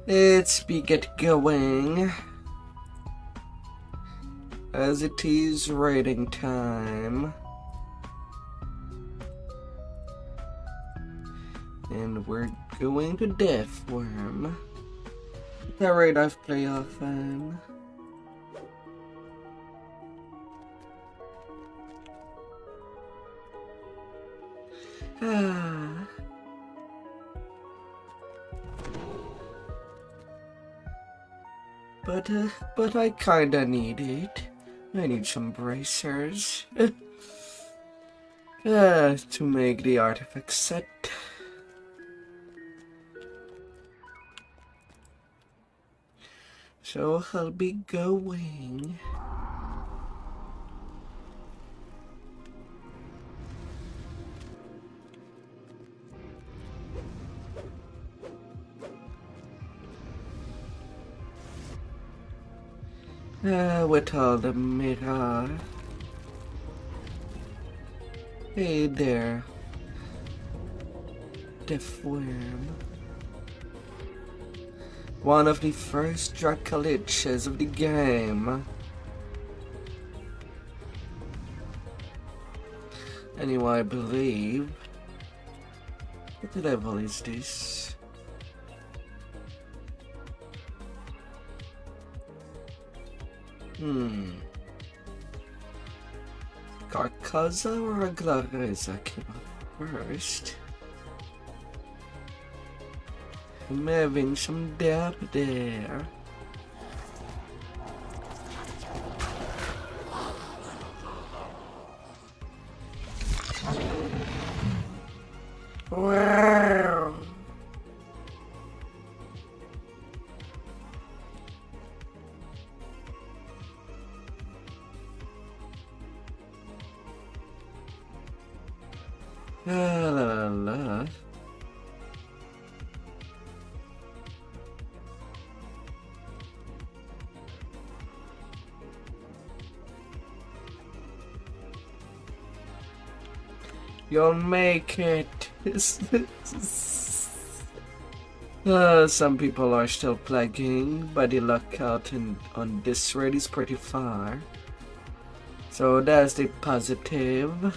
Let's get going, as it is rating time. And we're going to Deathworm. The raid I've played often. But I kinda need it. I need some bracers. To make the artifact set. So I'll be going. With all the mirror. Hey there, Deathworm. One of the first Dracoliches of the game. Anyway, I believe. What level is this? Carcaza or Aglareza came up first? I'm having some doubt there. Wow. La la la. You'll make it. Some people are still plaguing, but the lookout on this raid is pretty far. So that's the positive.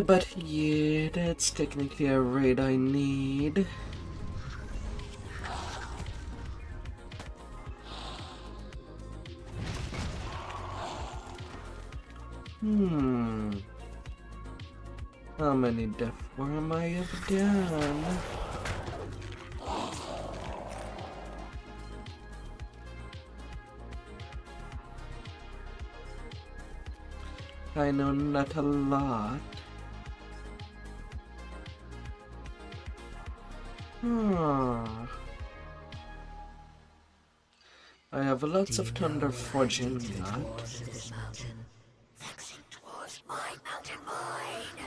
But yeah, that's technically a raid I need. How many Deathworm I have done? I know not a lot. I have lots of thunder forging that. My mountain mine.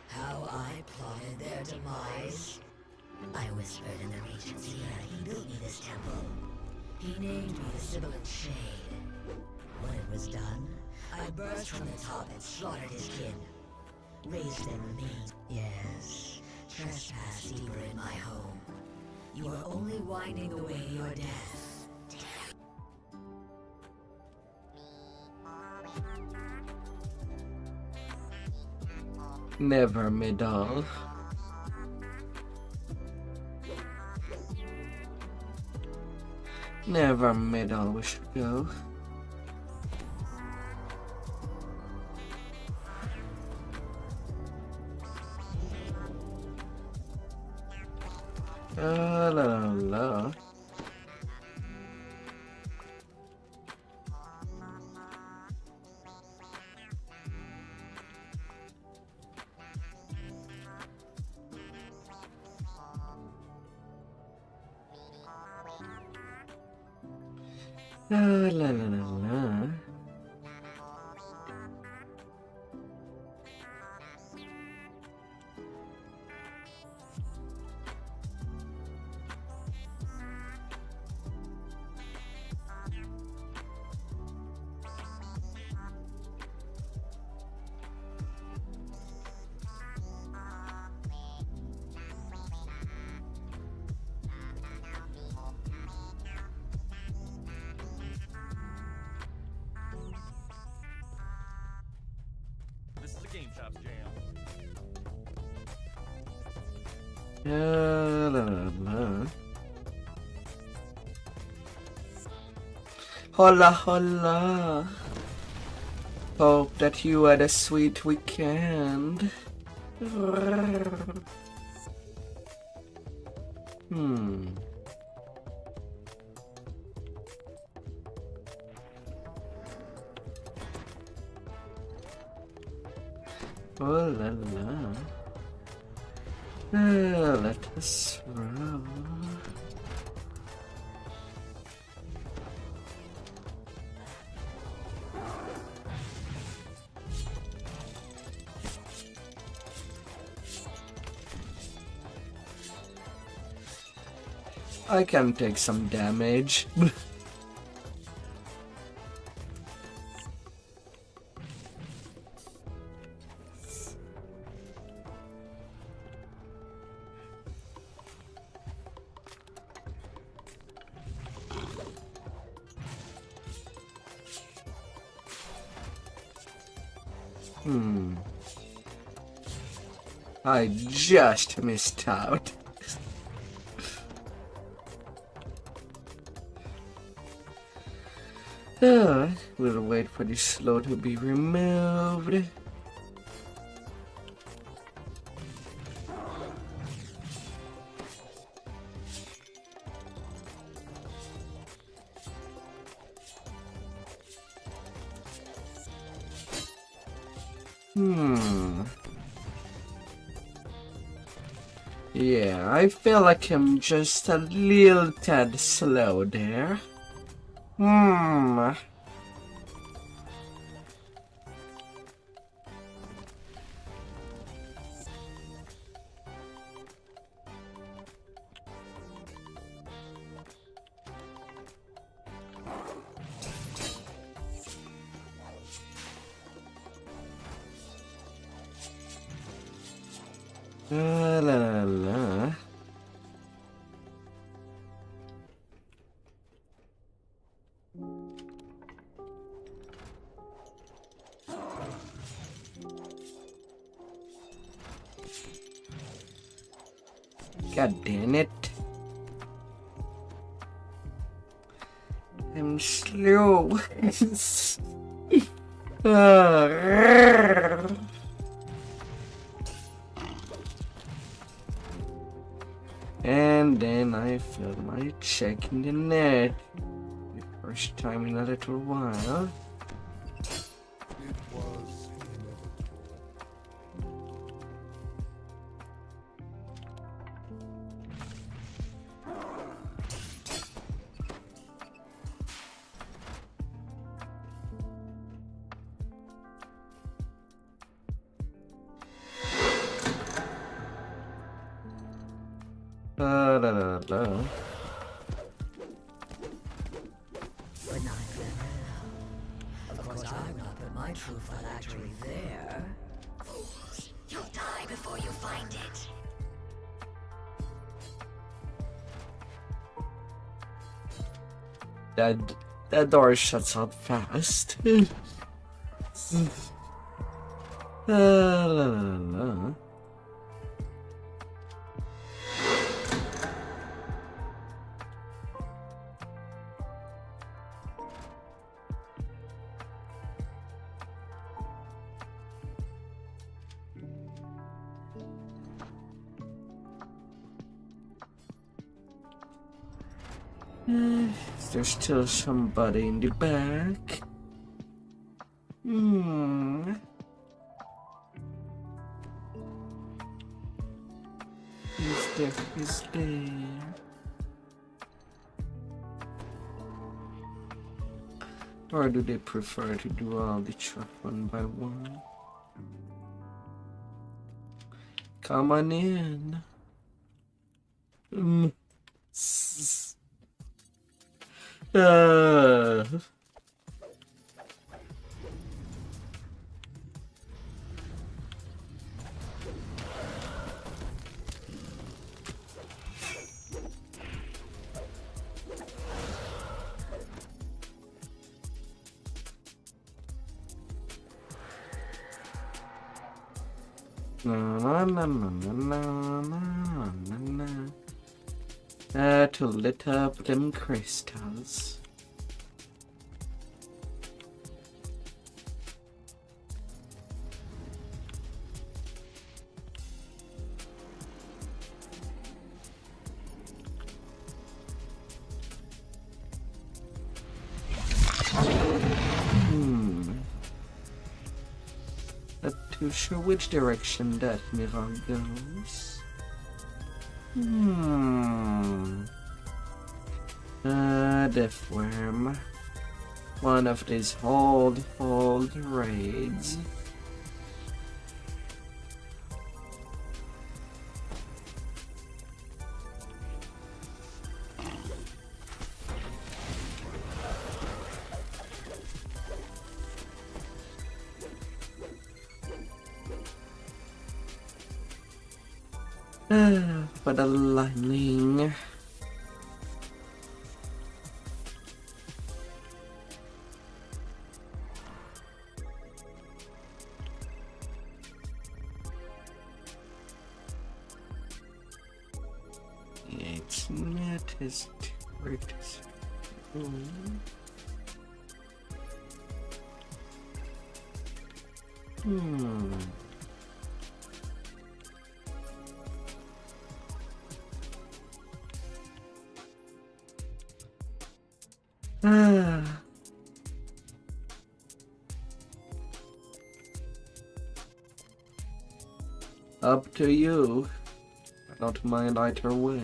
How I plotted their demise. I whispered in the regent's ear. He built me this temple. He named me the Sibilant Shade. When it was done, I burst from the top and slaughtered his kin. Raised their remains. Yes, trespass deeper in my home. You are only winding away your death. Never middle. Never middle we should go. La la la. La la la la la. La, la, la. Hola, hola. Hope that you had a sweet weekend. Oh la la. Let us roll. I can take some damage. I just missed out. We'll wait for this slow to be removed. Yeah, I feel like I'm just a little tad slow there. La la la. God damn it. I'm slow. And then I felt my check in the net. The first time in a little while. It was La la la. But not clever enough. Of course, I've not put my true phylactery there. Fools, you'll die before you find it. That door shuts out fast. La la la. There's still somebody in the back. He's there. Or do they prefer to do all the truck one by one? Come on in. Na, na, na, na, na, na, na, na. To lit up them crystals. Not too sure which direction that mirror goes. Death worm. One of these hold raids. For the lightning. It's not as great as Up to you. I don't mind either way.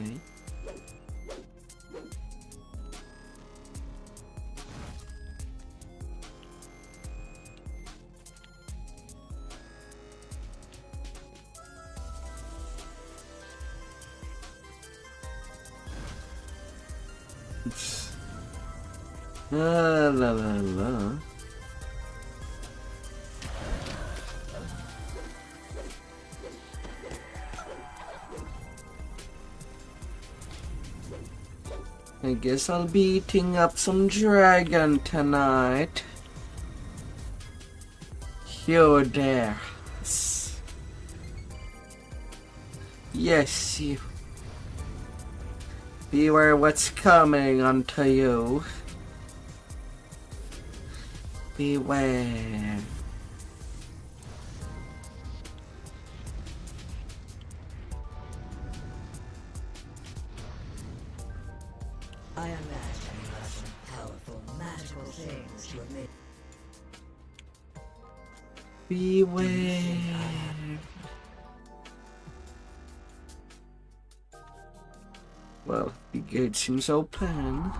La la la. I guess I'll be eating up some dragon tonight. You there. Yes, you. Beware what's coming unto you. Beware. I imagine you have some powerful magical things to have made. Beware. Well, the gate seems open.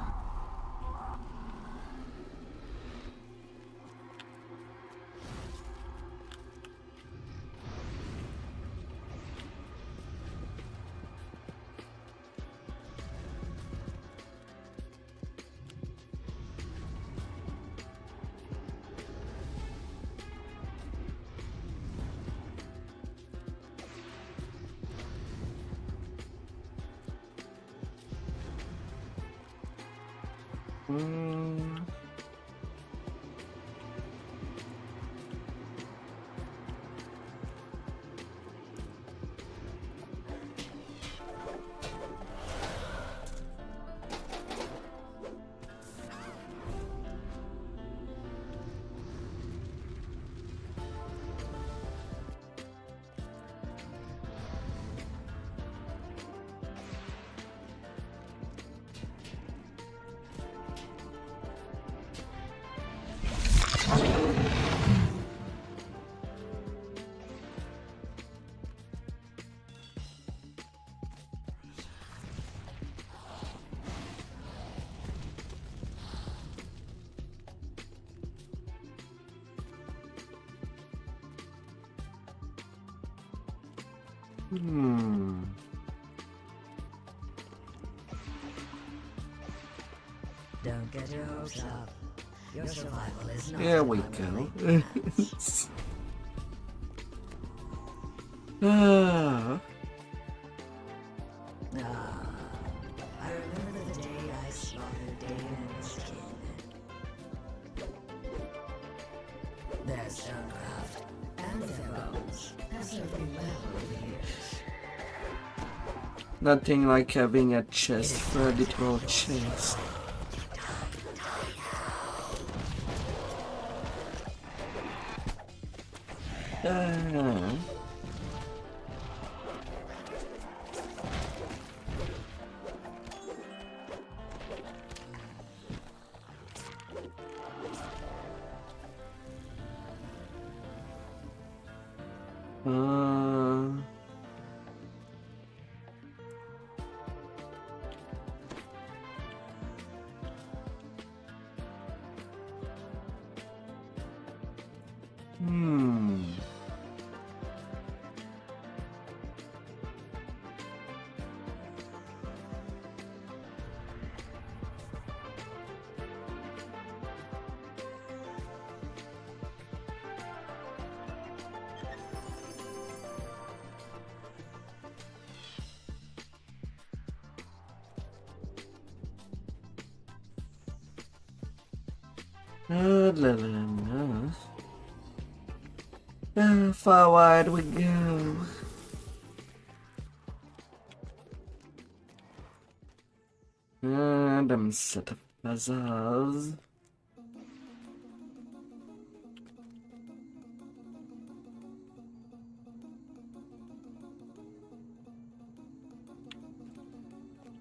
Don't get your hopes up. Your survival is not. There we go. Ah. I remember the day I slaughtered Damon's kin. Their stonecraft and their bones have served me well over the years. Nothing like having a chest for a literal chest. Ah. Hmm. La, la, la. Forward we go. Them set of puzzles.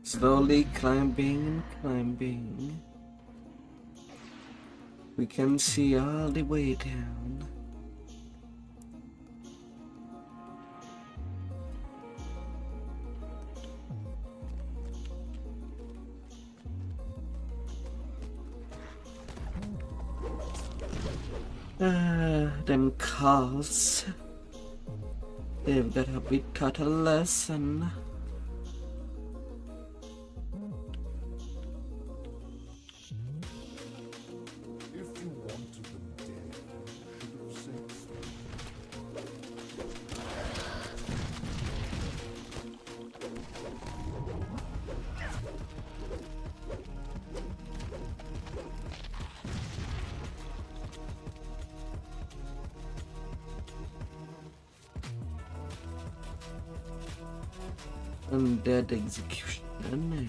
Slowly climbing and climbing. We can see all the way down. Them calls. They've got to be taught a lesson. If you wanted them dead, you should have said so. Undead executioner.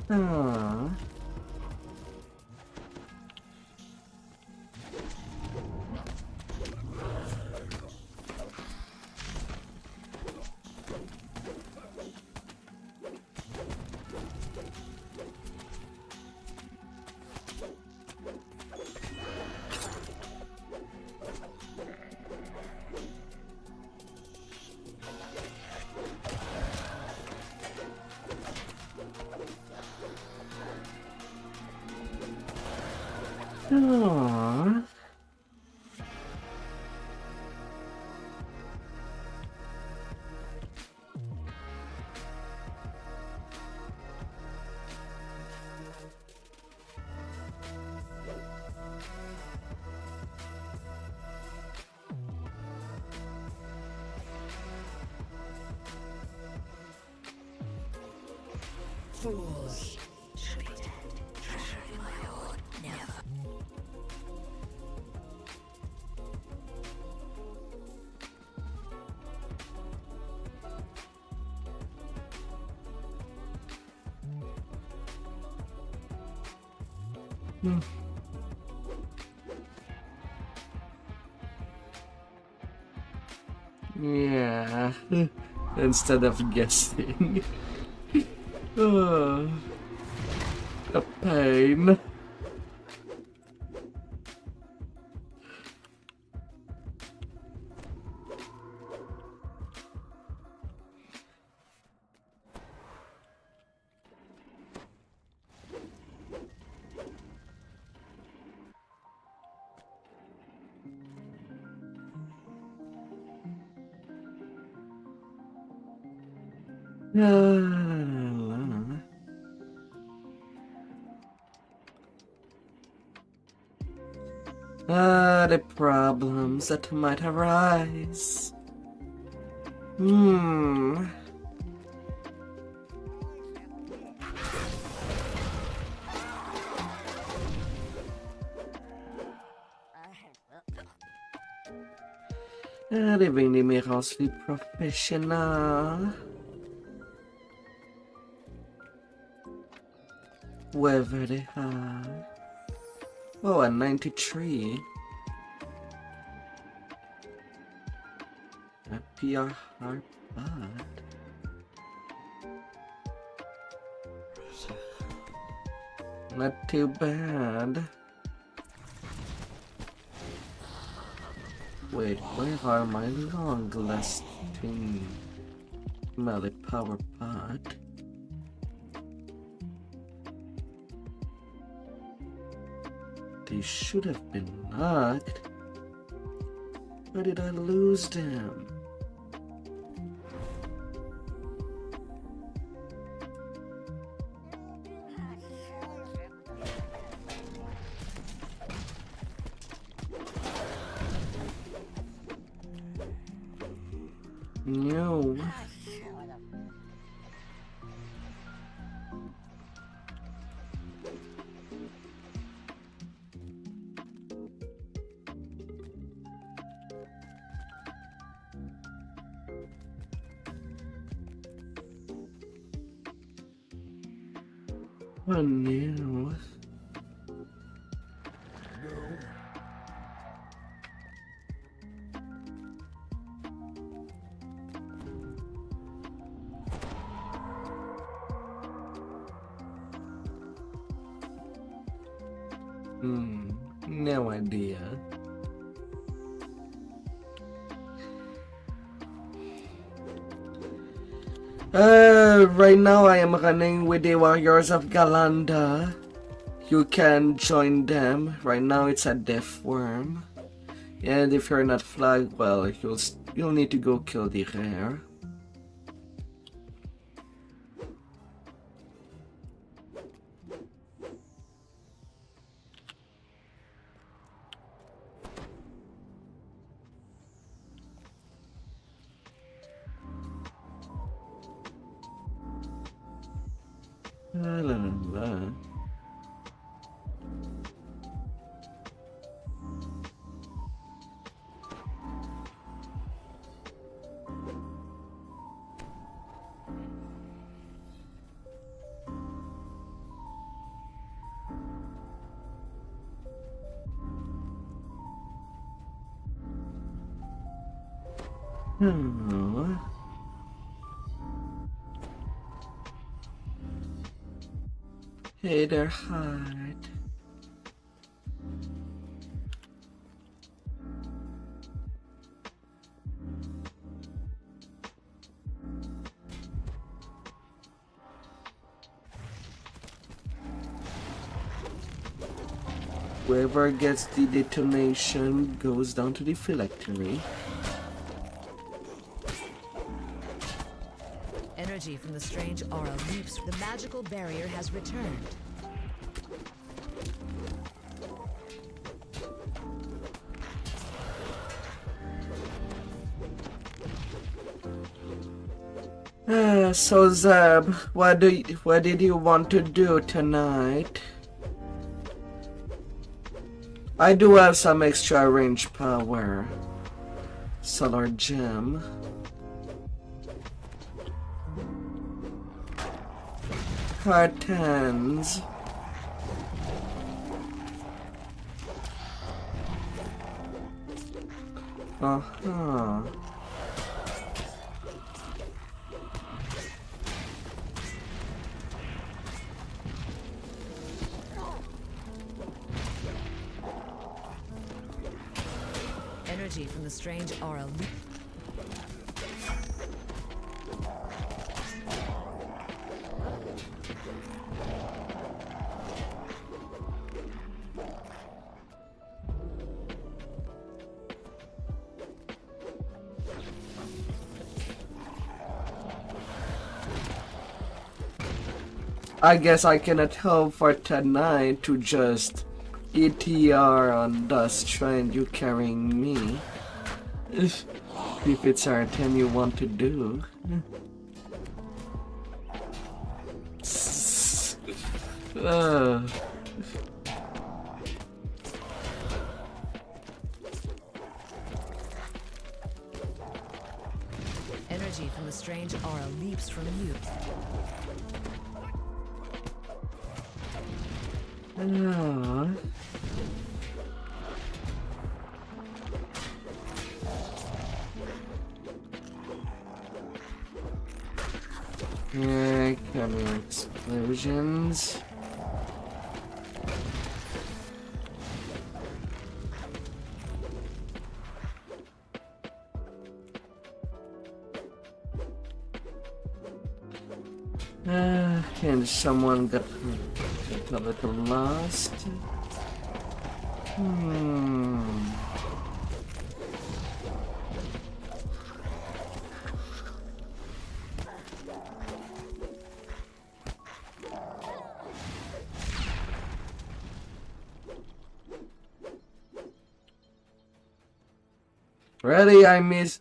Aww. Aww. Fools should be dead. Treasure in my hoard, never. Yeah. Instead of guessing. Oh, a pain. The problems that might arise. Hmm. Arriving les mirages professionnels. Whoever they are. Oh, a 93. A PR hard bad. Not too bad. Wait, where are my long-lasting melee power pod? They should have been knocked. Where did I lose them? No. Oh no. No idea. Right now I am running with the Warriors of Galanda. You can join them. Right now it's a death worm. And if you're not flagged, well, you'll need to go kill the rare. La la la. Oh. Hey there, hide. Whoever gets the detonation goes down to the phylactery. Energy from the strange aura leaps. The magical barrier has returned. So Zeb, what did you want to do tonight? I do have some extra range power. Solar gem. Cartons. Uh-huh. Energy from the strange aura. I guess I cannot help for tonight to just ETR on Dust Trend you carrying me. if it's our thing you want to do. Energy from the strange aura leaps from you. Yeah, coming explosions. And someone got a little lost. Really, I miss.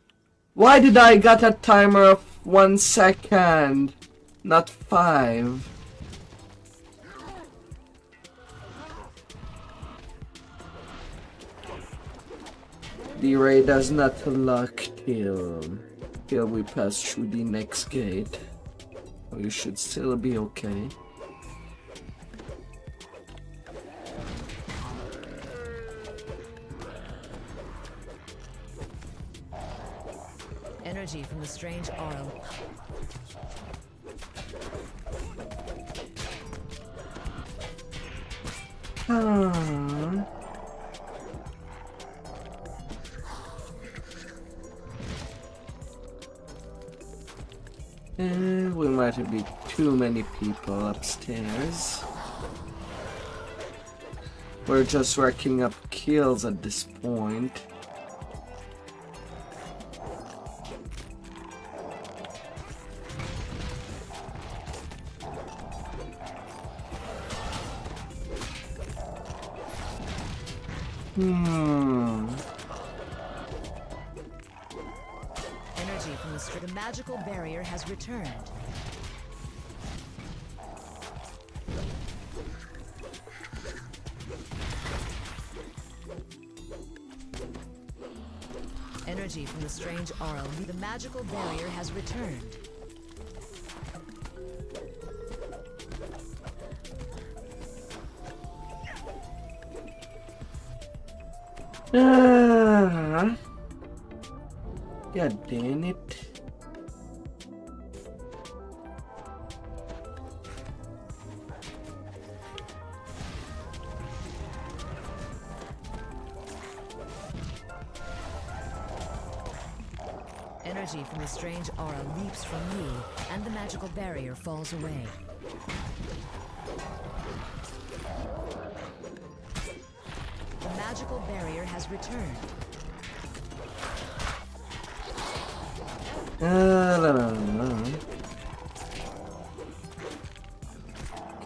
Why did I got a timer of 1 second, not 5? The ray does not lock till we pass through the next gate. We should still be okay. Energy from the strange aura. We might be too many people upstairs. We're just racking up kills at this point. Energy from the magical barrier has returned. Energy from the strange aura. The magical barrier has returned. God damn it. Energy from the strange aura leaps from you, and the magical barrier falls away. The magical barrier has returned.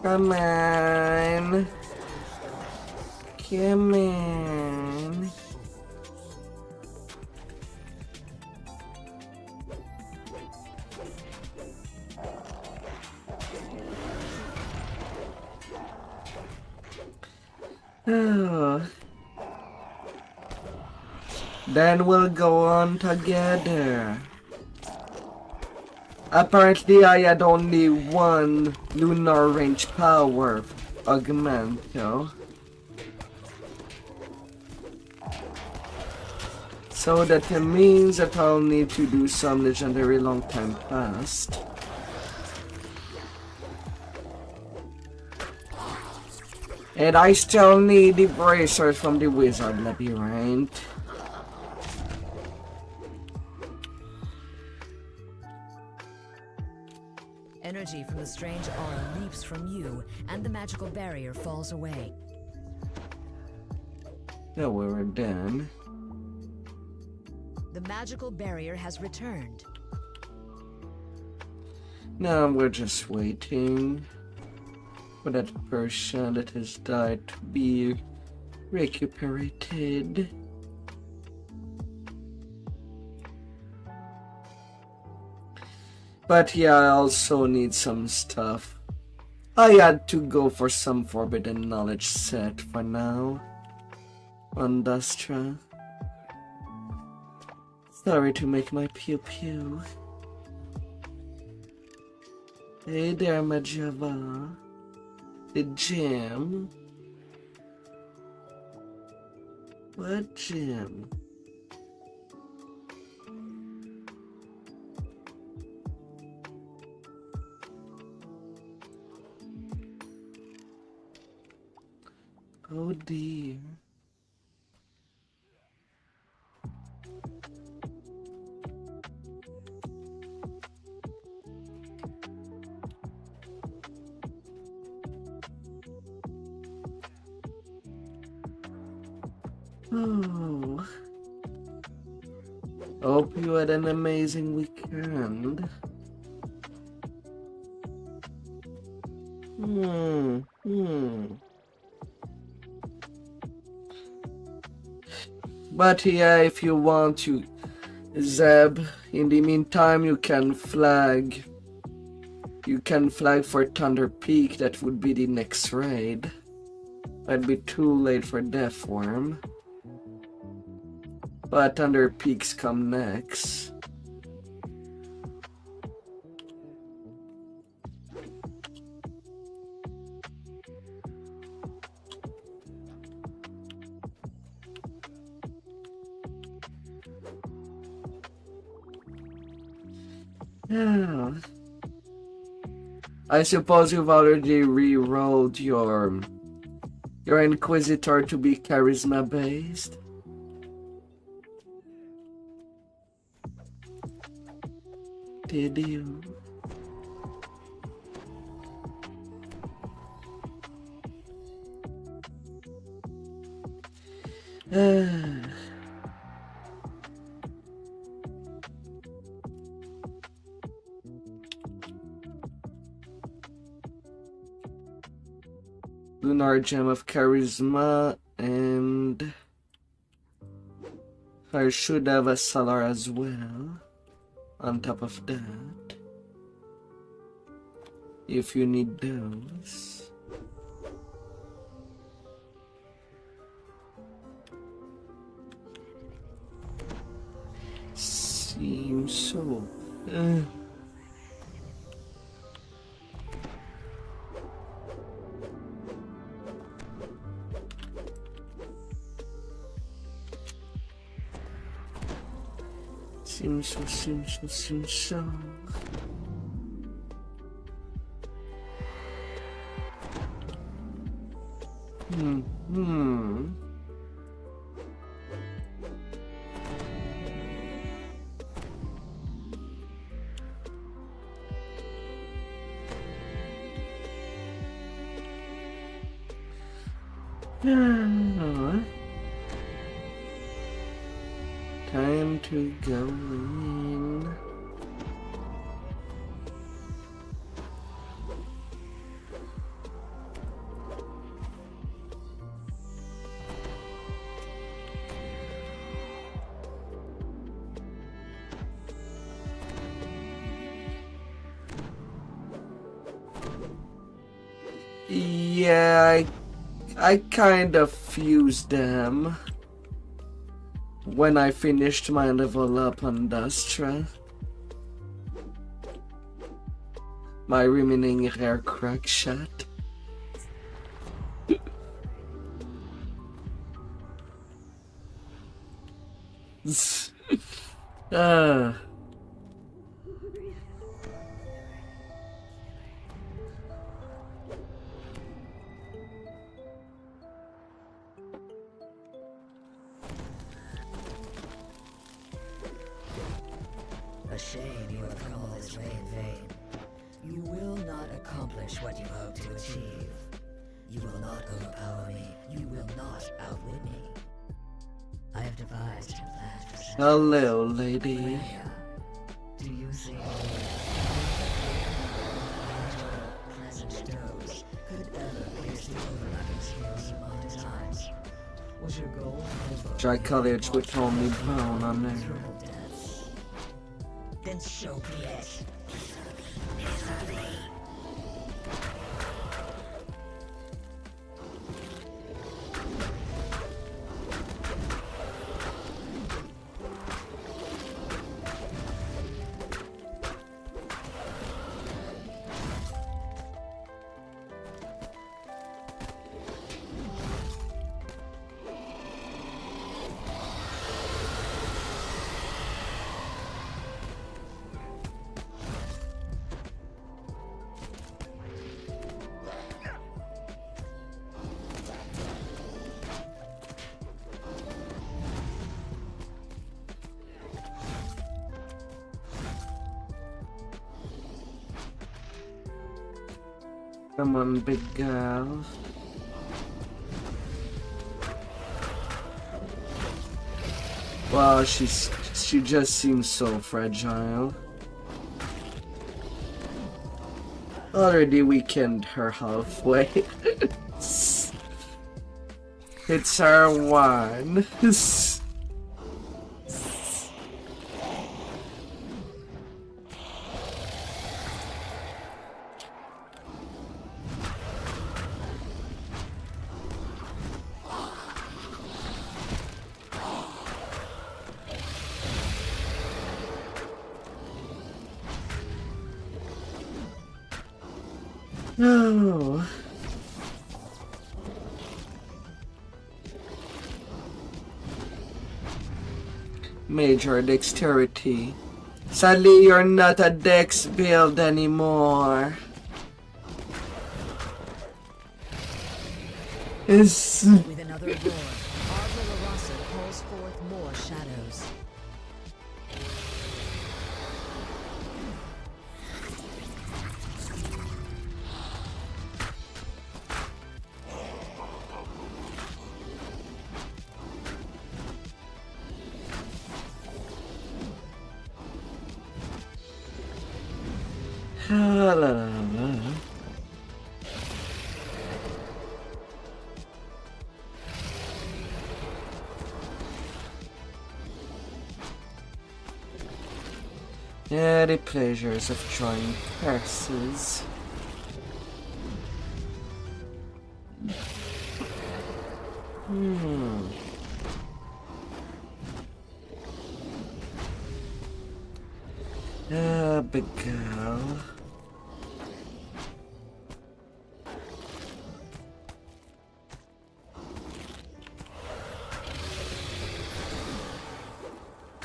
Come on. Come on. Oh. Then we'll go on together. Apparently I had only one lunar range power augmento. So that means that I'll need to do some legendary long time past. And I still need the bracers from the wizard labyrinth. Energy from the strange aura leaps from you, and the magical barrier falls away. Yeah, we're done. The magical barrier has returned. Now we're just waiting for that person that has died to be recuperated. But yeah, I also need some stuff. I had to go for some forbidden knowledge set for now. On Dustra. Sorry to make my pew pew. Hey there, Majava. The gym. What gym? Oh dear. Oh. Hope you had an amazing weekend. But yeah, if you want to, Zeb, in the meantime, you can flag. You can flag for Thunder Peak. That would be the next raid. I'd be too late for Deathworm. But Thunder Peaks come next. Yeah. I suppose you've already re-rolled your Inquisitor to be charisma based. Did you? Lunar Gem of Charisma, and I should have a Solar as well, on top of that, if you need those. Seems so... Seems so. Time to go in. Yeah, I kind of fused them when I finished my level up on Dustra. My remaining rare crack shot. A shame you have come all this way in vain. You will not accomplish what you hope to achieve. You will not overpower me. You will not outwit me. I have devised a plan for such. Hello, lady. Do you see pleasant doze could ever pierce the overlapping scales of my times? Was your goal Dry college with only brown on there. triple deaths? Then so be it. Come on, big girl. Wow, she just seems so fragile. Already weakened her halfway. It's our one. No. Major dexterity. Sadly, you're not a dex build anymore. With another roar, Ardra Larasa calls forth more shadows. La, la, la. Yeah, the pleasures of drawing curses. Big girl.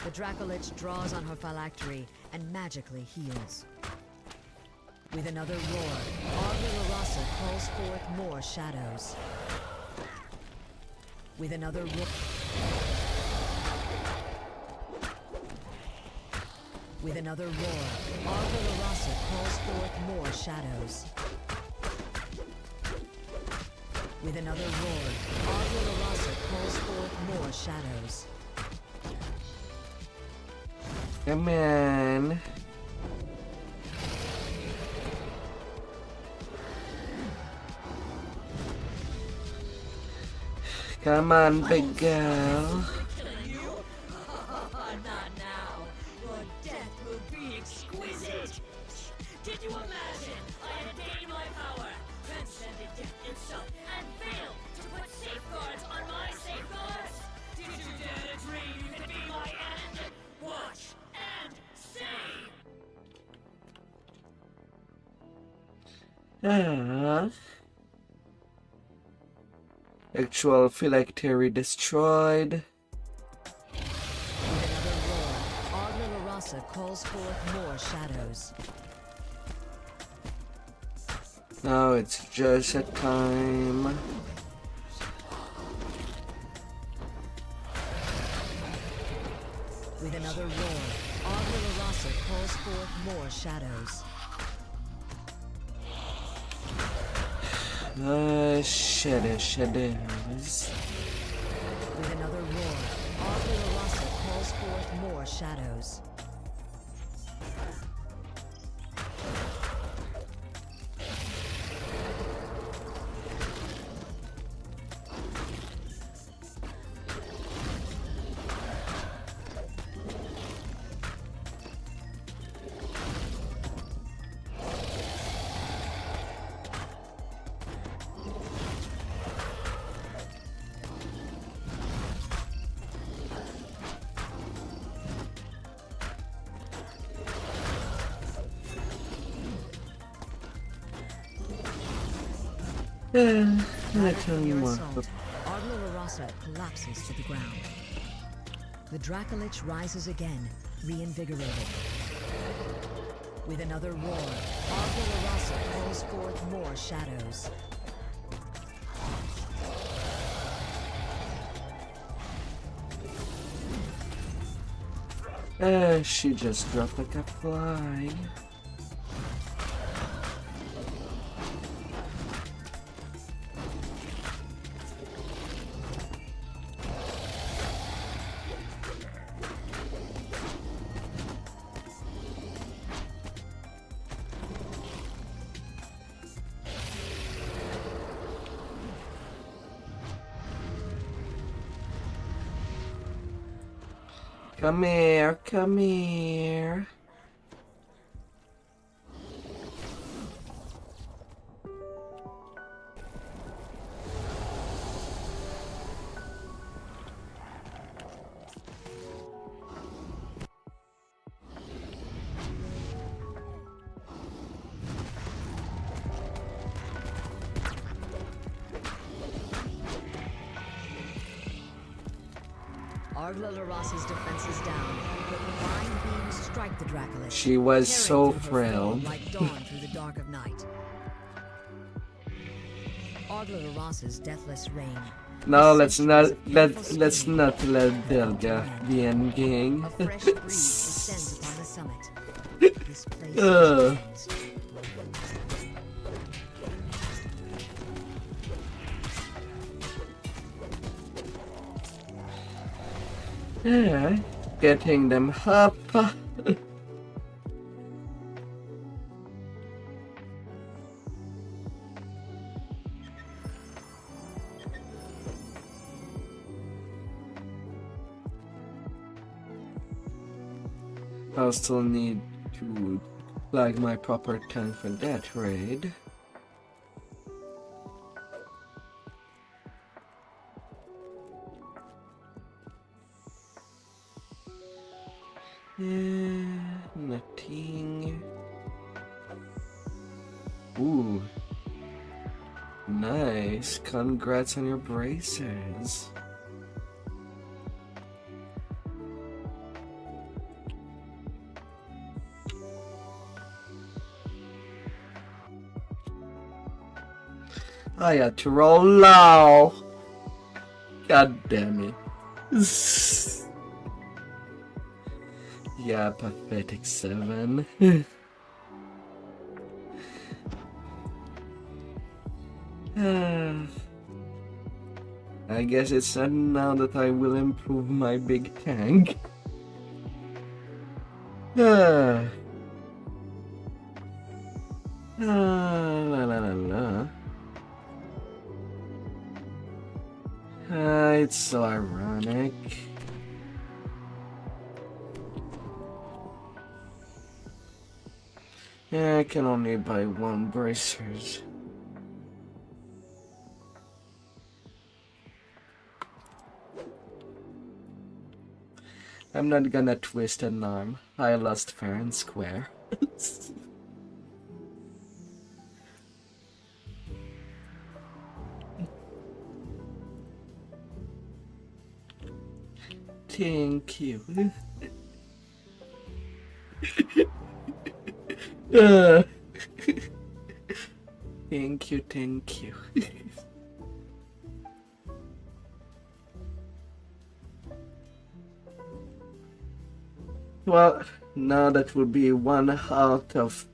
The Dracolich draws on her phylactery and magically heals. With another roar, Ardra Larasa calls forth more shadows. With another roar... With another roar, Ardra Larasa calls forth more shadows. With another roar, Ardra Larasa calls forth more shadows. Come on. Come on, big girl. Not now. Your death will be exquisite. Did you imagine I had gained my power, transcended death itself, and failed to put safeguards on my safeguards? Did you dare to dream you could be my end? Watch and see. Actual phylactery destroyed. With another roar, Ardra Larasa calls forth more shadows. Now it's just a time. With another roar, Ardra Larasa calls forth more shadows. Shadows. With another roar, Ardra Larasa calls forth more shadows. Little Your more. assault, Ardla Larasa collapses to the ground. The Dracolich rises again, reinvigorated. With another roar, Ardla Larasa calls forth more shadows. She just dropped like a fly. Come here, come here. Ardla Larasa's defense is down, but divine beams strike the Dracolich. She was tearing so through her frail. form like dawn through the dark of night. Ardla Larasa's deathless reign. No, The let's centuries not of painful let's scheming not let come to Delga an end. be endgame. A fresh breeze descends upon the summit. This place is cleansed. Yeah, getting them up. I'll still need to flag my proper tank for that raid. Nothing. Ooh. Nice. Congrats on your braces. I had to roll low. God damn it. Yeah, pathetic 7. I guess it's sudden now that I will improve my big tank. La la la la. It's so ironic. Yeah, I can only buy one bracers. I'm not gonna twist an arm. I lost fair and square. Thank you. Thank you, thank you. Well, now that will be 1 out of,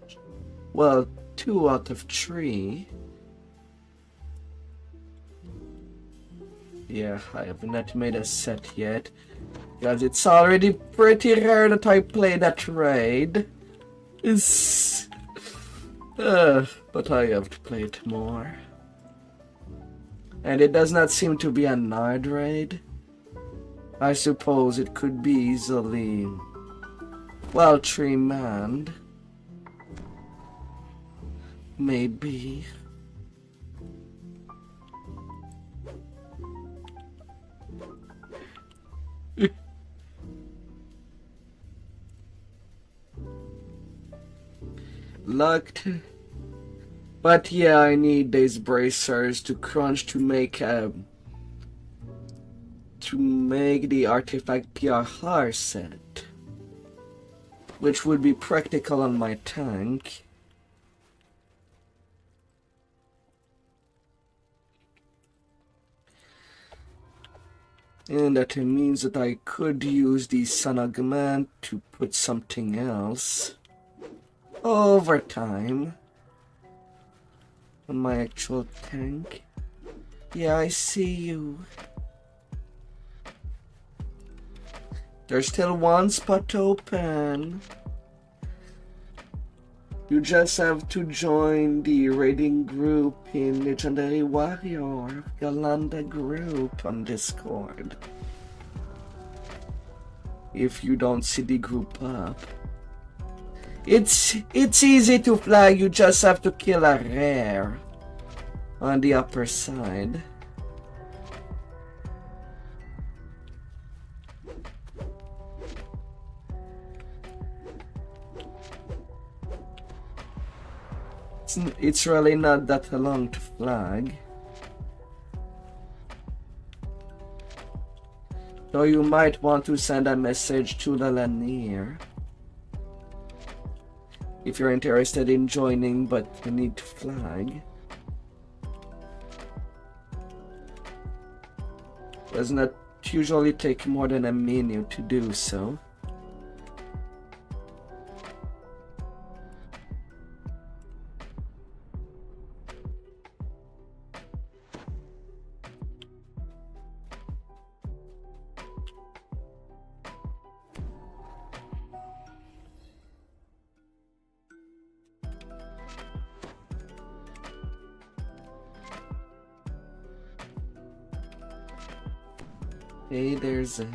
well, 2 out of 3. Yeah, I have not made a set yet, because it's already pretty rare that I play that raid. But I have to play it more. And it does not seem to be a Nard raid. I suppose it could be easily, well, 3-manned. Maybe. Locked. But yeah, I need these bracers to crunch to make the artifact PRR set, which would be practical on my tank. And that means that I could use the Sun Augment to put something else over time on my actual tank. Yeah, I see you. There's still one spot open. You just have to join the raiding group in Legendary Warrior Galanda group on Discord. If you don't see the group up. It's easy to flag, you just have to kill a rare on the upper side. It's really not that long to flag. Though you might want to send a message to the Lanier if you're interested in joining but you need to flag. Does not usually take more than a minute to do so. Hey, there's a...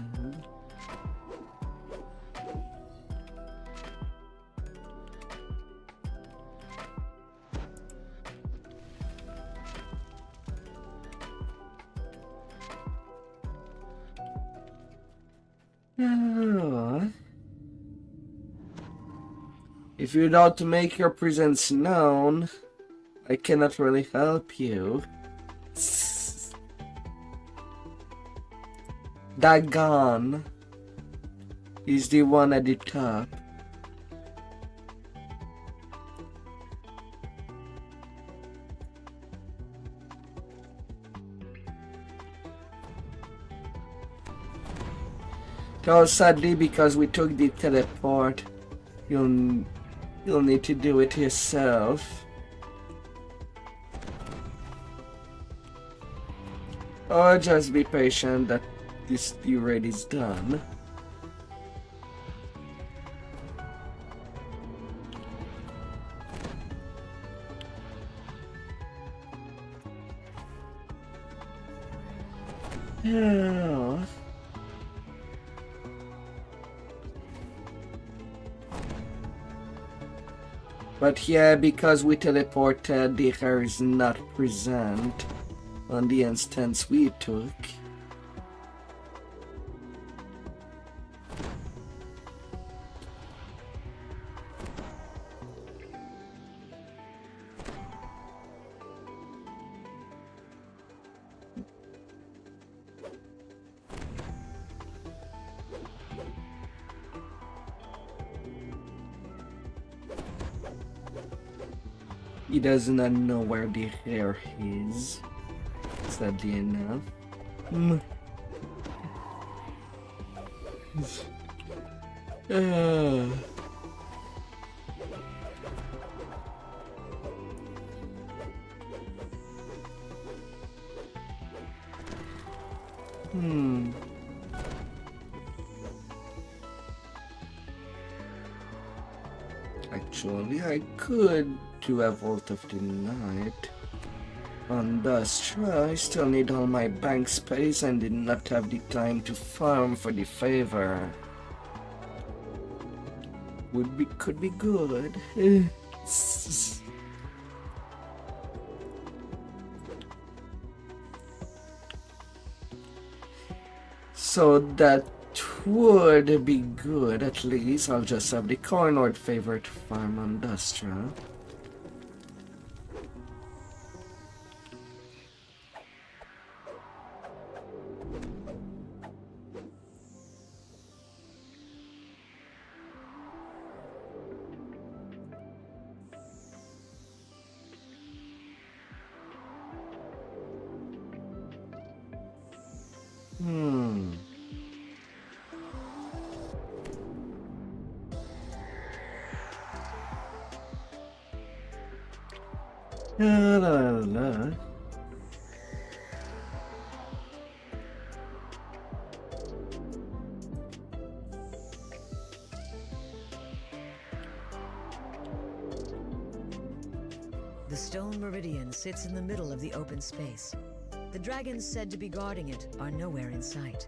Oh. If you don't make your presence known, I cannot really help you. Dagon is the one at the top. So sadly, because we took the teleport, you'll need to do it yourself. Or just be patient that this raid is done. Yeah. But yeah, because we teleported, the hair is not present on the instance we took. He does not know where the hair is, sadly enough. Actually, I could do a Vault of the Night. On Dustra, I still need all my bank space and did not have the time to farm for the favor. Could be good. So that would be good, at least. I'll just have the Cornord favorite farm on Dustra. La, la, la. The stone meridian sits in the middle of the open space. The dragons said to be guarding it are nowhere in sight.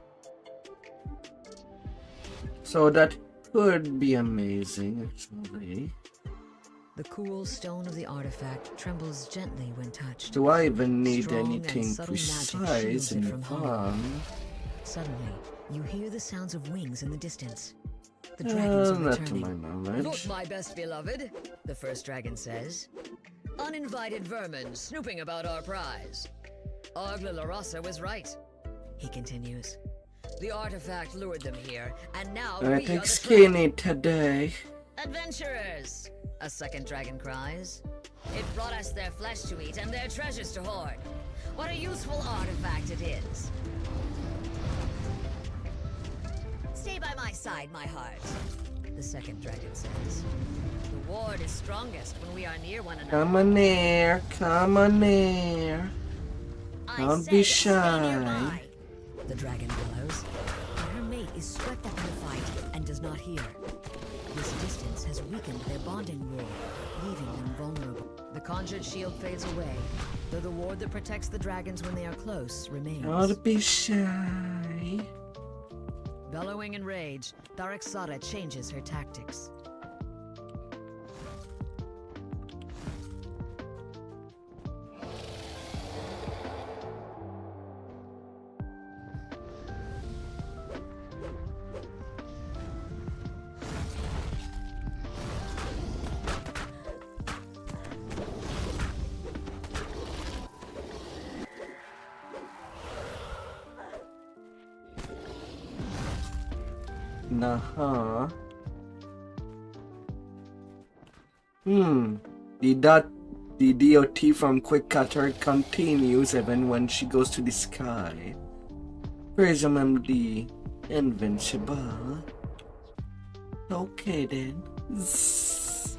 So that could be amazing, actually. The cool stone of the artifact trembles gently when touched. Do I even need Strong and anything subtle magic precise shields in it the from harm. farm? Suddenly, you hear the sounds of wings in the distance. The dragons are Not to my returning. knowledge. Look, my best beloved, the first dragon says. Uninvited vermin snooping about our prize. Argla Larasa was right, he continues. The artifact lured them here, and now I we are think the skinny today. adventurers, a second dragon cries. It brought us their flesh to eat and their treasures to hoard. What a useful artifact it is. Stay by my side, my heart, the second dragon says. The ward is strongest when we are near one another. Come on there, come on there. I Don't said be stay shy. nearby, the dragon bellows. Her mate is swept up in the fight and does not hear. This distance has weakened their bonding ward, leaving them vulnerable. The conjured shield fades away, though the ward that protects the dragons when they are close remains. Don't be shy. Bellowing in rage, Tharexada changes her tactics. Nah. The DOT from Quick Cutter continues even when she goes to the sky. Presumably invincible. Okay then. Zzz.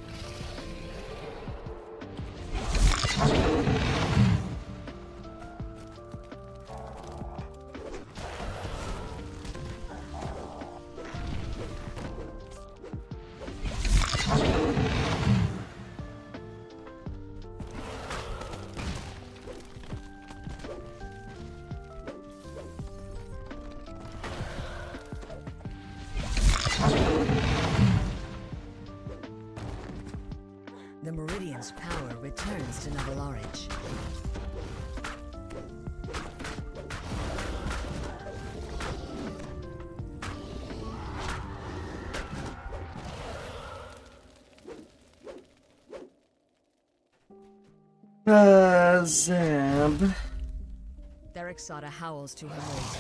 The Meridian's power returns to Navalorage. Zeb. Tharexada howls to her mate.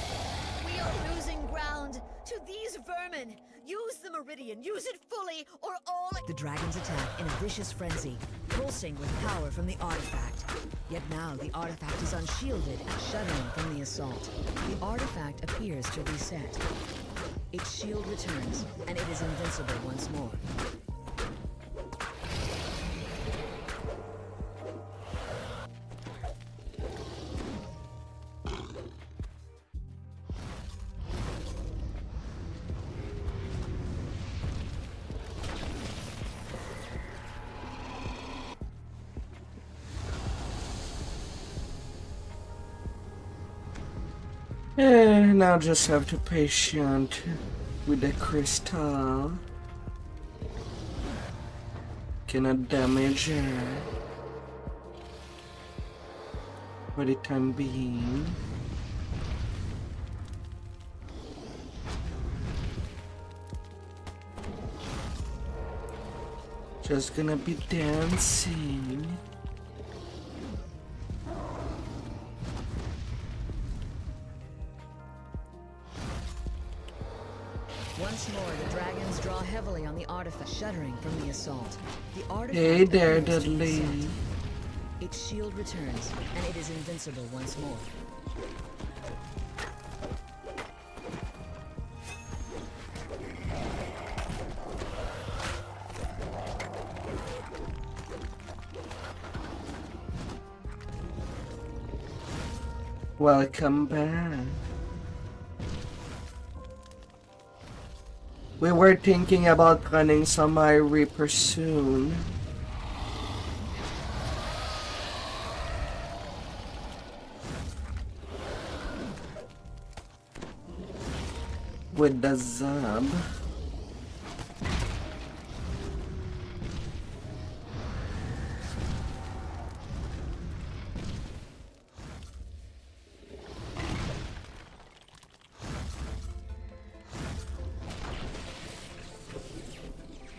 We are losing ground to these vermin. Use the Meridian, use it fully, or all... The dragons attack in a vicious frenzy, pulsing with power from the artifact. Yet now the artifact is unshielded and shuddering from the assault. The artifact appears to reset. Its shield returns, and it is invincible once more. Now just have to patient with the crystal. Cannot damage her for the time being. Just gonna be dancing. Once more, the dragons draw heavily on the artifact, shuddering from the assault. The artifact Hey there, appears to Dudley. reset. Its shield returns, and it is invincible once more. Welcome back. We were thinking about running some Reaper soon. With the Zab.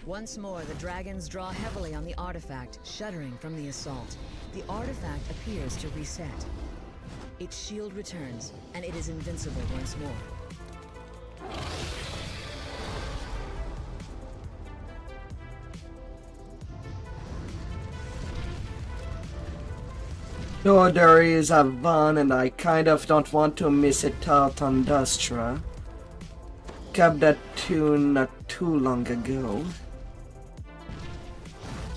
Once more, the dragons draw heavily on the artifact, shuddering from the assault. The artifact appears to reset. Its shield returns, and it is invincible once more. Though there is a van and I kind of don't want to miss it out on Dustra. Kept that tune not too long ago.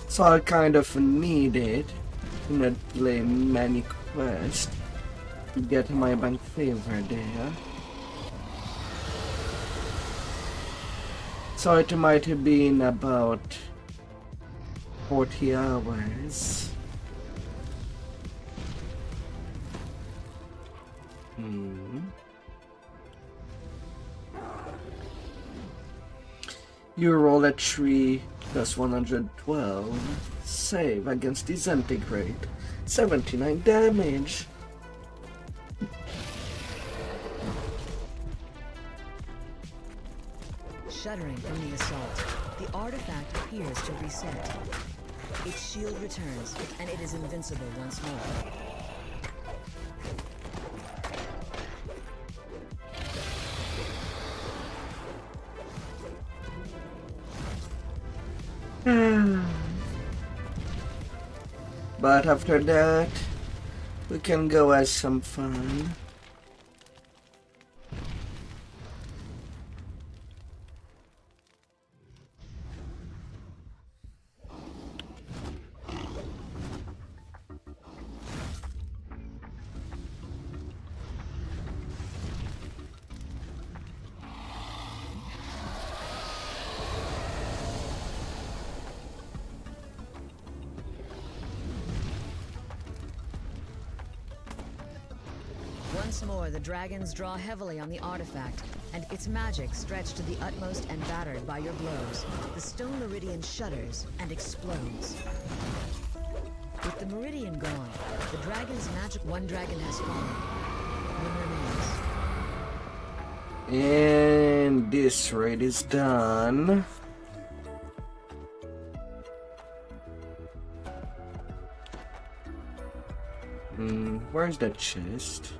So I kind of need it to not play many quests to get my bank favor there. So it might be in about 40 hours. You roll a 3 plus 112. Save against disintegrate. 79 damage. Shuddering from the assault, the artifact appears to reset. Its shield returns, and it is invincible once more. But after that, we can go have some fun. Once more, the dragons draw heavily on the artifact, and its magic stretched to the utmost and battered by your blows. The stone meridian shudders and explodes. With the meridian gone, the dragon's magic... One dragon has fallen. One remains. And this raid is done. Where's that chest?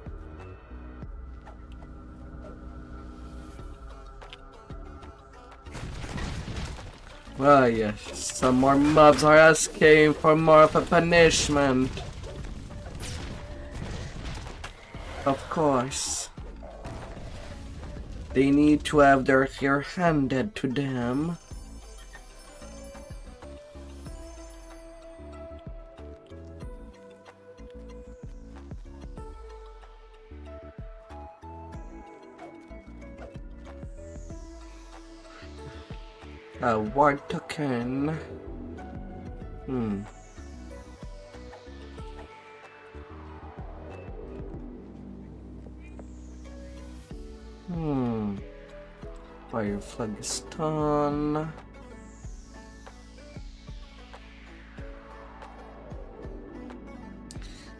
Well, yes, some more mobs are asking for more of a punishment. Of course. They need to have their hair handed to them. A ward token. Fire Phlogiston.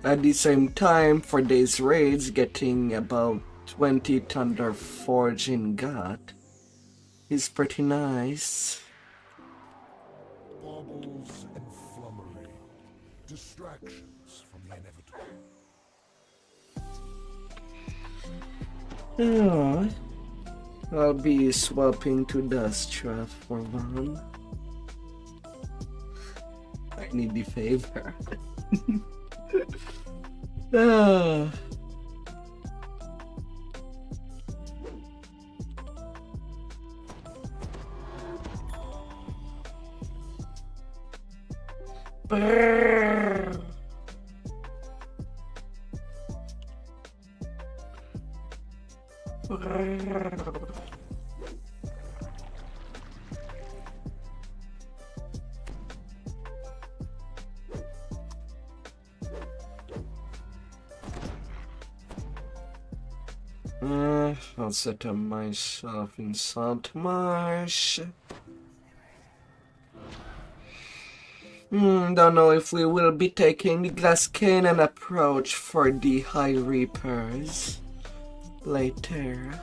At the same time, for these raids, getting about 20 Thunder Forge in God is pretty nice. Baubles and flummery. Distractions from the inevitable. Oh, I'll be swapping to Dustra for one. I need the favor. Ah. Brrr. I'll set up myself in Salt Marsh. Don't know if we will be taking the Glass Cannon approach for the High Reapers later.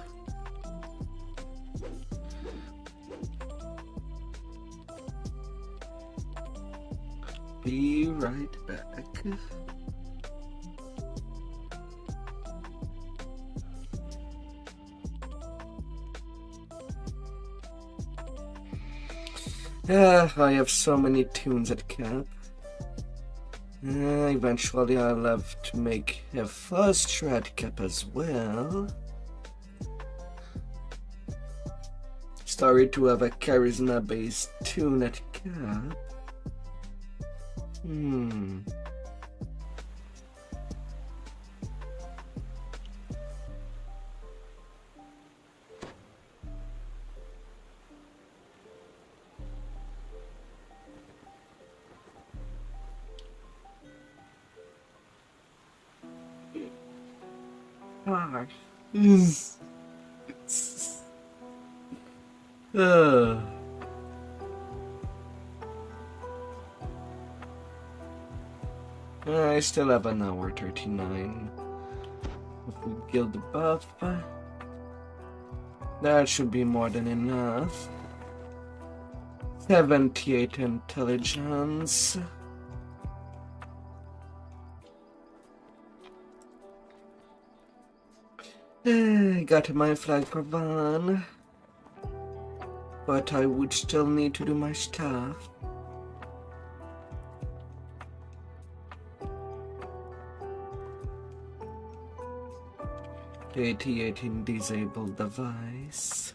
Be right back. I have so many tunes at camp. Eventually I'll have to make a first shred cap as well. Sorry to have a charisma based tune at cap. I still have an hour 39. If we guild the buff, that should be more than enough. 78 intelligence. Got my flag for Van, but I would still need to do my stuff. $88 in disabled device.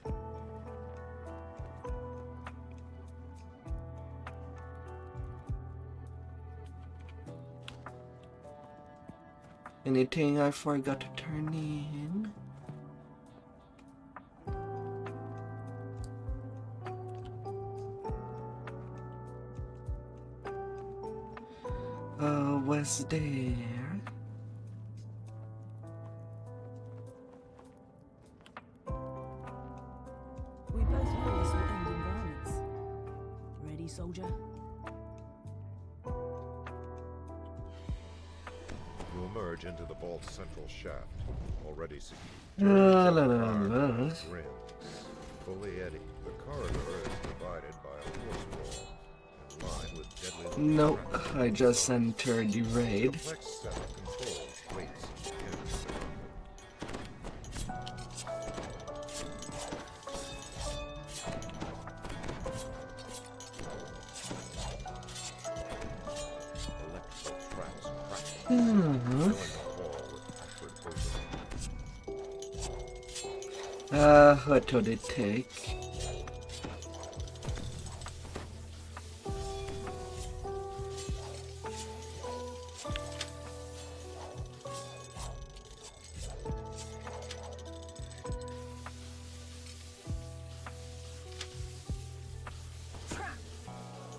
Anything I forgot to turn in? Was there? We both know this will end in violence. Ready, soldier? You emerge into the vault's central shaft, already secured. La la la la. Rims, fully eddy. The corridor is divided by a force wall and lined with deadly. Nope, I just entered the raid. Complex set of controls waits in electrical traps crackling, filling the hall with acrid odor. What would it take?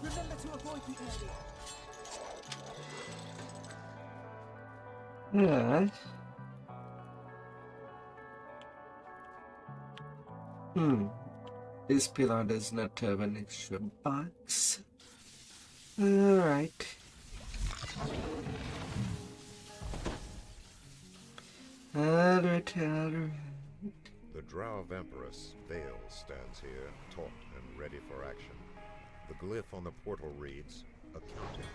Remember to avoid the area. Yeah. This pillar does not have an extra box. Alright. Alright. The Drow Empress, Vale, stands here, taut and ready for action. The glyph on the portal reads, Accounting.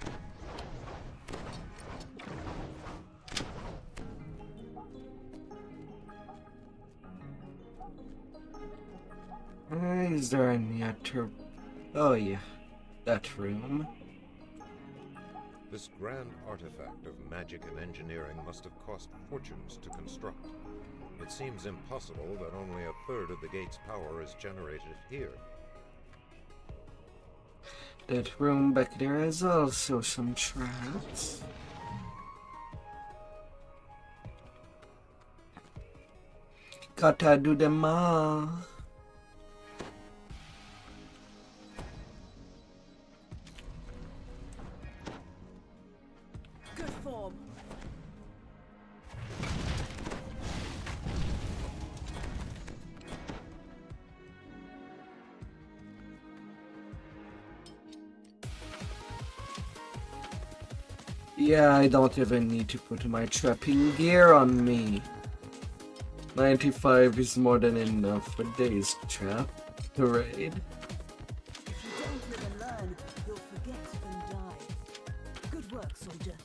Is there any other... Oh yeah, that room. This grand artifact of magic and engineering must have cost fortunes to construct. It seems impossible that only a third of the gate's power is generated here. That room back there has also some traps. Gotta do them all. Good form. Yeah, I don't even need to put my trapping gear on me. 95 is more than enough for days trap to raid. If you don't live and learn, you'll forget and die. Good work, soldier.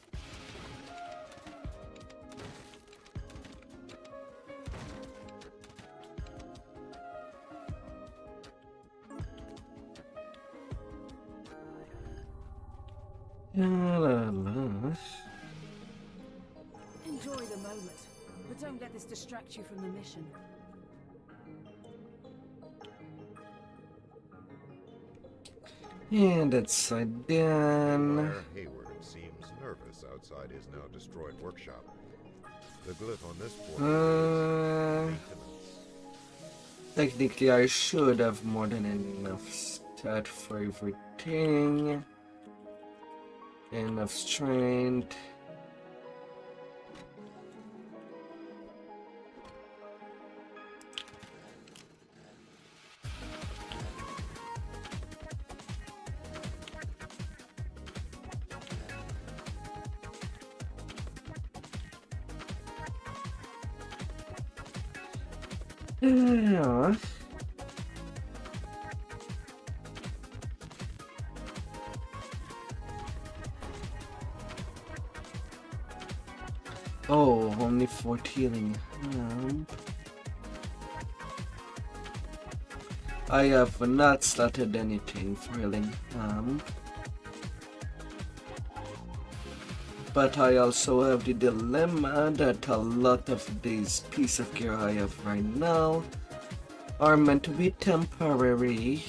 Enjoy the moment, but don't let this distract you from the mission. And it's done. Blair Hayward seems nervous outside his now destroyed workshop. The glyph on this portal is maintenance. Technically, I should have more than enough stat for everything. Enough strength. Yeah. Oh, only 4 healing. I have not started anything for healing. But I also have the dilemma that a lot of these pieces of gear I have right now are meant to be temporary.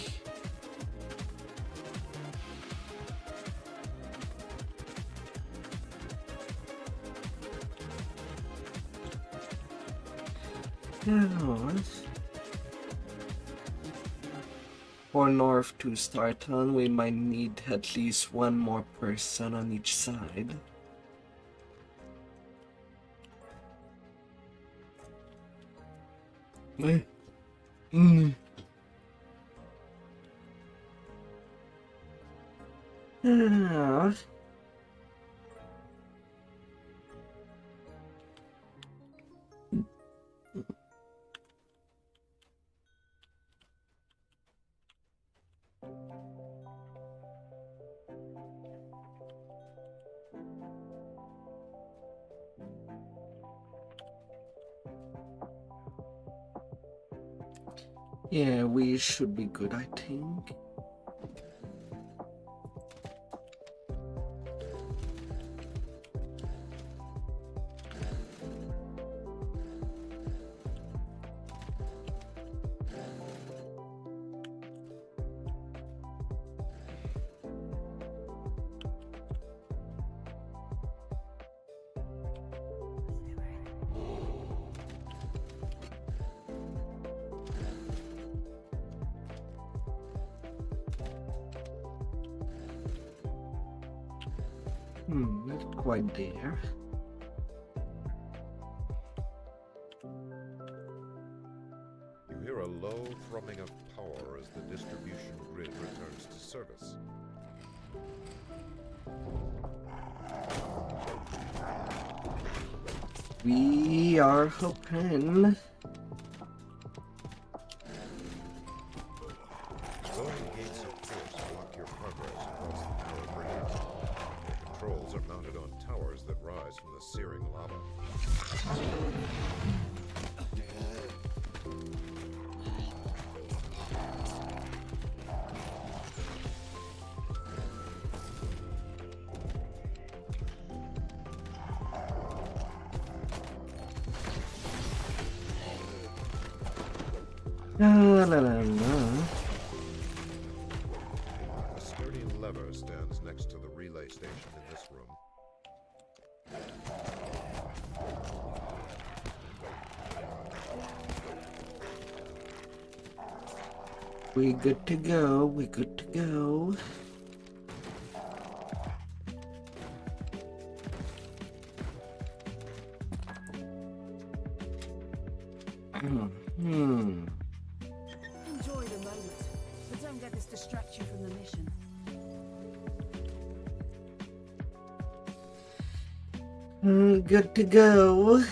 For North to start on, we might need at least one more person on each side. Yeah, we should be good, I think. Not quite there. You hear a low thrumming of power as the distribution grid returns to service. We are hoping. Glowing gates of force block your progress across the power bridge. The controls are mounted on towers that rise from the searing lava. La la la. A sturdy lever stands next to the relay station in this room. We good to go. We good to go. Enjoy the moment, but don't let this distract you from the mission. Good to go.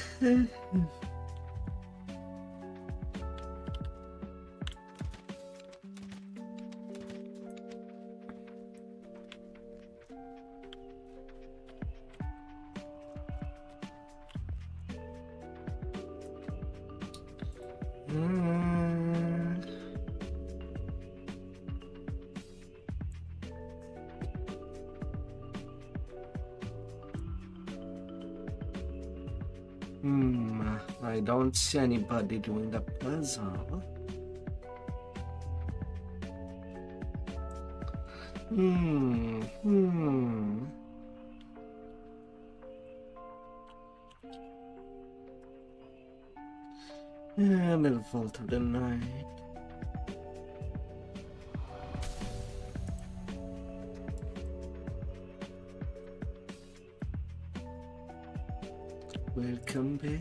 I don't see anybody doing the puzzle. And the vault of the night. Welcome back.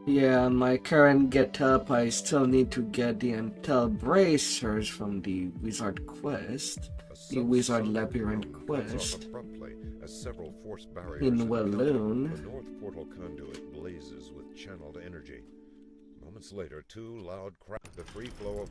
Yeah, on my current getup, I still need to get the Intel bracers from the Wizard Quest, the Wizard Labyrinth Quest in Walloon. The north portal conduit blazes with channeled energy. Moments later, two loud cracks. The free flow of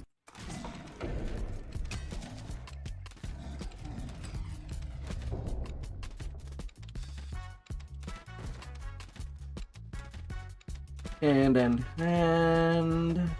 hand in hand.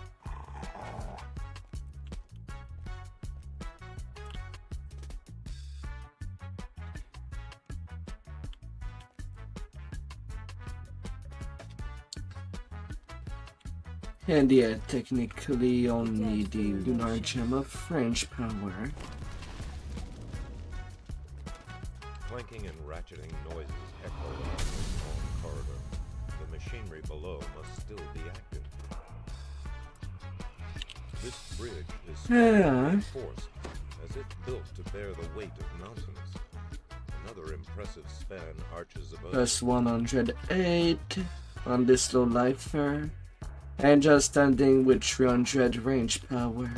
And yeah, technically only the Lunar Gem of French power. clanking and ratcheting noises echo along the long corridor. The machinery below must still be active. This bridge is reinforced, as if built to bear the weight of mountains. Another impressive span arches above. Plus 108 on this low lifer, and just standing with 300 range power.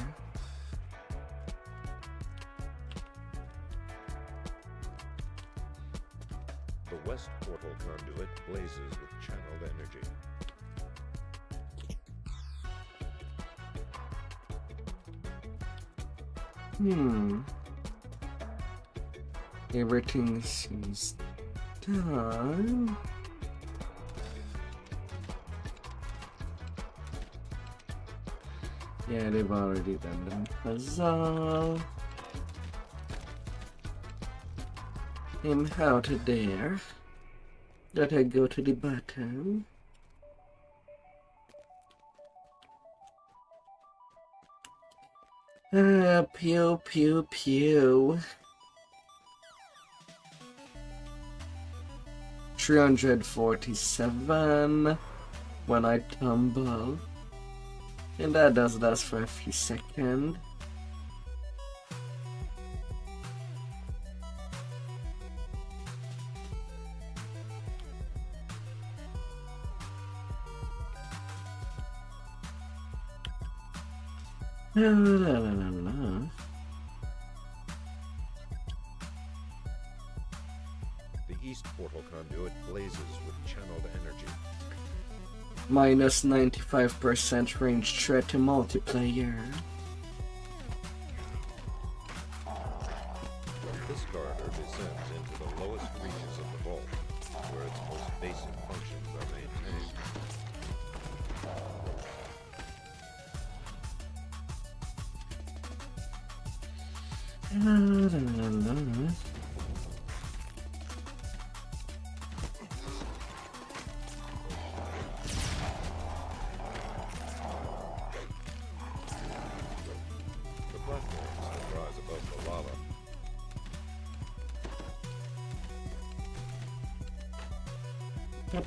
The west portal conduit blazes with channeled energy. Everything seems done. Yeah, they've already done the puzzle. I'm out of there. Gotta go to the bottom. Pew pew pew. 347 when I tumble. And that does last for a few seconds. La, la, la, la. The east portal conduit blazes with channeled energy. Minus 95% range threat to multiplayer. This corridor descends into the lowest reaches of the vault, where its most basic functions are maintained. La, la, la, la. The platforms that rise above the lava. Yep.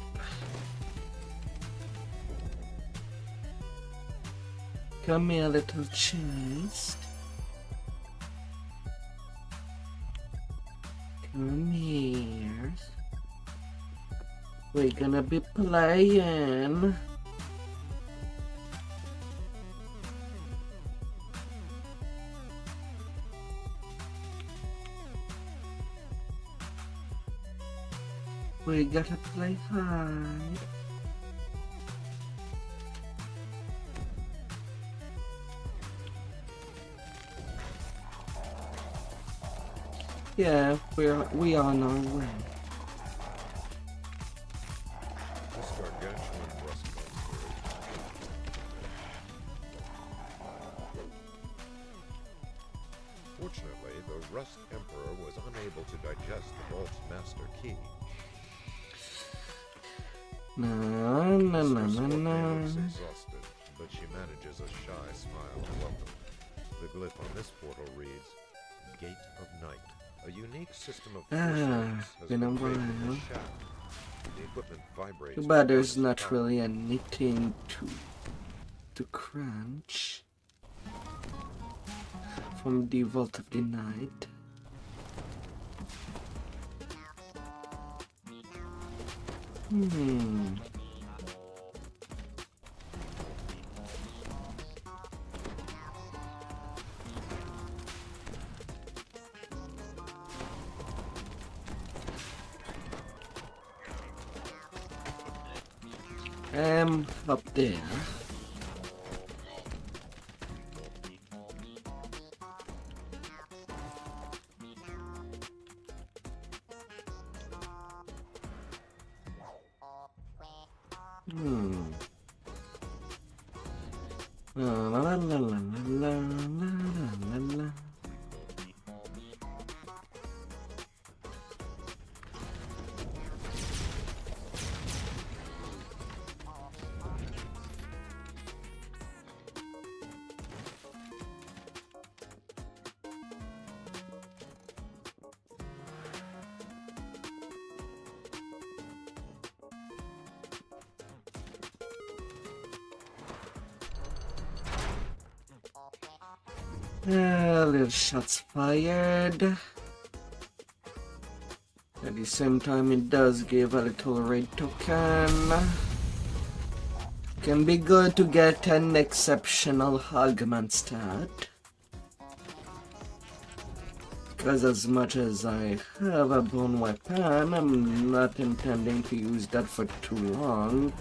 Come here, little chest. Come here. We're gonna be playing. We gotta play hard. Yeah, we are on our way. This gargantuan rust monster is... Fortunately, the Rust Emperor was unable to digest the Vault's master key. No. Looks exhausted, but she manages a shy smile to welcome. The glyph on this portal reads, Gate of Night. A unique system of force has been created in this shaft. The equipment vibrates. Too bad there's not really anything to crunch from the Vault of the Night. Up there. La la la la la la la la. Little shots fired. At the same time, it does give a little red token. Can be good to get an exceptional augment stat. Because as much as I have a bone weapon, I'm not intending to use that for too long.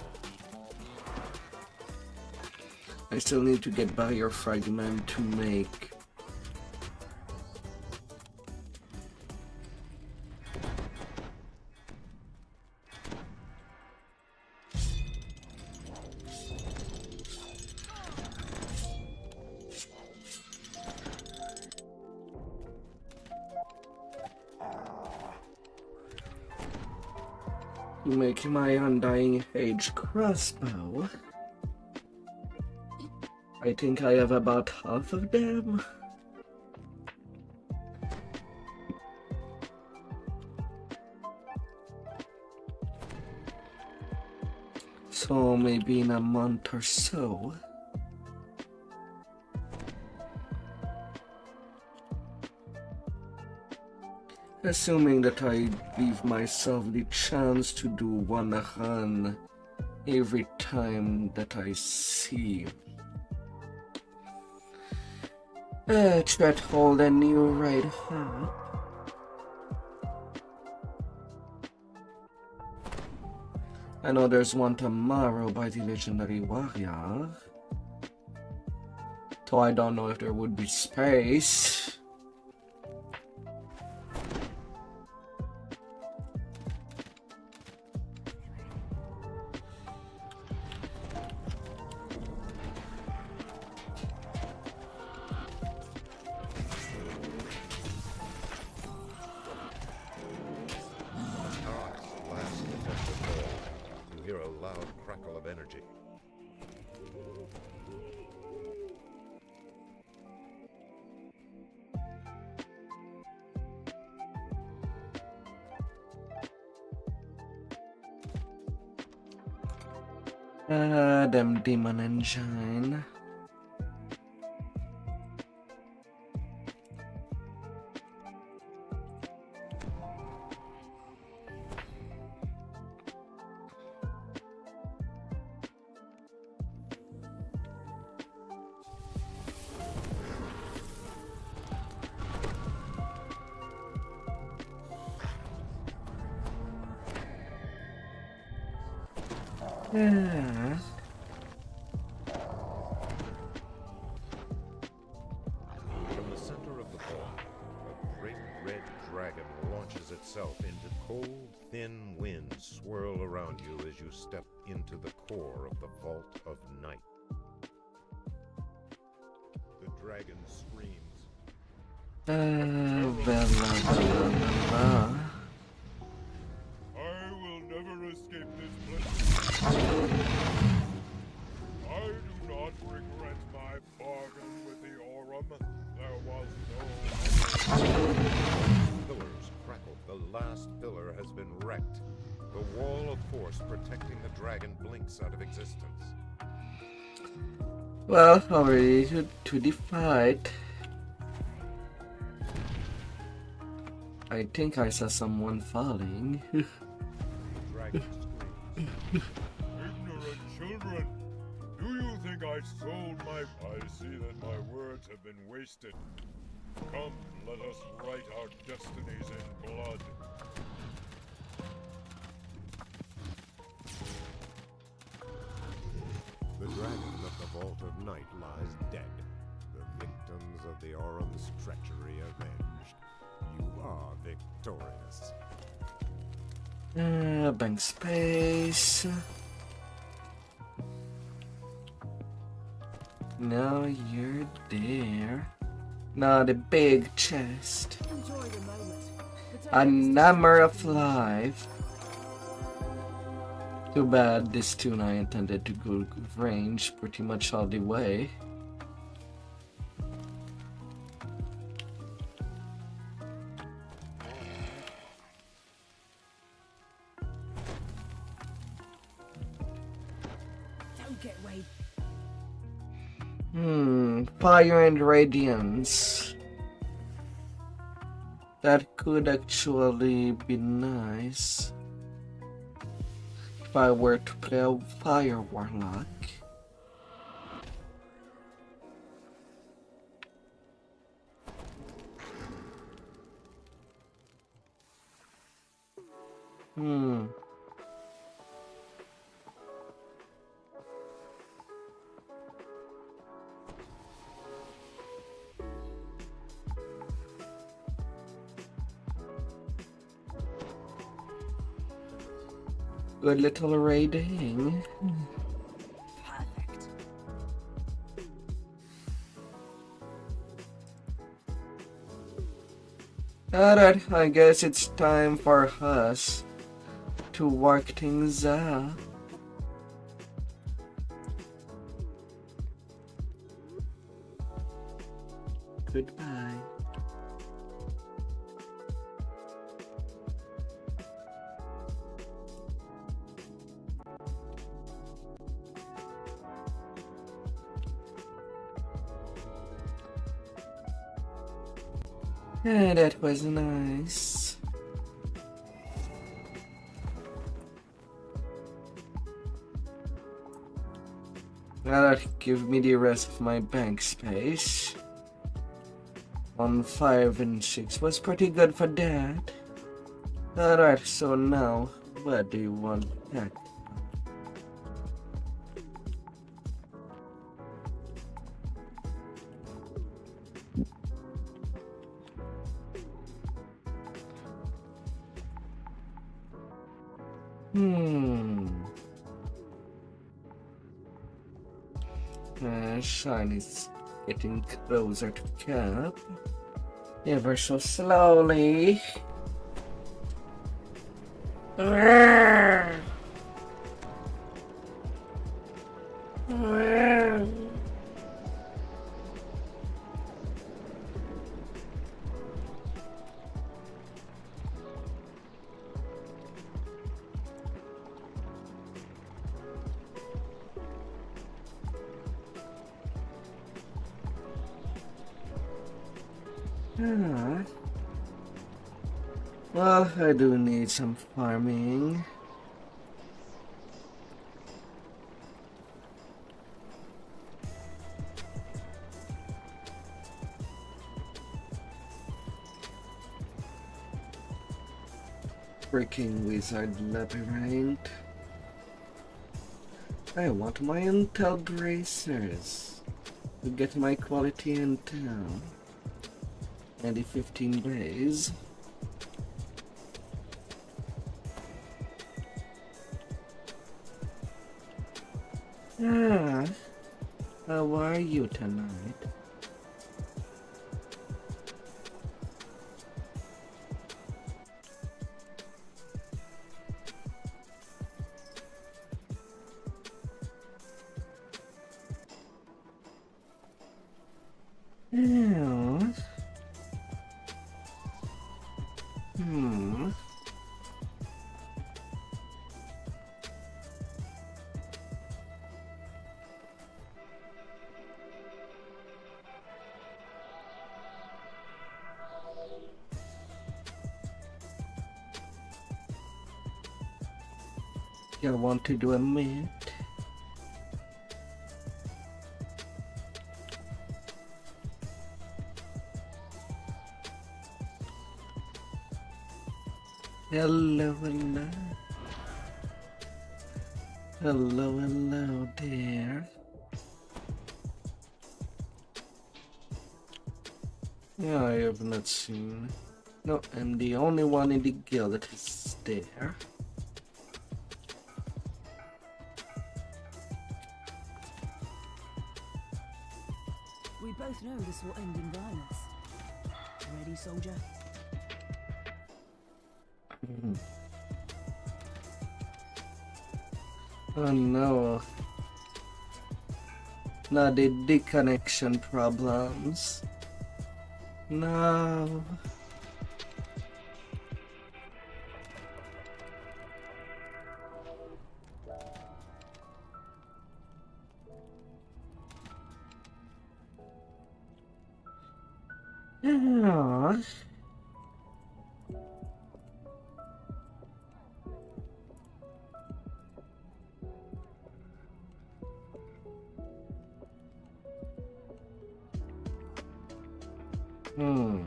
I still need to get barrier fragment to make my Undying Age crossbow. I think I have about half of them. So maybe in a month or so. Assuming that I leave myself the chance to do one run every time that I see a threshold and new right hat. I know there's one tomorrow by the Legendary Warrior. So I don't know if there would be space. Them demon engine. Yeah. From the center of the vault, a great red dragon launches itself into cold, thin winds swirl around you as you step into the core of the Vault of Night. The dragon screams. Blah, blah, blah, blah. I will never escape this place. I do not regret my bargain with the Aurum. There was no... Pillars crackled. The last pillar has been wrecked. The wall of force protecting the dragon blinks out of existence. Well, already to the fight. I think I saw someone falling. The dragon screams. Ignorant children! Do you think I sold my... I see that my words have been wasted. Come, let us write our destinies in blood. The dragon of the Vault of Night lies dead. The victims of the Aurum's treachery avenged. You are victorious. Bank space. Now you're there. Now the big chest. Enjoy the moment. A number of life. Too bad this tune I intended to go range pretty much all the way. Don't get way. Fire and Radiance. That could actually be nice if I were to play a Fire Warlock. Good little raiding. Perfect. Alright, I guess it's time for us to work things out. Goodbye. Yeah, that was nice. That'll give me the rest of my bank space. 1, 5, and 6 was pretty good for that. Alright, so now, what do you want that? Shine is getting closer to cap. Ever so slowly. Well, I do need some farming. Freaking wizard labyrinth. I want my Intel bracers to get my quality Intel. And the 15 days. Ah, how are you tonight? Yeah. Hmm. You want to do a meet? Hello, hello. Hello, hello there. Yeah, I have not seen. No, I'm the only one in the guild that is there. We both know this will end in violence. Ready, soldier? Oh no. Not the dick connection problems. No. Yeah. Hmm.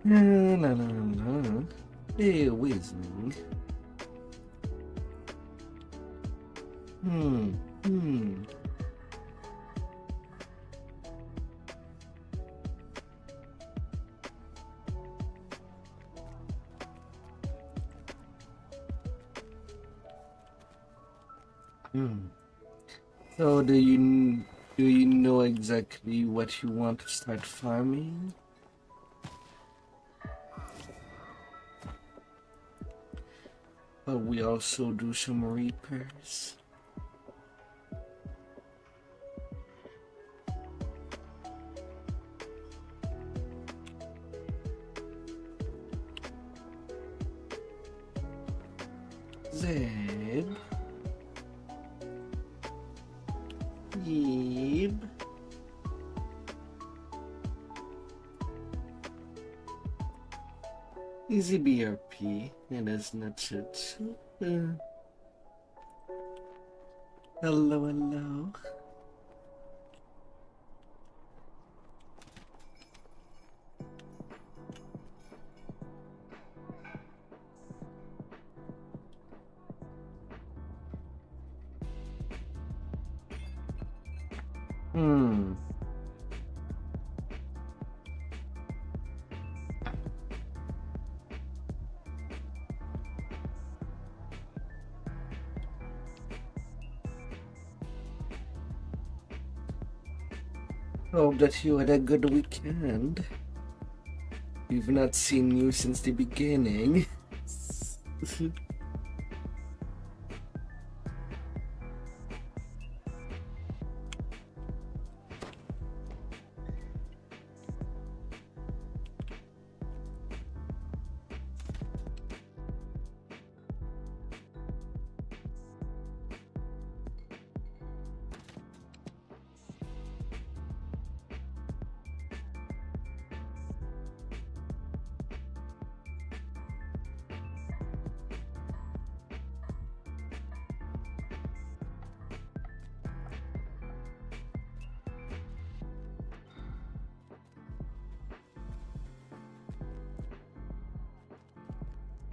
No, no, no, no. Hey, whizzing. Hmm. So do you know exactly what you want to start farming? But we also do some repairs. Zeb. Yib. Easy BRP. And that's not it. Hello, hello. Hope that you had a good weekend. We've not seen you since the beginning.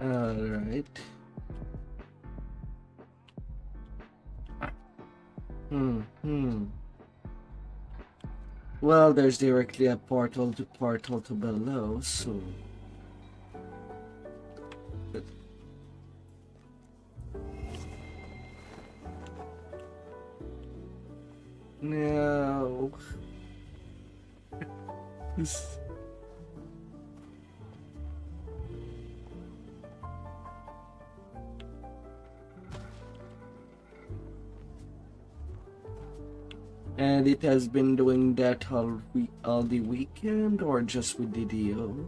Alright. Well, there's directly a portal to below, so... No. And it has been doing that all the weekend, or just with DDO?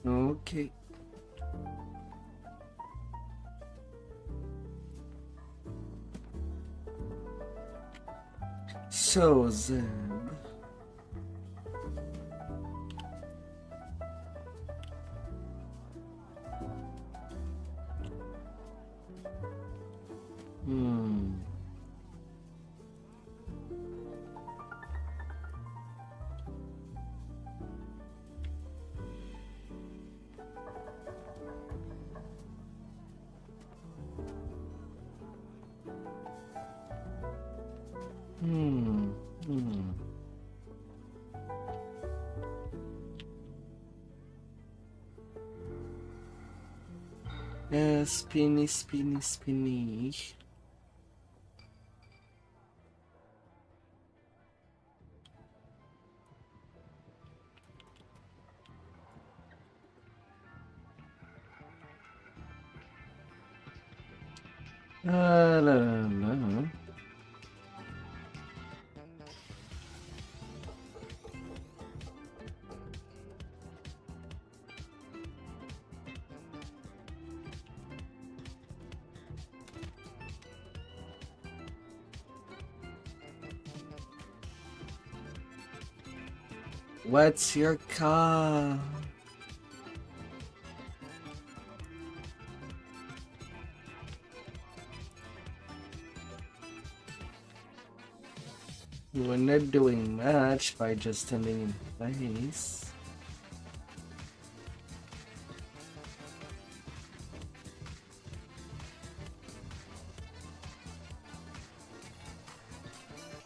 Okay. So Zeb. Spinny. La la la. What's your car? We're not doing much by just standing in place.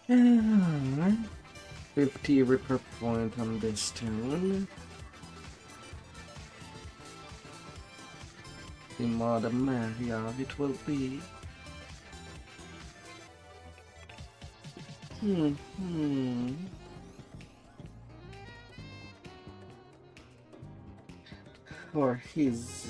Yeah. 50 repair point on this stone. The modern area it will be. For his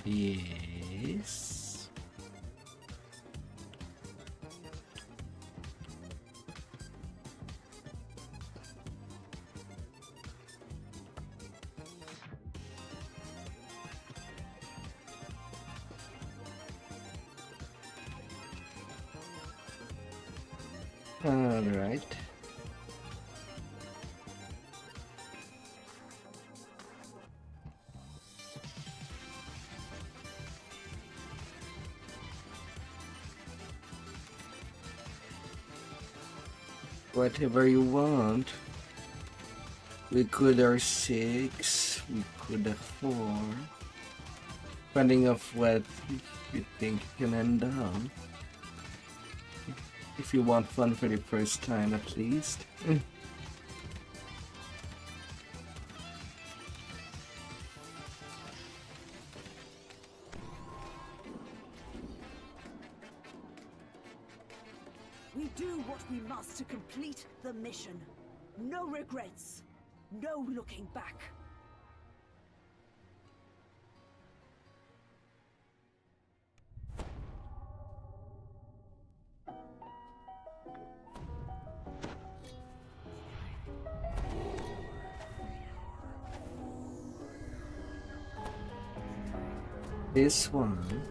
Yes. All right. Whatever you want. We could have 6, we could have 4. Depending of what you think you can end up. If you want fun for the first time at least. We do what we must to complete the mission. No regrets. No looking back. This one.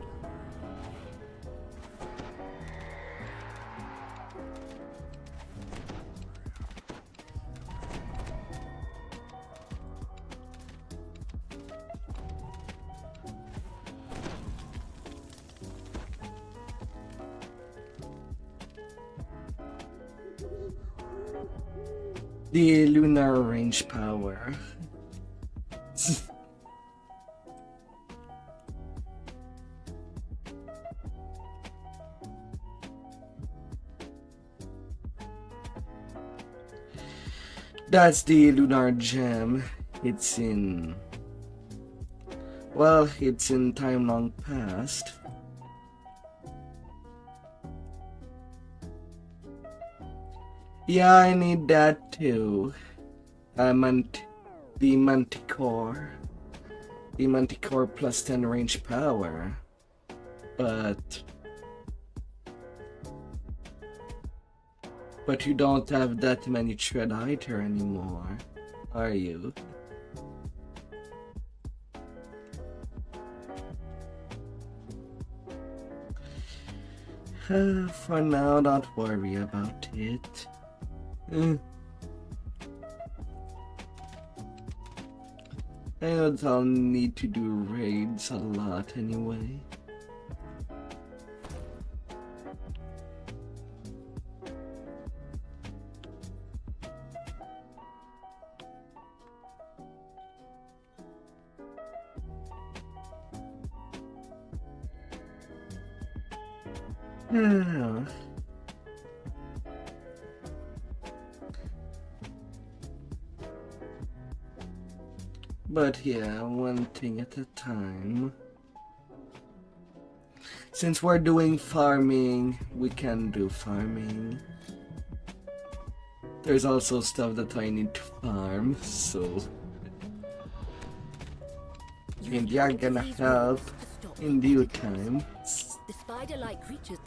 The lunar range power. That's the lunar gem. It's in... Well, it's in time long past. Yeah, I need that too. The Manticore. The Manticore plus 10 range power. But you don't have that many tread either anymore, are you? For now, don't worry about it. I don't I'll need to do raids a lot anyway. But yeah, one thing at a time. Since we're doing farming, we can do farming. There's also stuff that I need to farm, so... And you're gonna help in due time. The spider-like creatures.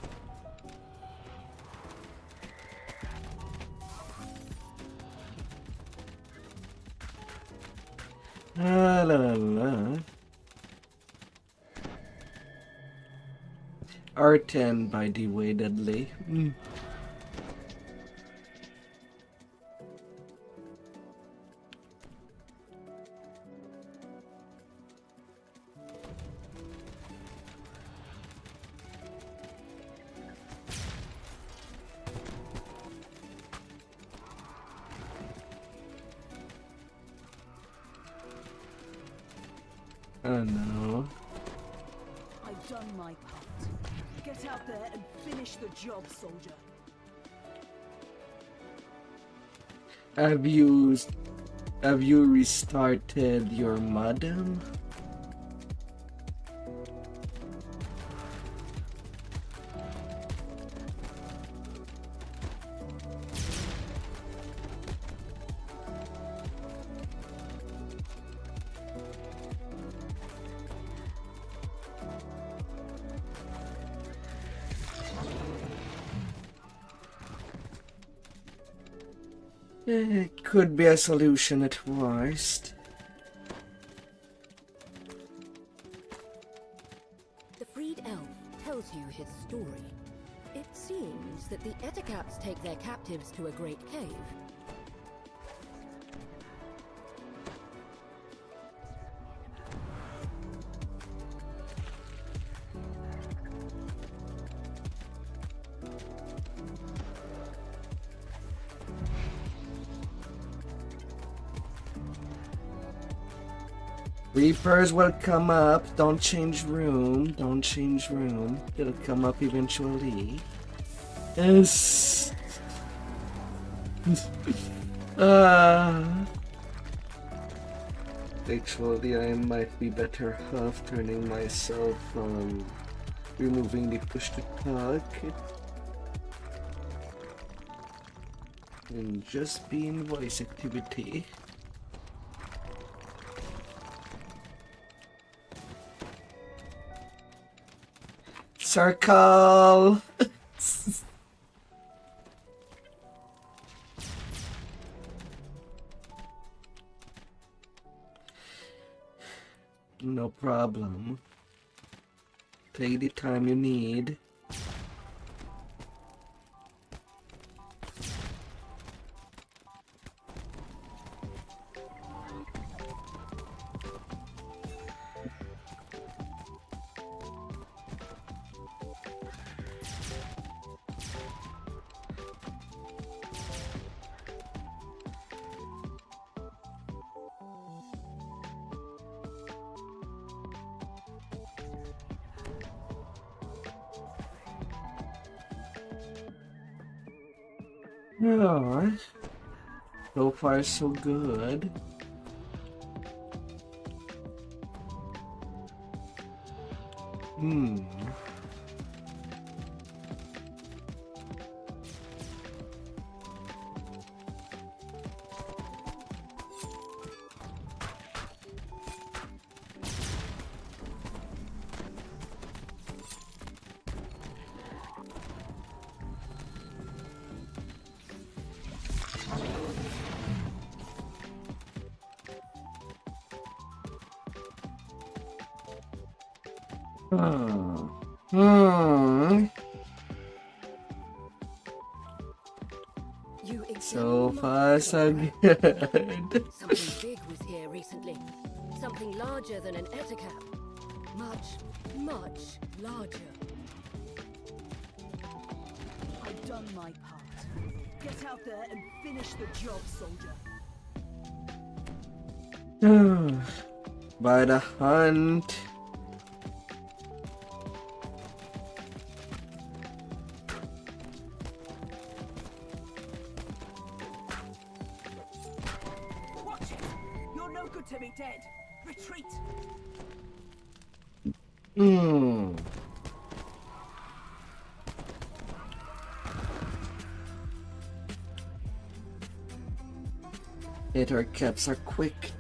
La la la. R10 by the way, Dudley. Oh no. I've done my part. Get out there and finish the job, soldier. Have you restarted your modem? It could be a solution at worst. The freed elf tells you his story. It seems that the Eticaps take their captives to a great cave. Reapers will come up. Don't change room. Don't change room. It'll come up eventually. Yes. Actually, I might be better off turning myself on removing the push to talk and just being voice activity. Circle. No problem. Take the time you need. Alright. So far, so good. So far, so good. Something big was here recently. Something larger than an etacap. Much, much larger. I've done my part. Get out there and finish the job, soldier. By the hunt. Watch it! You're no good to me dead. Retreat! Hitter caps are quick.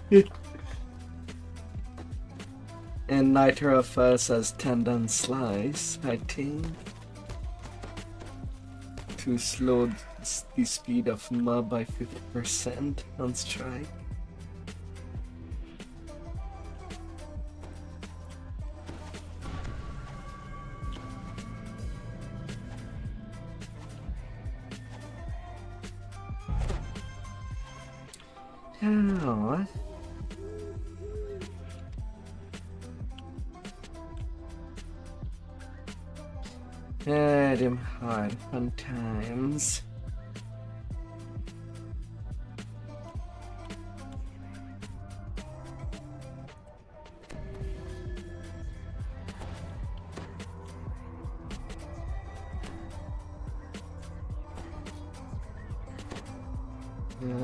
And neither of us has tendon slice, I think. To slow the speed of mob by 50% on strike. Oh. Them hard fun times.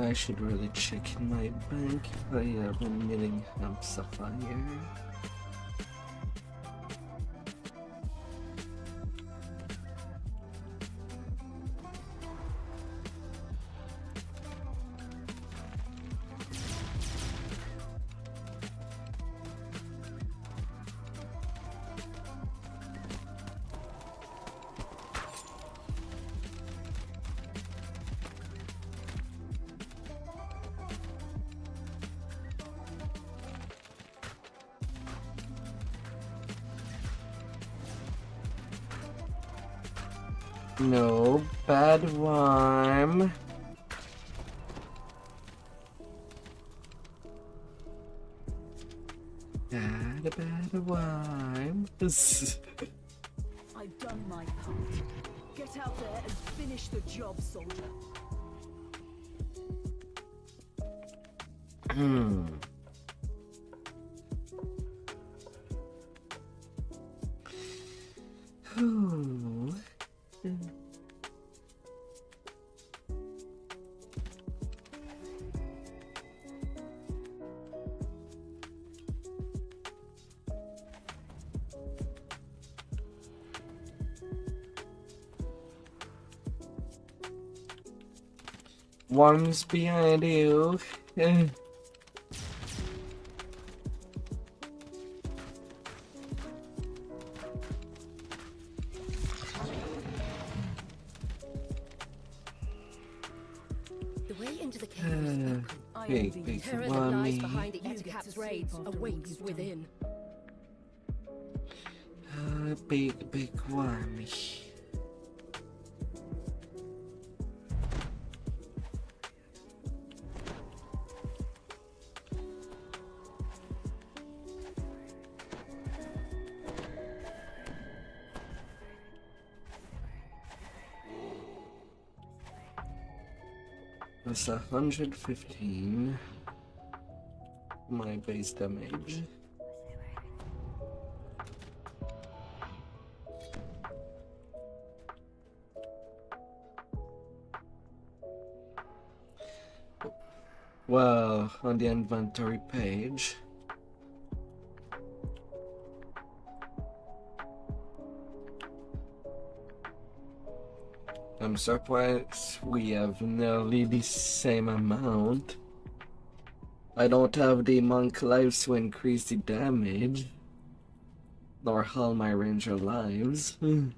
I should really check in my bank if I have 1 million amps of fire. No bad worm. Bad worm. I've done my part. Get out there and finish the job, soldier. One's behind you. The way into the cave is open. Big Terror that lies whammy. behind the Ettercap's raids awaits within. Big whammy. That's 115. My base damage. Well, on the inventory page. I'm surprised we have nearly the same amount. I don't have the monk lives to increase the damage, nor all my ranger lives. And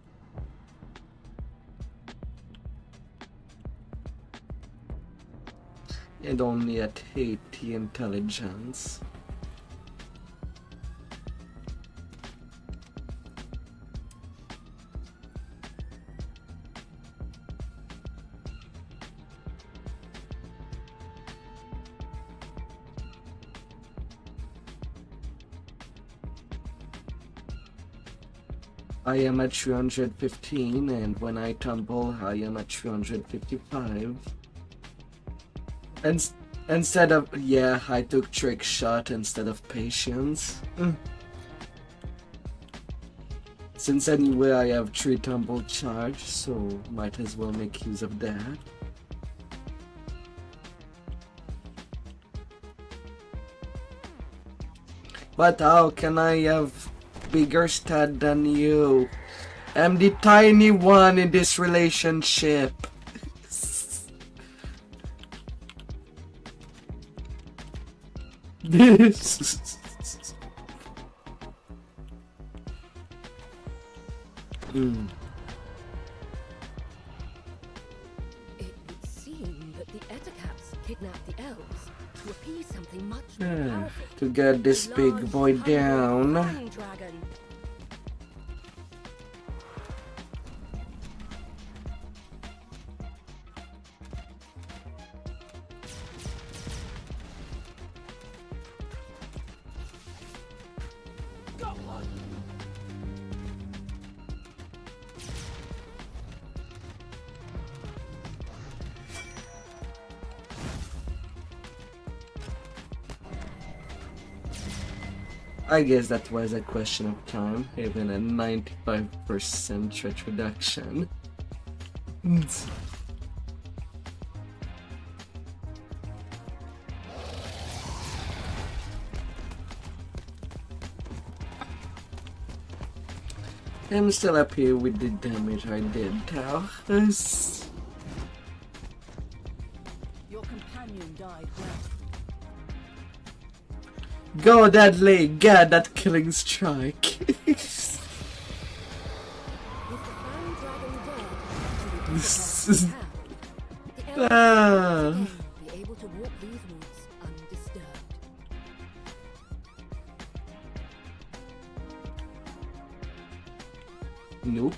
only at 80 intelligence. I am at 315, and when I tumble, I am at 355. And instead of, yeah, I took trick shot instead of patience. Since anyway I have 3 tumble charge, so might as well make use of that. But how can I have bigger stat than you? I'm the tiny one in this relationship. It would seem that the Ettercaps kidnapped the elves to appease something much more powerful. To get this A big large, boy hungry down. flying dragon. I guess that was a question of time, even a 95% threat reduction. I'm still happy with the damage I did, Tao. Your companion died well. Go, Dudley! Get that killing strike! With the flying dragon dead and the This Ettercaps is- intact, the elves Ah. will once again be able to walk these woods undisturbed. Nope.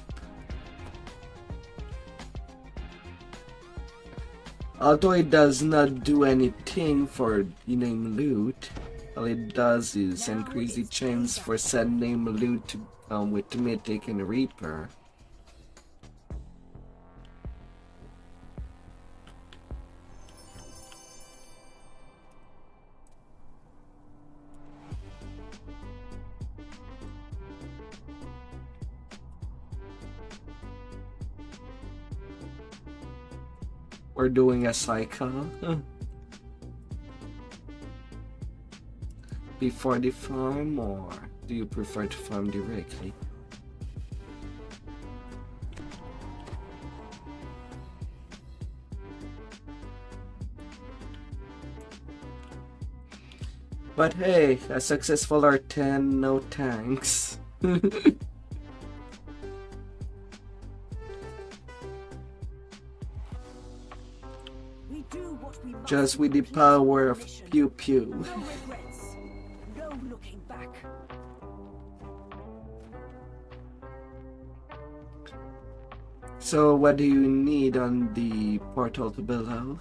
Although it does not do anything for the name loot, all it does is increase the chance for said name loot to come with Mythic and Reaper. We're doing a cycle. Before the farm, or do you prefer to farm directly? But hey, a successful R10, no thanks. We do what we must Just to with the complete power the of mission. pew pew. No regrets. No looking back. So what do you need on the portal to below?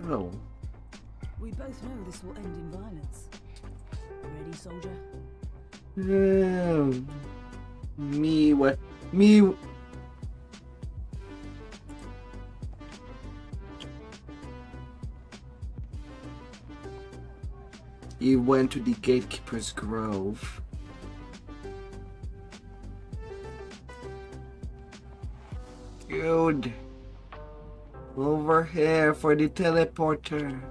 Oh. We both know this will end in violence. Ready, soldier? Me what? Me. He went to the Gatekeeper's Grove. Dude. Over here for the teleporter.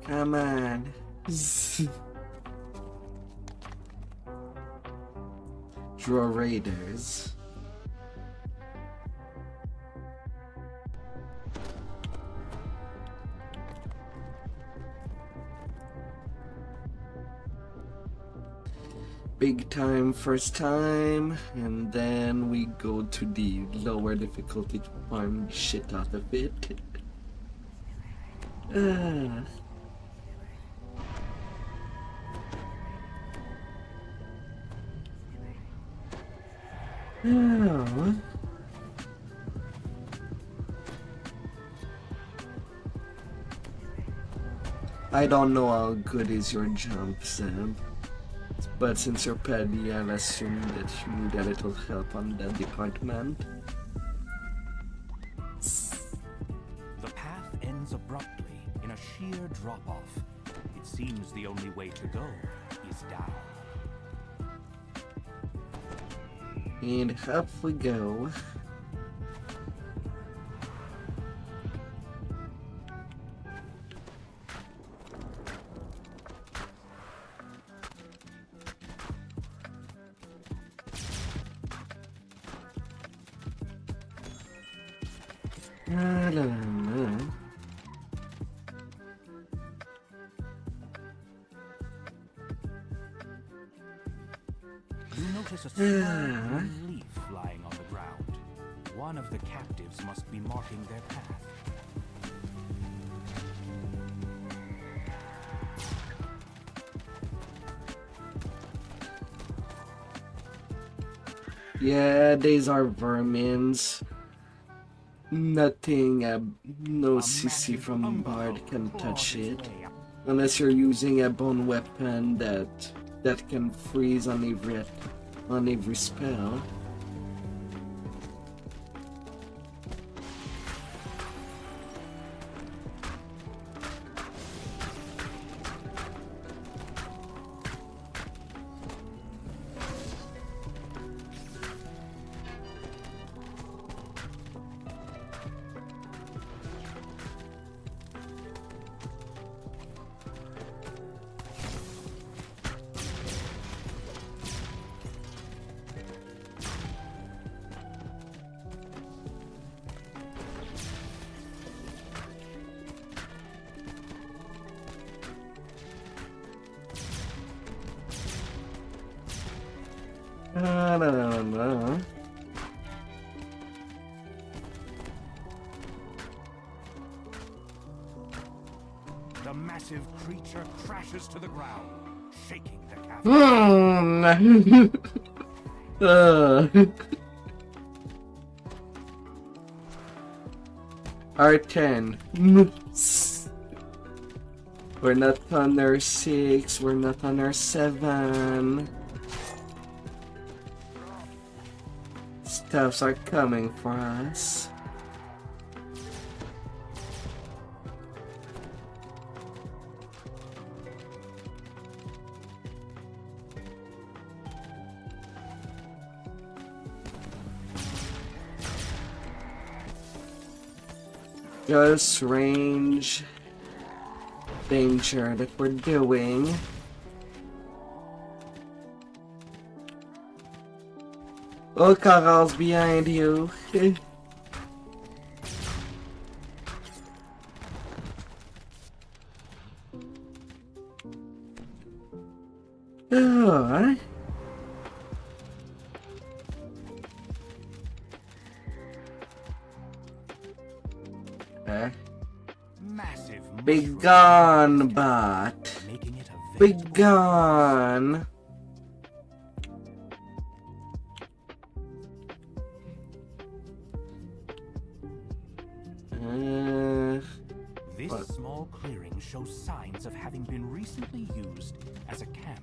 Come on. Draw Raiders. Big time first time, and then we go to the lower difficulty to farm shit out of it. Ah. Oh. I don't know how good is your jump, Sam. But since you're Paddy, I'll assume that you need a little help on that department. The path ends abruptly in a sheer drop-off. It seems the only way to go is down. And up we go. La, la, la. You notice a small green leaf lying on the ground. One of the captives must be marking their path. Yeah, these are vermins. Nothing, no CC from Bard can touch it. Unless you're using a bone weapon that can freeze on every spell. No. The massive creature crashes to the ground, shaking the cafe. R10. We're not on R6, we're not on R7. Stuffs are coming for us. just range danger that we're doing. Oh, Carl's behind you. Oh, Massive be mushrooms, gone, bot. making it a Be veritable gone. This What? small clearing shows signs of having been recently used as a camp.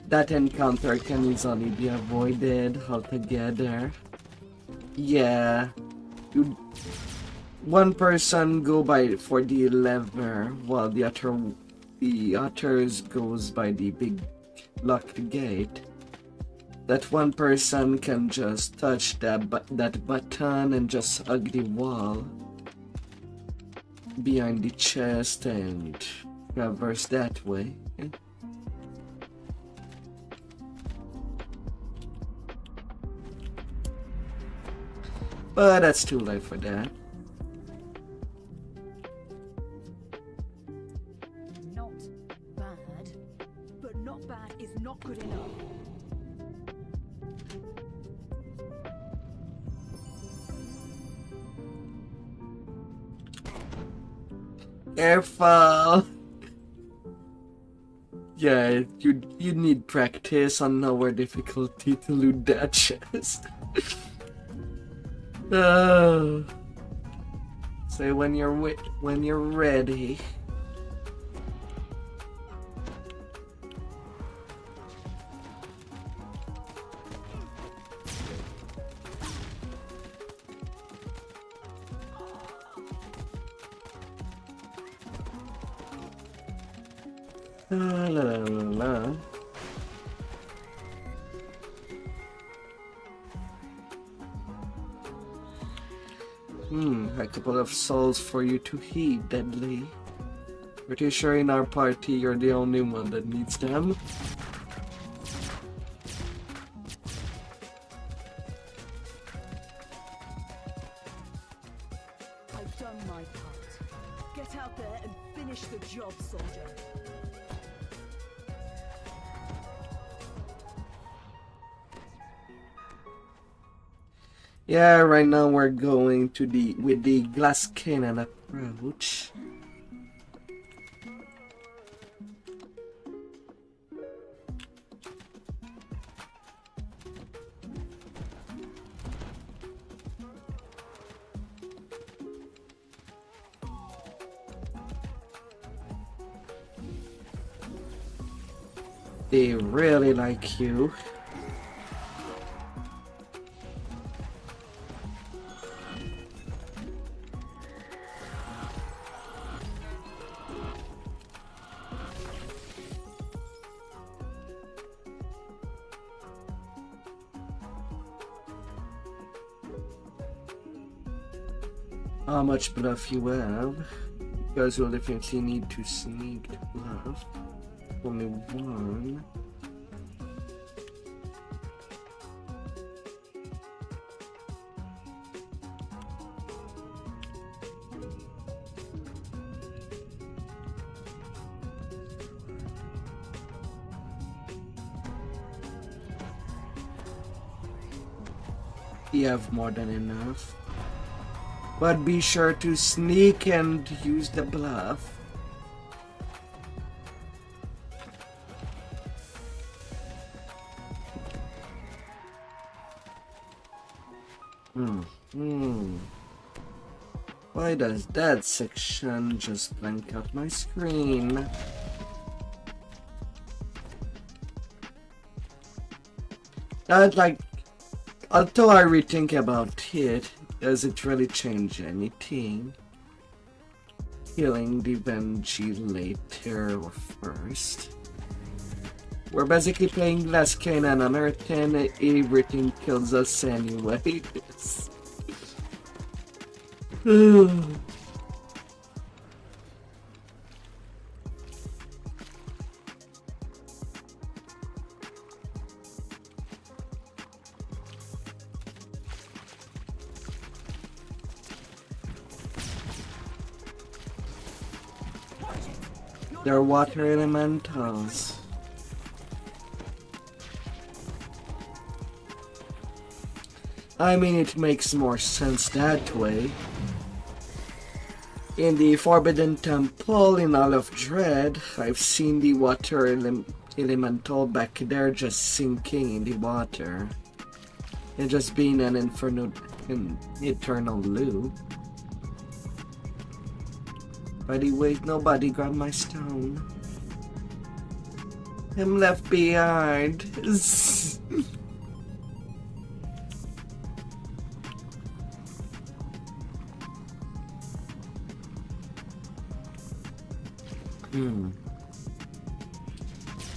That encounter can easily be avoided altogether. Yeah. One person go by for the lever while the others goes by the big locked gate. That one person can just touch that button and just hug the wall behind the chest and traverse that way. But that's too late for that. Not bad, but not bad is not good enough. Careful! Yeah, you need practice on lower difficulty to loot that chest. Oh. Say when you're ready. La la la la. A couple of souls for you to heed, Deadly. Pretty sure in our party you're the only one that needs them. I've done my part. Get out there and finish the job, soldier. Yeah, right now we're going to with the glass cannon approach. They really like you. How much bluff you have? You guys will definitely need to sneak the bluff. Only one. You have more than enough. But be sure to sneak and use the bluff. Why does that section just blank out my screen? Although I rethink about it, does it really change anything? Killing the Benji later or first? We're basically playing Glass Cannon on Earth and everything kills us anyways. They're water elementals. I mean, it makes more sense that way. In the Forbidden Temple in All of Dread, I've seen the water elemental back there just sinking in the water. And just being an eternal loop. By the way, nobody grabbed my stone. I'm left behind.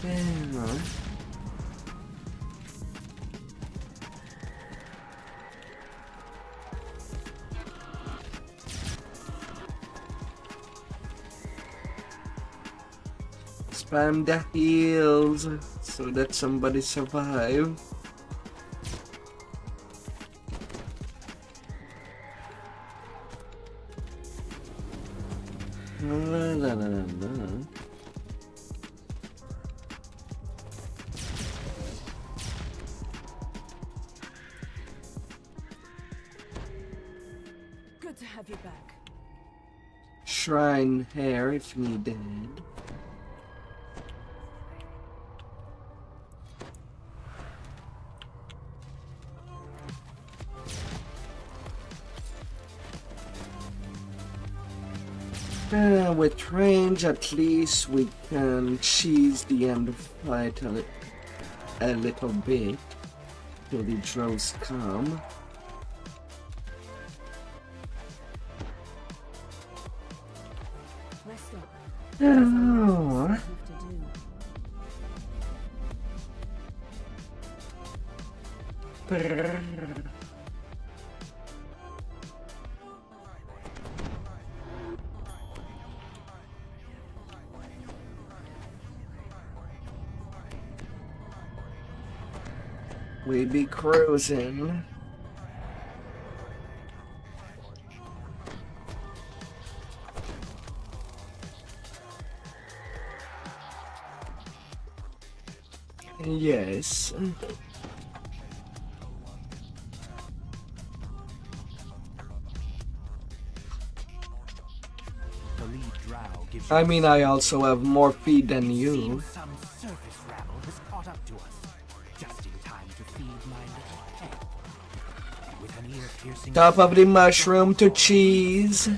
Yeah. Spam the heals so that somebody survive. La, la, la, la, la. Good to have you back. Shrine hair if needed. With range, at least we can cheese the end of fight a little bit till the drows come. Rest up. Oh. Have to do. We be cruising. Yes. The lead drow gives I mean, I also have more feed than you. Seems some surface rabble has caught up to us. Just in time to feed my little head. With an ear-piercing Top of the mushroom to cheese.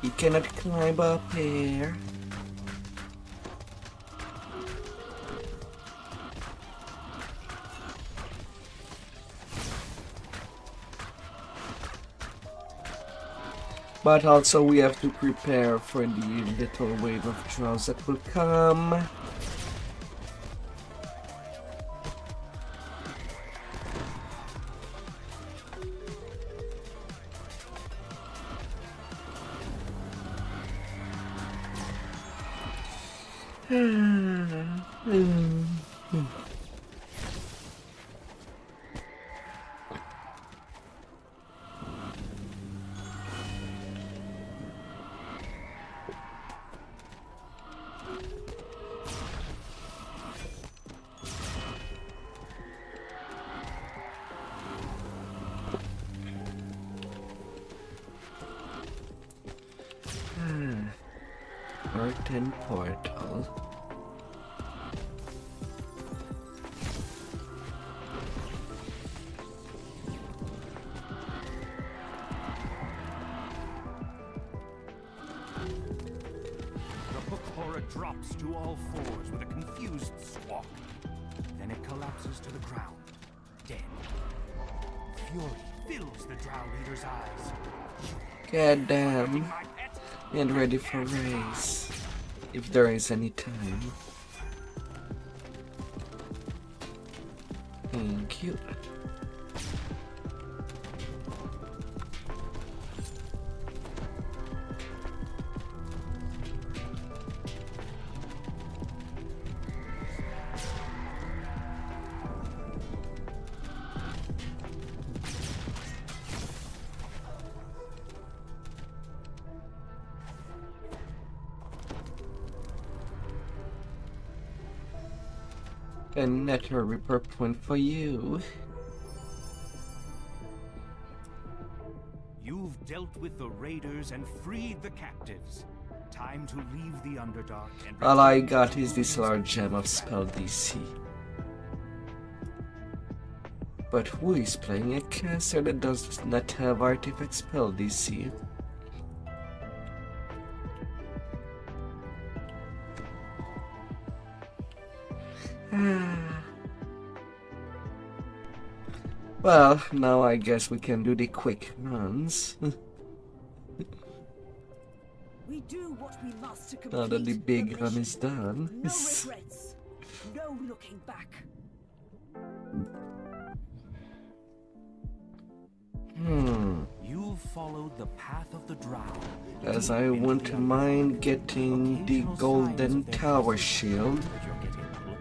You cannot climb up here. But also we have to prepare for the little wave of trolls that will come. Earthen portal. The hook horror drops to all fours with a confused squawk. Then it collapses to the ground, dead. Fury fills the drow leader's eyes. God damn. My pet, And ready for race. If there is any time. Thank you. Another report point for you. You've dealt with the raiders and freed the captives. Time to leave the Underdark and All I return got to is this ruins large gem of spell DC. But who is playing a caster that does not have artifact spell DC? Well, now I guess we can do the quick runs. We do what we must to complete Now that the big run mission. is done. No regrets. No looking back. You've followed the path of the drow. As I wouldn't mind getting the golden tower shield. But you're getting close.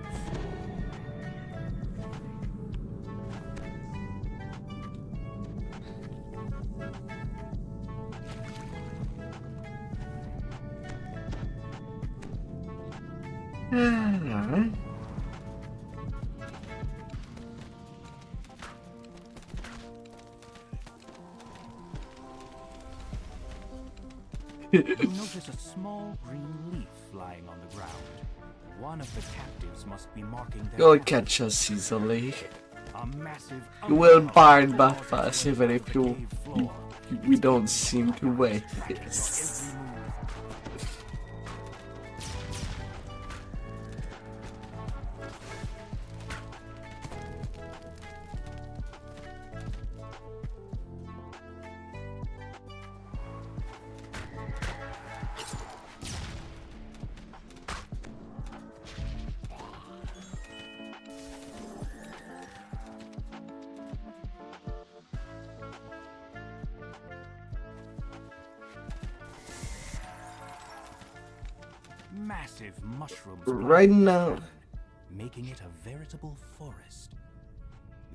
You notice a small green leaf lying on the ground. One of the captives must be marking their You'll path. catch us easily. A massive You will Underdark barn buff claws us across even the if you cave floor. we don't seem to wait. Tracking your every move. Massive mushrooms Right line the now- ground, making it a veritable forest.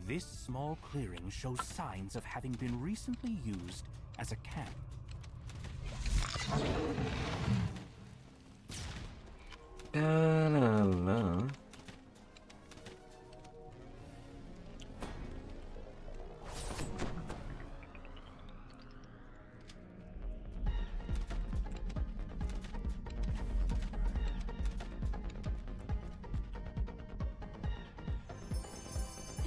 This small clearing shows signs of having been recently used as a camp. Da-da-da.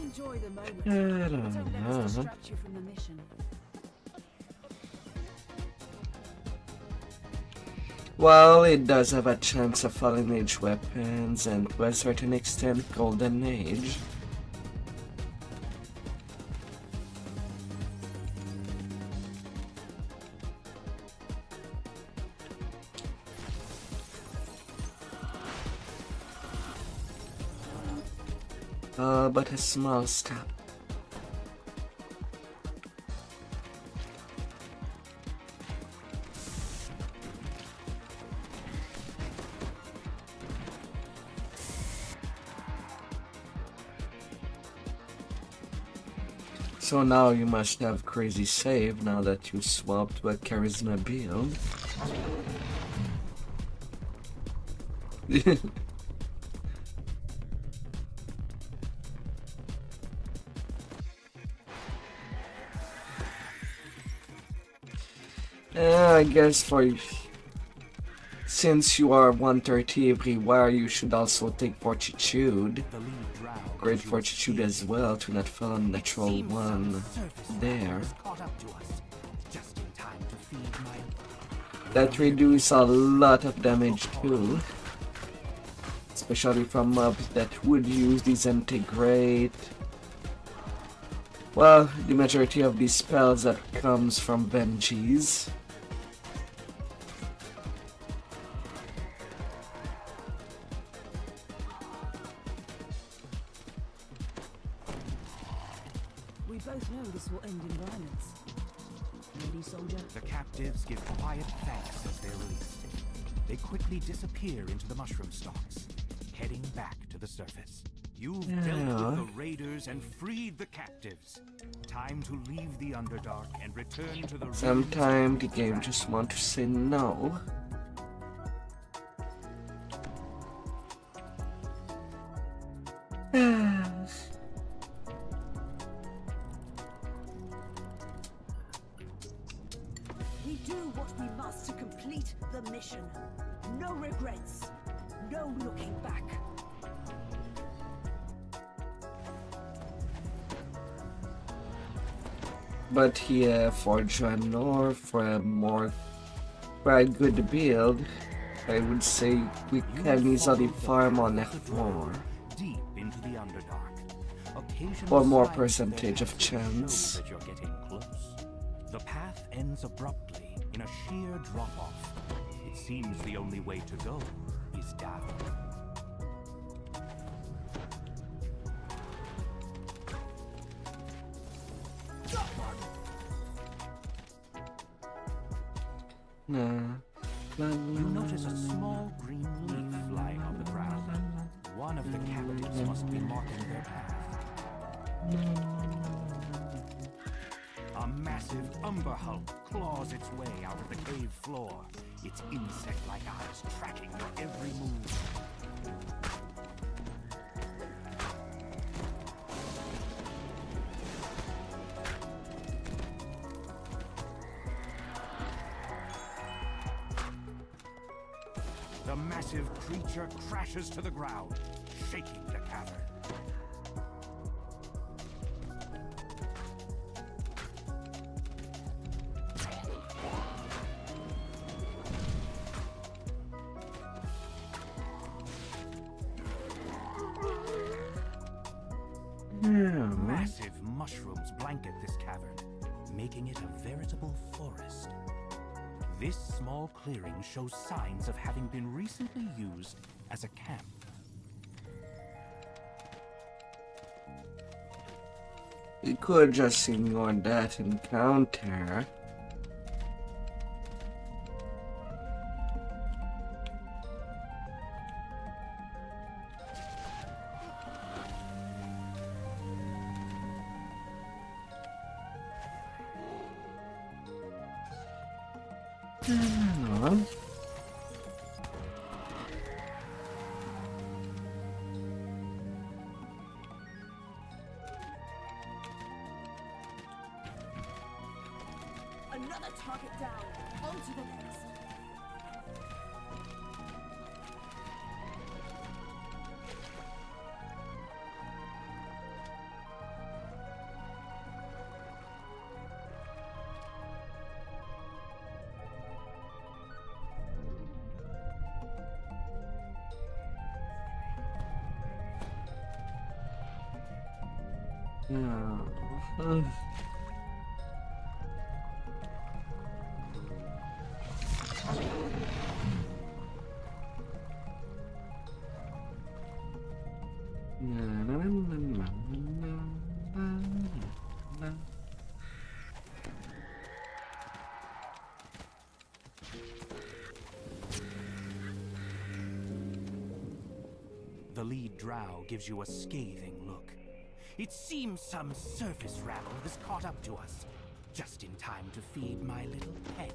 Enjoy the moment. I But don't don't let know. us distract you from the mission. Well, it does have a chance of fallen age weapons and to a certain extent golden age. But a small step. So now you must have crazy save now that you swapped to a charisma build. I guess since you are 130 everywhere, you should also take fortitude. The lead drow Great gives you a fortitude speed. as well to not fall on natural Seems some one surface there. has caught up to us, just in time to feed my That reduces a lot of damage too. Especially from mobs that would use disintegrate. Well, the majority of these spells that comes from Vengees. We both know this will end in violence. Ready, soldier? The captives give quiet thanks as they're released. They quickly disappear into the mushroom stalks, heading back to the surface. You've dealt with the raiders and freed the captives. Time to leave the Underdark and return to the ruins of Sometimes the game Vtuber. just want to say no. do what we must to complete the mission. No regrets. No looking back. But here for Draenor, for a good build, I would say we can easily farm on F4 deep into the Underdark. for more Occasional percentage signs of there chance. show that you're getting close. The path ends abruptly in a sheer drop-off. It seems the only way to go is down. You notice a small green leaf lying on the ground. One of the captives must be marking their path. A massive umber hulk claws its way out of the cave floor, its insect-like eyes tracking your every move. The massive creature crashes to the ground, shaking the cavern. Massive mushrooms blanket this cavern, making it a veritable forest. This small clearing shows signs of having been recently used as a camp. We could just ignore that encounter. Another target down. On to the next. Yeah. The lead drow gives you a scathing look. It seems some surface rabble has caught up to us, just in time to feed my little pet.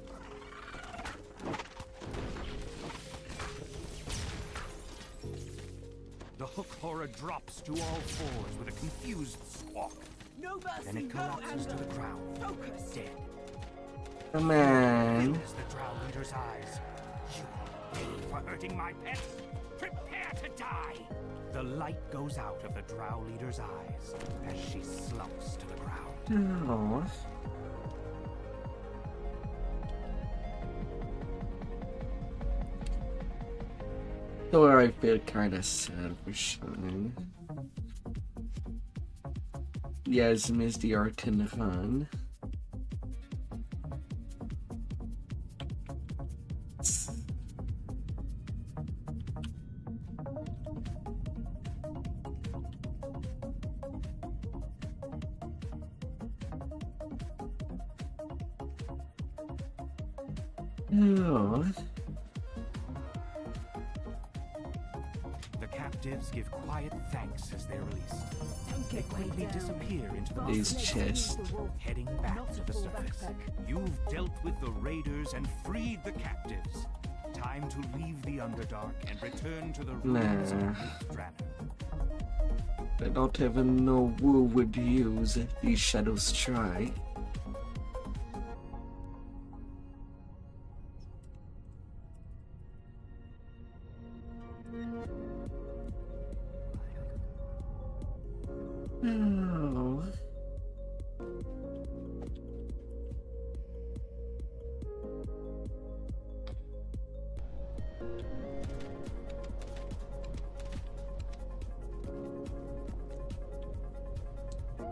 The hook horror drops to all fours with a confused squawk. No mercy, Then it no collapses to anger. the ground, Focus. dead. Come on. Fills the drow leader's eyes. You will pay for hurting my pet. Prepare to die. The light goes out of the drow leader's eyes as she slumps to the ground. Oh. So I feel kinda sad for Shine. Yes, missed the art in the fun. Oh. The captives give quiet thanks as they're released. Don't They get quickly weighed down. disappear into the These Fast chests. legs leave the wolf. heading back Not to a the full surface. backpack. You've dealt with the raiders and freed the captives. Time to leave the Underdark and return to the ruins Nah. of Draenor. I don't even know who would use these shadows try.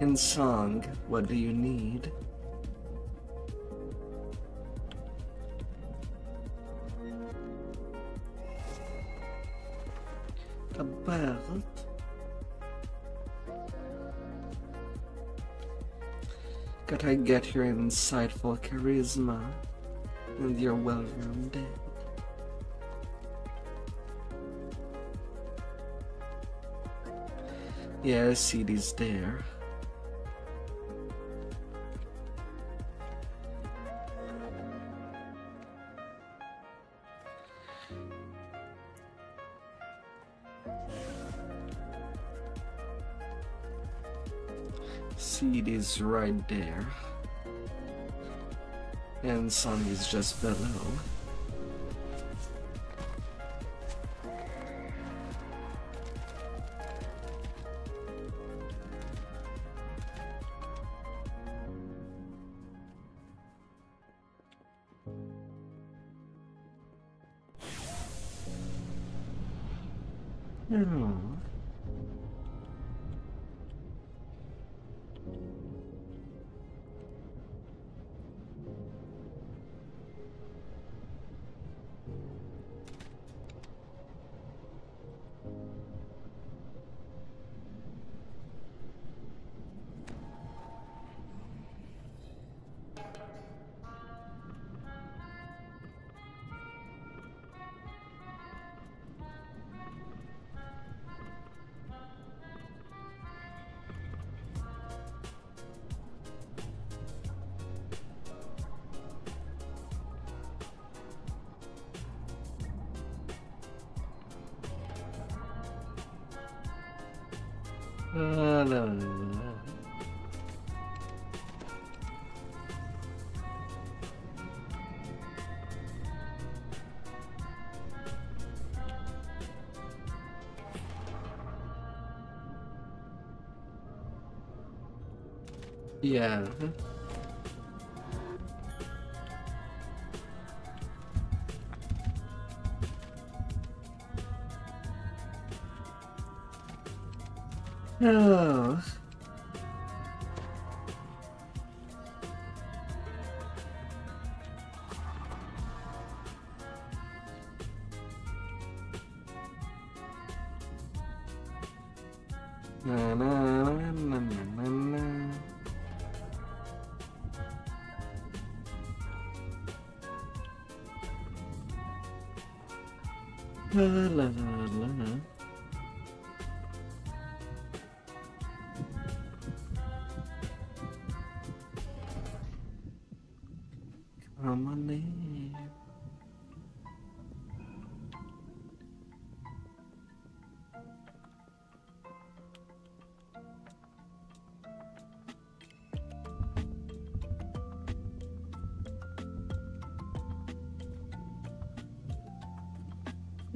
In song, what do you need? A belt? Gotta get your insightful charisma and your well-rounded. Yeah, seed is there. Seed is right there. And sun is just below. Oh. No. Yeah. Oh. Na, na, na, na, na, na. La, la, la, la. Come on in.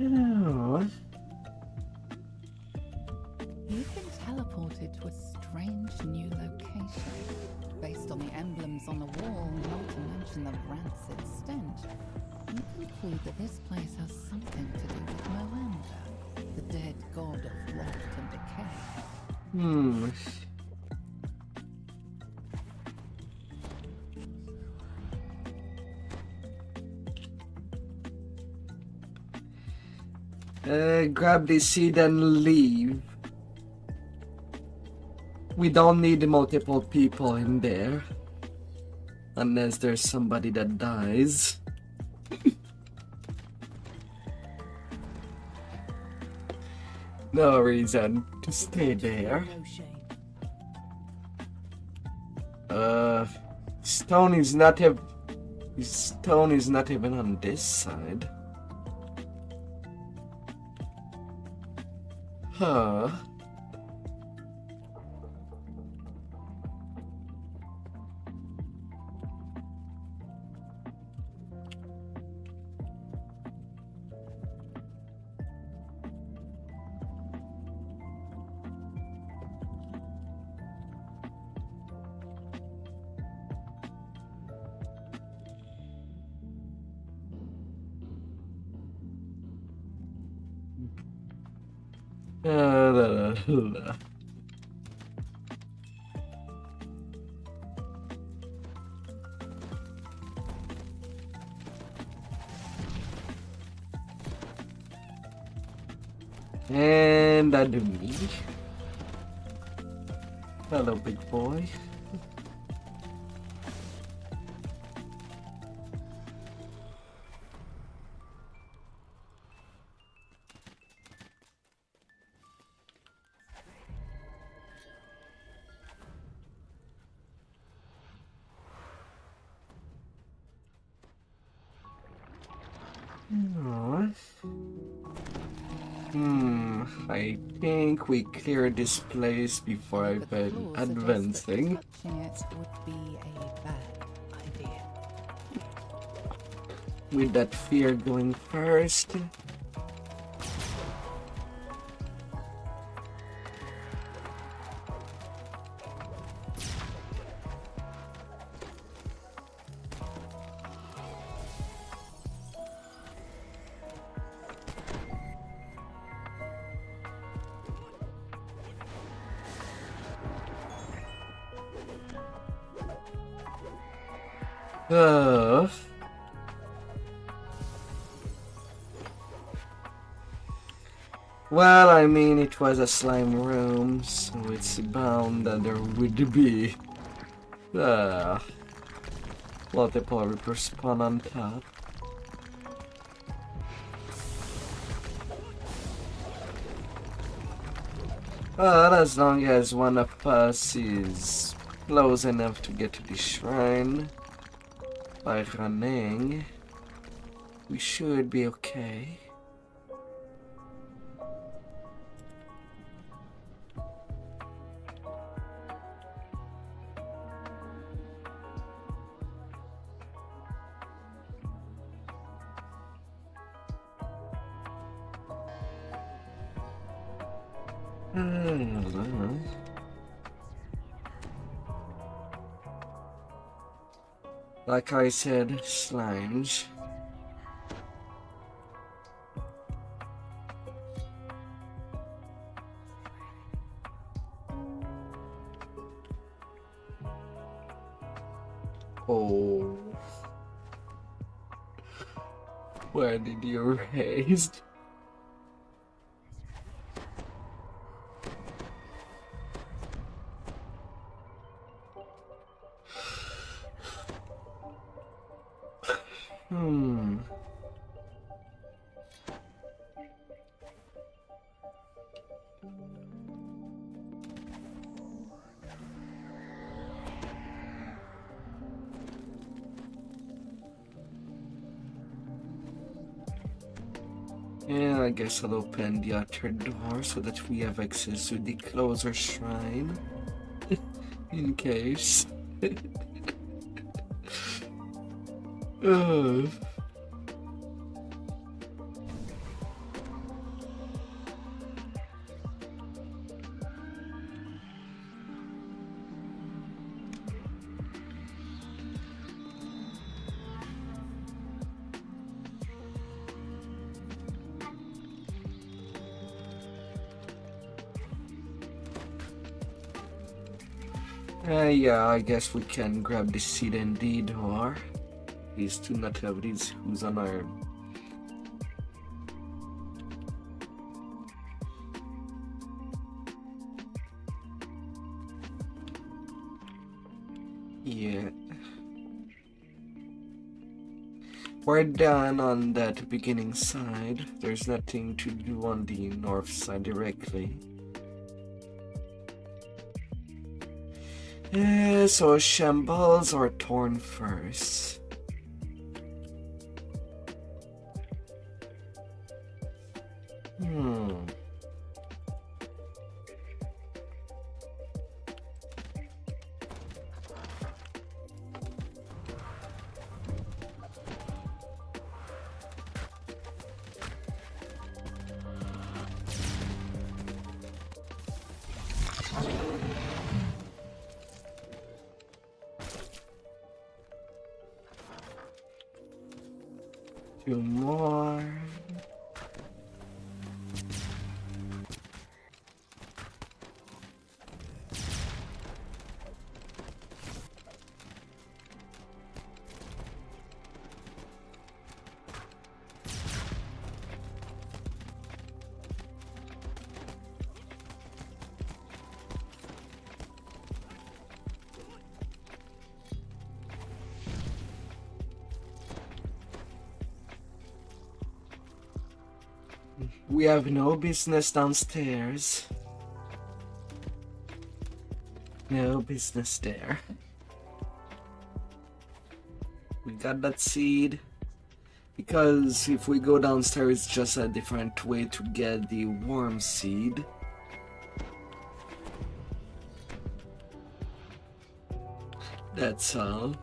Oh. You've been teleported to a strange new location. Based on the emblems on the wall, not to mention the rancid stench, you conclude that this place has something to do with Miranda, the dead god of rot and decay. Grab the seed and leave. We don't need multiple people in there. Unless there's somebody that dies. No reason to stay there. No shame. Stone is not even on this side. Huh. And that'll me. Hello, big boy. I think we clear this place before But the floor suggests that advancing. touching it would be a bad idea. With that fear going first. Well, I mean, it was a slime room, so it's bound that there would be multiple Reaper spawn on top. But as long as one of us is close enough to get to the shrine by running, we should be okay. Like I said, slimes. Oh. Where did you raise? Yeah, I guess I'll open the outer door so that we have access to the closer shrine. In case. Yeah, I guess we can grab the seed and the door. These two not have these who's unarmed. Yeah. We're done on that beginning side. There's nothing to do on the north side directly. So shambles or torn first? Two more. We have no business downstairs. No business there. We got that seed. Because if we go downstairs, it's just a different way to get the worm seed. That's all.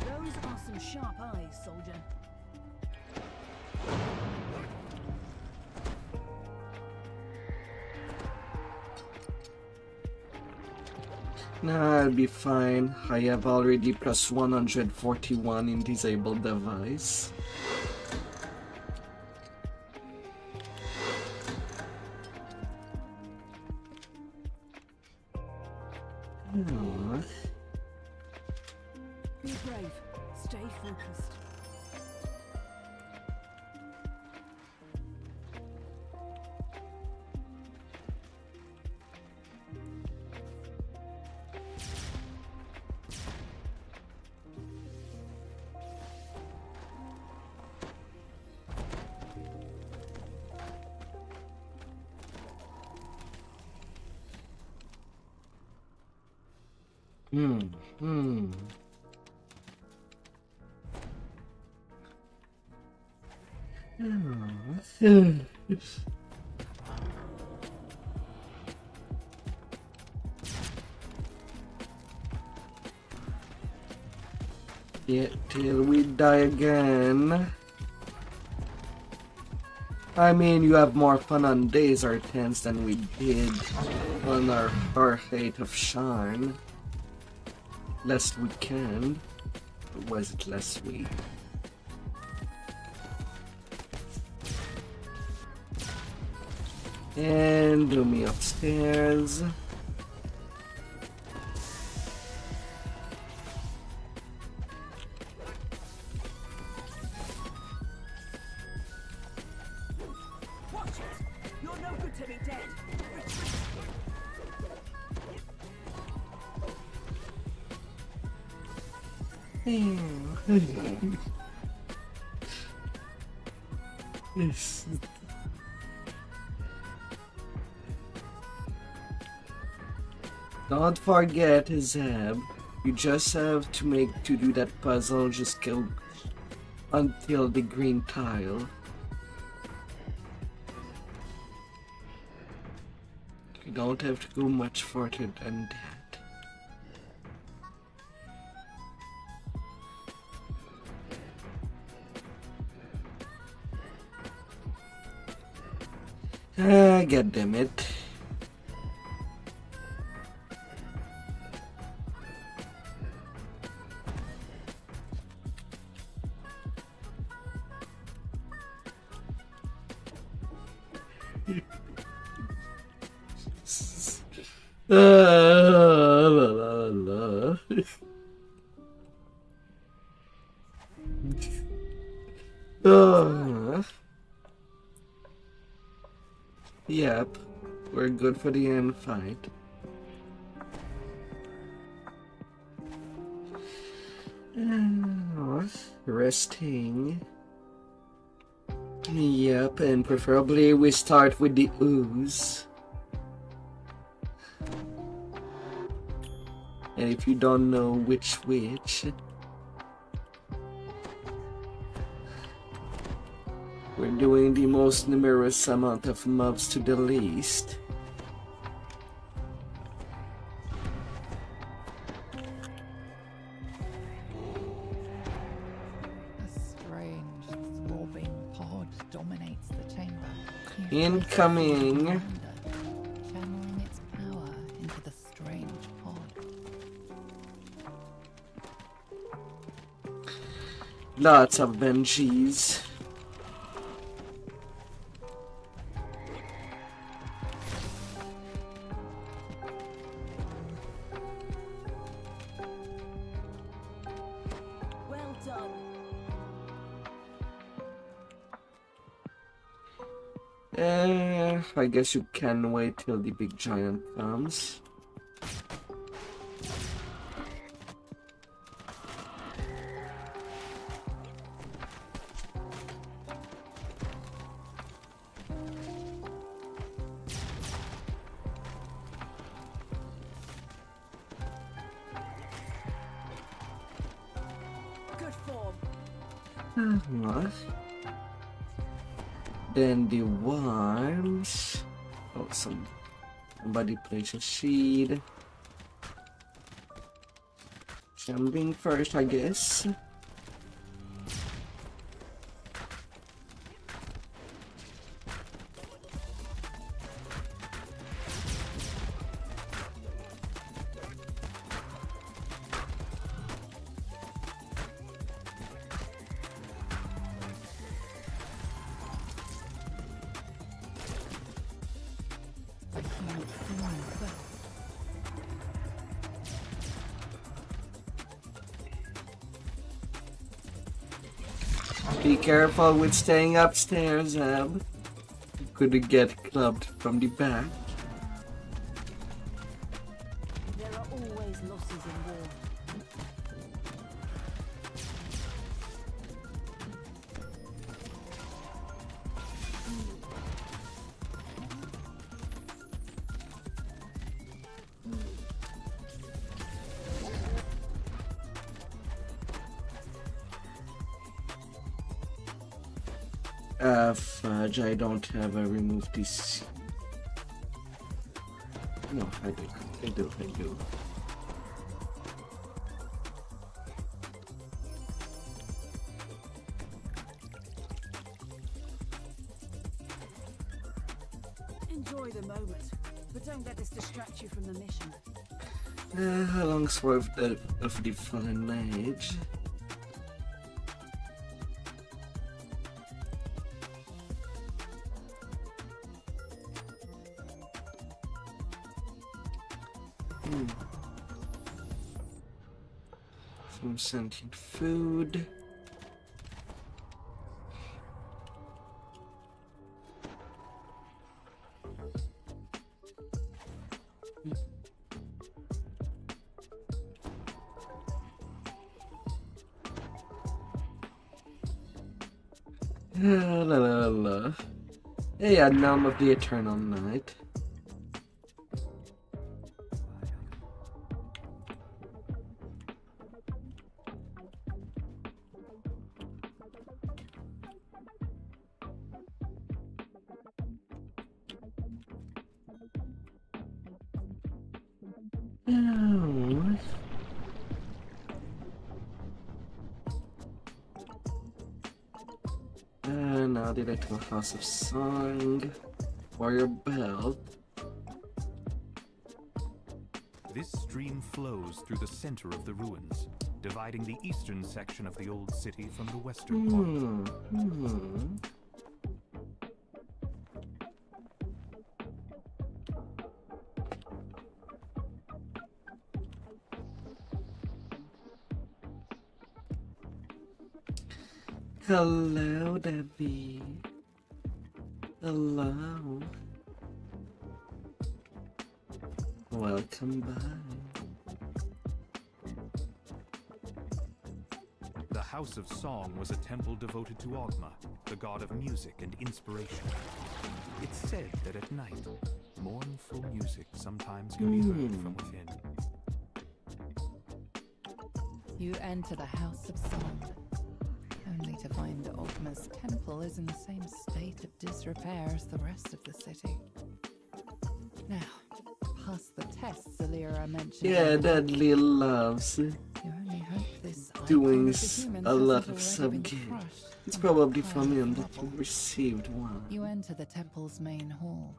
Those are some sharp eyes, soldier. Nah, I'll be fine. I have already plus 141 in disabled device. Oh. Be brave. Stay focused. Yeah, till we die again. I mean, you have more fun on days or tens than we did on our Fate of Sharn. Last weekend. Or was it last week? And do me upstairs. Watch it! You're no good to be dead. Yes. Don't forget, Zeb. You just have to do that puzzle. Just go until the green tile. You don't have to go much further than that. Ah, god damn it. La, la, la. Yep, we're good for the end fight. Resting. Yep, and preferably we start with the ooze. And if you don't know which, we're doing the most numerous amount of mobs to the least. A strange throbbing pod dominates the chamber. Incoming. Channeling its power into the strange pod. Lots of Benjis. I guess you can wait till the big giant comes. Good form. What? Then the worms. Oh, somebody place a seed. Jumping first, I guess. A huge flying foot. Be careful with staying upstairs, Ab. You could get clubbed from the back. There are always losses in war. Fudge, I don't have a remove this. No, I do. I do. Enjoy the moment, but don't let this distract you from the mission. How long's worth of the fallen age? Some sentient food. La la la. Hey, Adnam of the Eternal Night. Oh. Now direct to a House of Song. Warrior Belt. This stream flows through the center of the ruins, dividing the eastern section of the old city from the western part. Hello, Debbie. Hello. Welcome back. The House of Song was a temple devoted to Ogma, the god of music and inspiration. It's said that at night, mournful music sometimes can be heard from within. You enter the House of Song, only to find Ogma's temple is in the same state of disrepair as the rest of the city. Now, past the tests Alira mentioned. Yeah, Dudley loves You only hope this doing icon of the humans a lot of hasn't already been subgame. crushed It's and probably piled from him with that you rubble. received one. You enter the temple's main hall.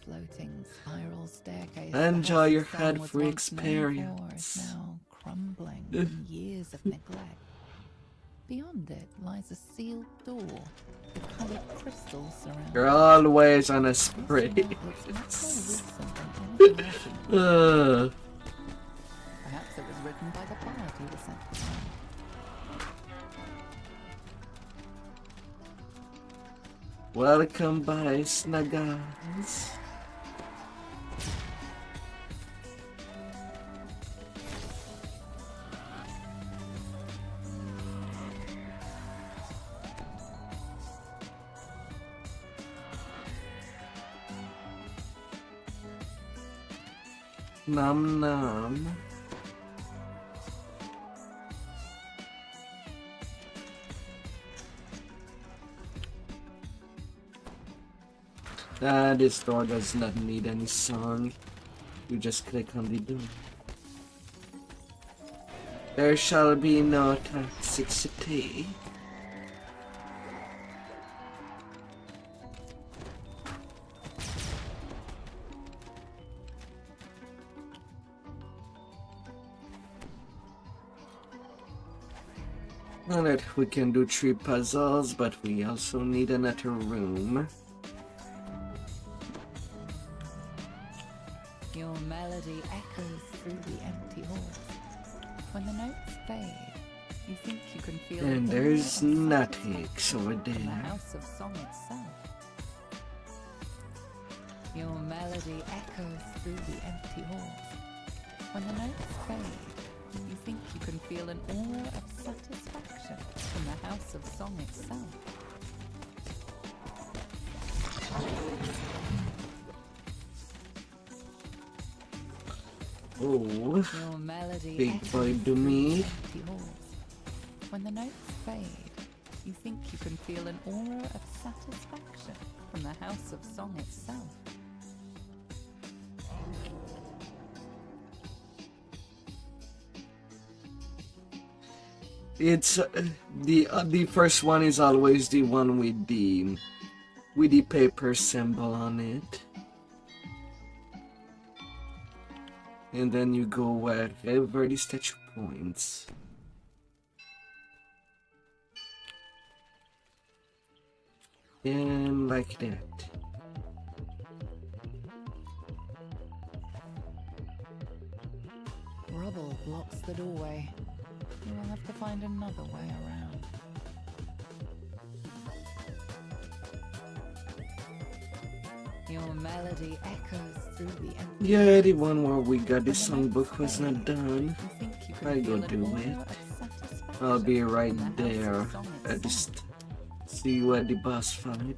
Floating spiral staircase. Enjoy the your House of head Song was free once known for experience. is now crumbling from years of neglect. Beyond it lies a sealed door with colored crystals surrounding You're it. always on a This spree. map looks much more recent than anything else in the world. Perhaps it was written by the bard who was sent to find. Welcome by Snaggers. Nom nom. This door does not need any song. You just click on the door. There shall be no toxicity. Alright, we can do 3 puzzles, but we also need another room. Your melody echoes through the empty halls. When the notes fade, you think you can feel And the there's aura of Natix satisfaction over from the there. house of song itself. Your melody echoes through the empty halls. When the notes fade, you think you can feel an aura of satisfaction from the house of song itself. Oh, Your melody big echoes boy through Doomy. the empty halls. When the notes fade, you think you can feel an aura of satisfaction from the house of song itself. It's the first one is always the one with the paper symbol on it. And then you go wherever the statue points. And like that. Rubble blocks the doorway. You will have to find another way around. Your melody echoes through the empty. Yeah, the one where we got the songbook was not done. You think you can I go feel an do aura it. of satisfaction I'll be from right the house of there. song I itself. just see what the boss fight.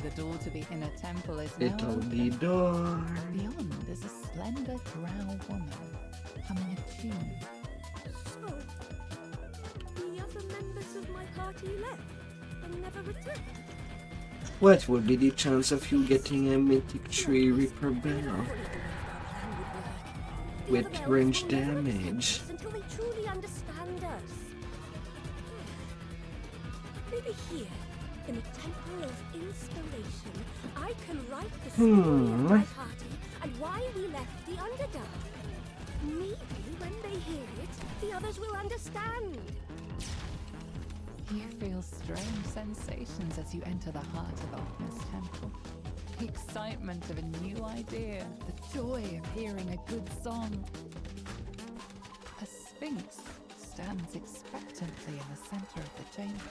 The door to the inner temple is now Little open. the door. Beyond is a slender drow woman humming a tune. So, the other members of my party left and never returned. What would be the chance of you getting a mythic tree Reaper Bell with range damage? Until they truly understand us. Maybe here, in the Temple of Inspiration, I can write the story of my party and why we left the Underdark. Maybe when they hear it, the others will understand. You feel strange sensations as you enter the heart of Alchemist Temple. The excitement of a new idea, the joy of hearing a good song. A sphinx stands expectantly in the center of the chamber.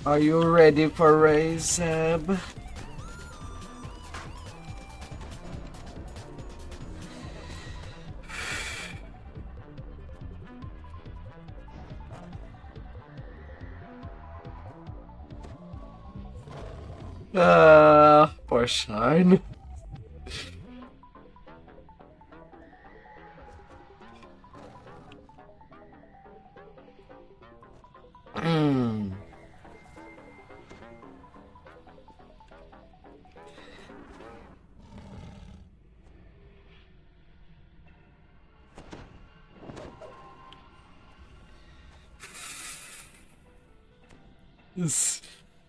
Are you ready for race, Zeb? Poor Shine.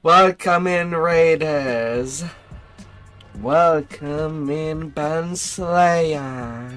Welcome in, Raiders. Welcome in, Banslayer.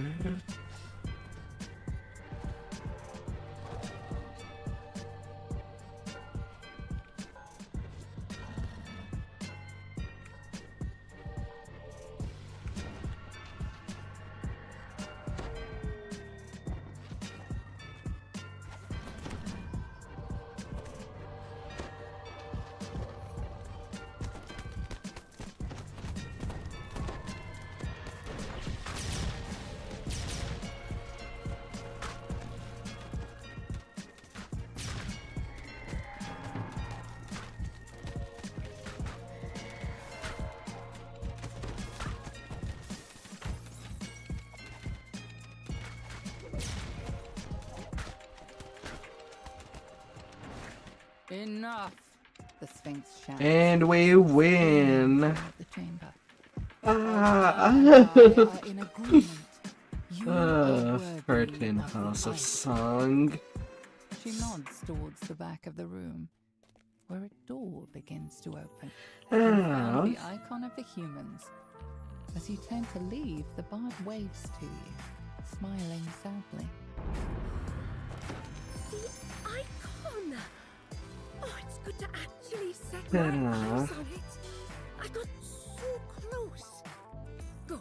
Enough! The Sphinx shouts. And we win. The chamber. Ah. We are in agreement. You are worthy Curtain of the House of fight. Song. She nods towards the back of the room, where a door begins to open. Ah. You found the icon of the humans. As you turn to leave, the bard waves to you, smiling sadly. The icon! Oh, it's good to actually set my eyes on it. I got so close. Go.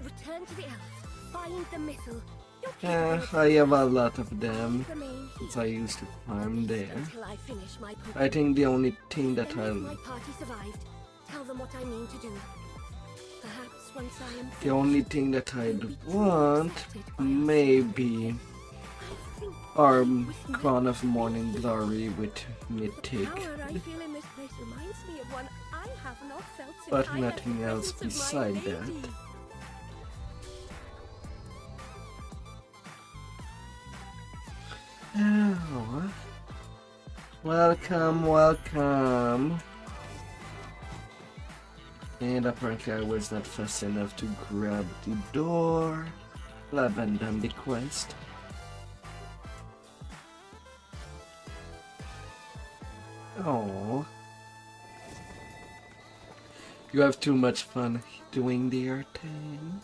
Return to the elf. Find the missile. I have a lot of them The main since I used to farm there. until I finish my poke. I think the only thing that Then if my I'll party survived, tell them what I mean to do. Perhaps once I am the only thing that I'd want maybe our Crown of Morning Glory with Mythic, power I feel in this place reminds me of one I have not felt since but I left nothing the else presence of my beside that. lady. Oh. Welcome, welcome. And apparently I was not fast enough to grab the door. Well, I've done the quest. Oh. You have too much fun doing the thing.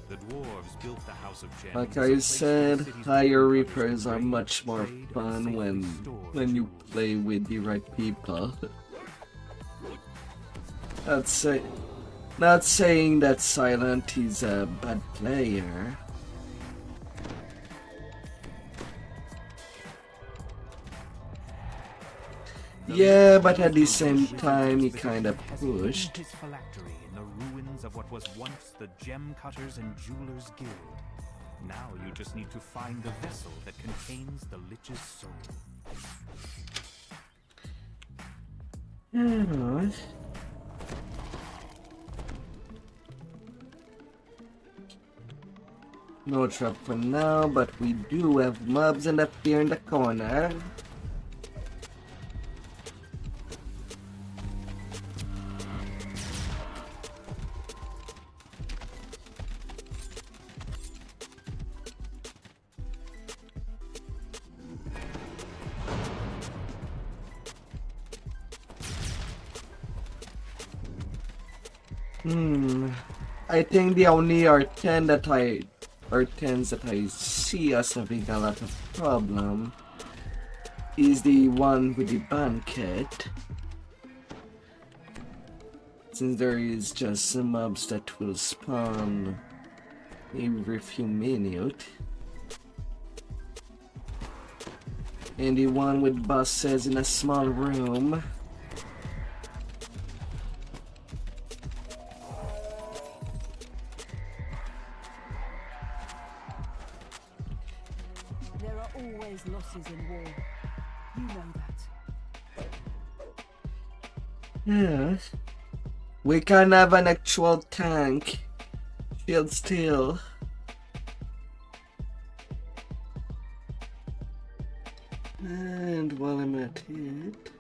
The dwarves built the House of Gems. Like a I place said, where cities higher and reapers are trade, much more trade, and fun safely when stored. you play with the right people. Not saying that Silent is a bad player. Yeah, but at the same time, he kind of pushed. His phylactery in the ruins of what was once the Gem Cutters and Jewelers Guild. Now you just need to find the vessel that contains the Lich's soul. Alright. No trap for now, but we do have mobs in the fear in the corner. I think the only R10 that R10s that I see us having a lot of problem is the one with the banquet. Since there is just some mobs that will spawn every few minutes. And the one with bosses in a small room. There's losses in war. You know that. Yes. We can have an actual tank. Shield steel. And while I'm at it,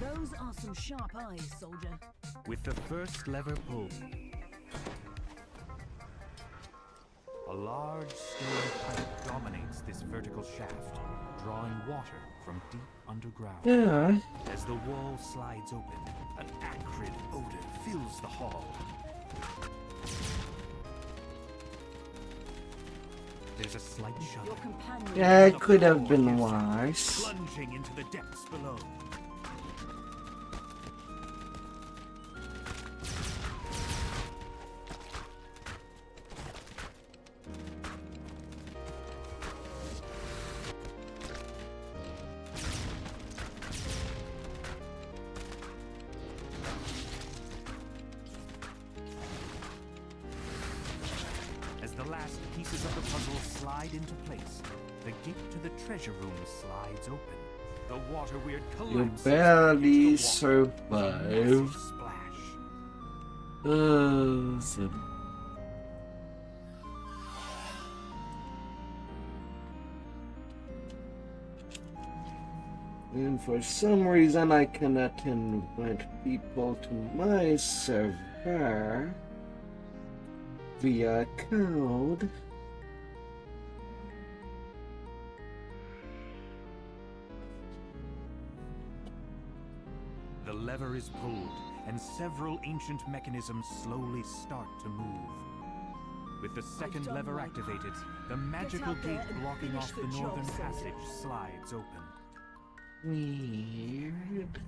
Those are some sharp eyes, soldier. With the first lever pulled, a large stone pipe dominates this vertical shaft, drawing water from deep underground. yeah. As the wall slides open, an acrid odor fills the hall. There's a slight shudder. Your companion. Yeah, it The could have floor been gives worse. plunging into the depths below. As the last pieces of the puzzle slide into place, the gate to the treasure room slides open. The water weird You collapses barely into the water. Massive survived. splash. So- And for some reason I cannot invite people to my server via code. The lever is pulled, and several ancient mechanisms slowly start to move. With the second done lever my activated, part. the magical out there gate and blocking finish off the the job, northern soldier. passage slides open. Weird.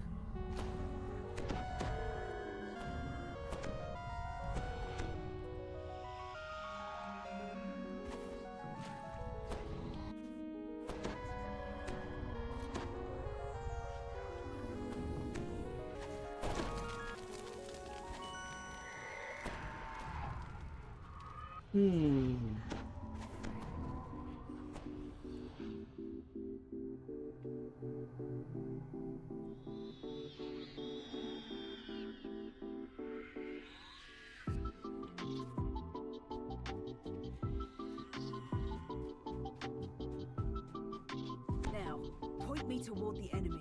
Now, point me toward the enemy.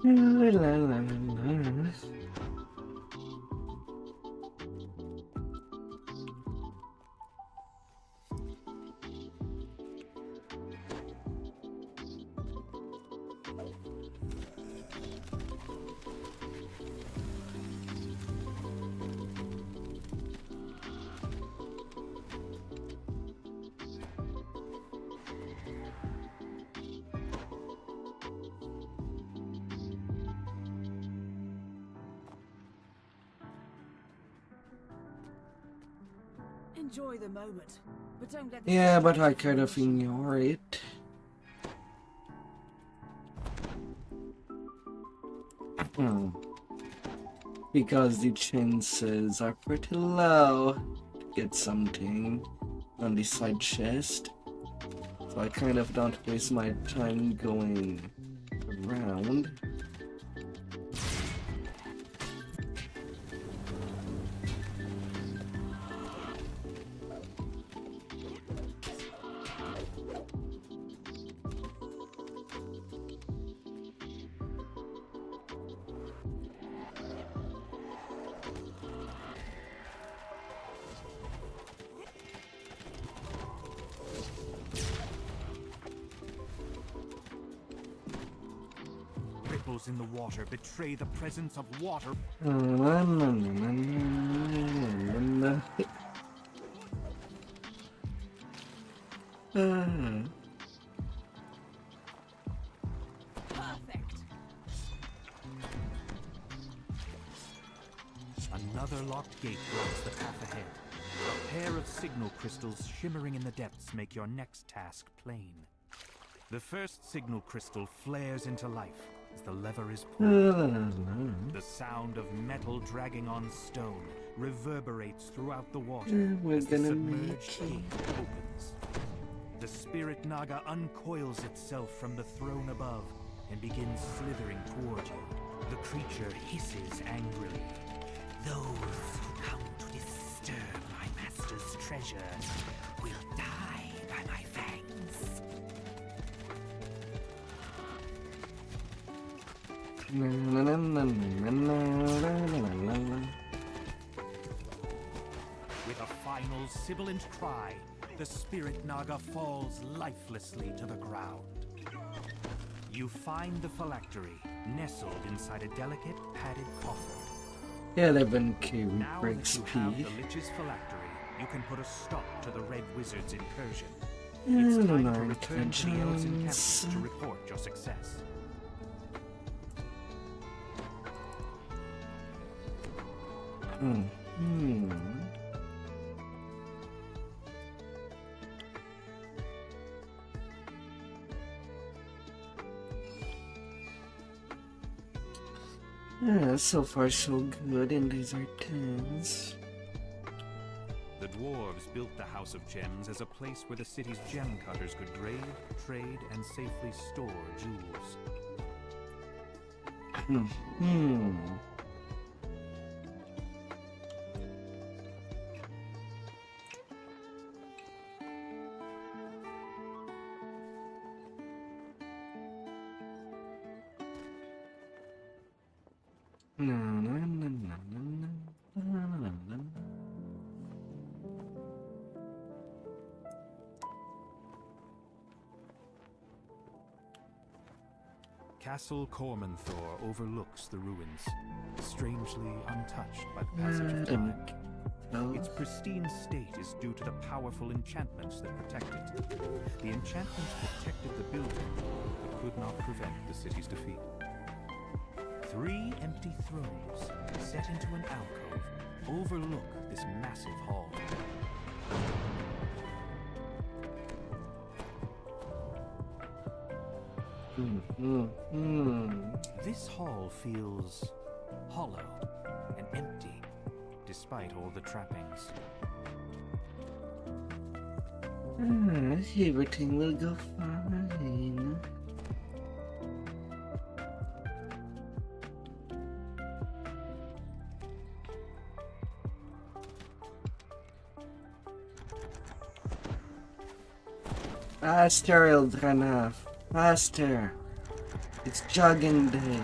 La, la, la, la. Enjoy the moment, but don't let this Yeah, but distract I you kind from of your mission. ignore it. Because the chances are pretty low to get something on the side chest. So I kind of don't waste my time going around. Ripples in the water betray the presence of water. Perfect. Another locked gate blocks the path ahead. A pair of signal crystals shimmering in the depths make your next task plain. The first signal crystal flares into life as the lever is pulled. The sound of metal dragging on stone reverberates throughout the water We're as the gonna submerged make gate opens. The spirit Naga uncoils itself from the throne above and begins slithering toward you. The creature hisses angrily. Those who come to disturb my master's treasure will die by my fangs. With a final sibilant cry, the spirit Naga falls lifelessly to the ground. You find the phylactery, nestled inside a delicate, padded coffer. 11k Now break that you have speed. the Lich's phylactery, you can put a stop to the Red Wizard's incursion. I It's don't time know to return to the Elves intentions. encampment to report your success. Yeah, so far so good, and these are 10s. The dwarves built the House of Gems as a place where the city's gem cutters could grade, trade, and safely store jewels. Castle Cormanthor overlooks the ruins, strangely untouched by the passage of time. Its pristine state is due to the powerful enchantments that protect it. The enchantments protected the building, but could not prevent the city's defeat. 3 empty thrones, set into an alcove, overlook this massive hall. This hall feels hollow and empty, despite all the trappings. Everything will go fine. Faster, Eldrana. Faster. It's jogging day.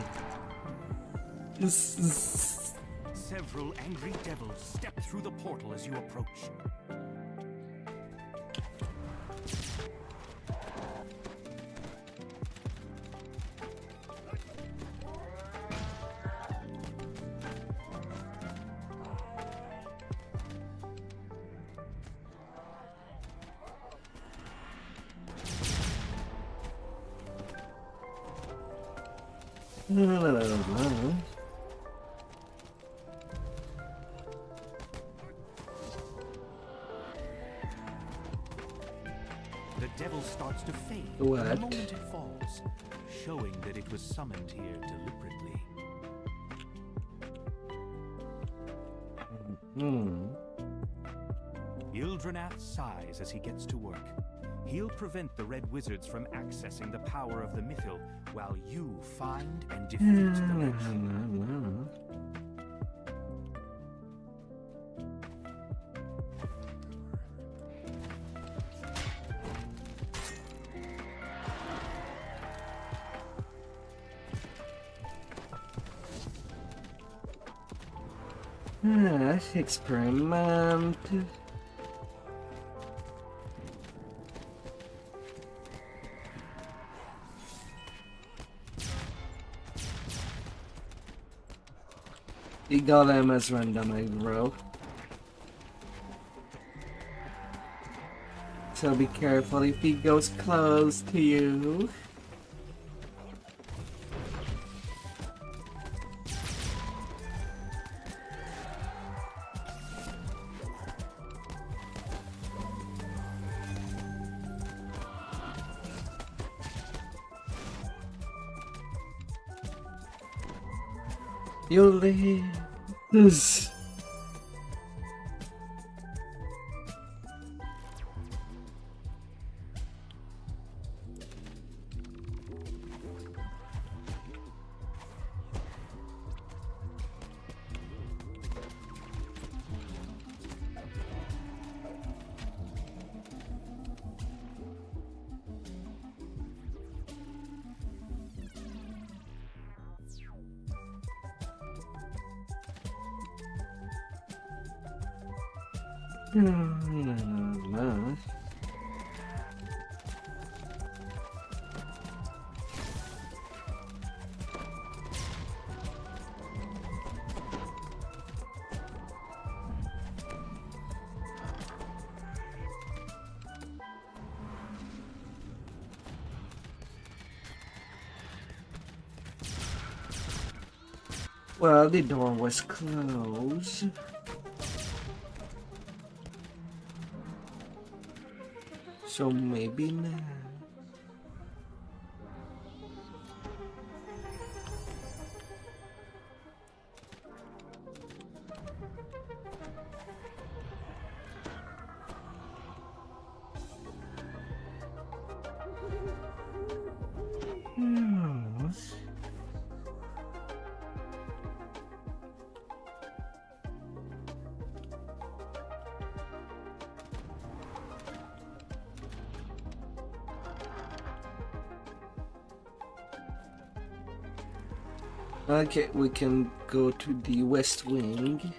Several angry devils step through the portal as you approach. devil starts to fade What? the moment it falls, showing that it was summoned here deliberately. Ildranath sighs as he gets to work. He'll prevent the Red Wizards from accessing the power of the Mythil while you find and defeat the Lich. Experiment. You got him as random, bro. So be careful if he goes close to you. You'll live. This. Well, the door was closed. So maybe not. Okay, we can go to the West Wing.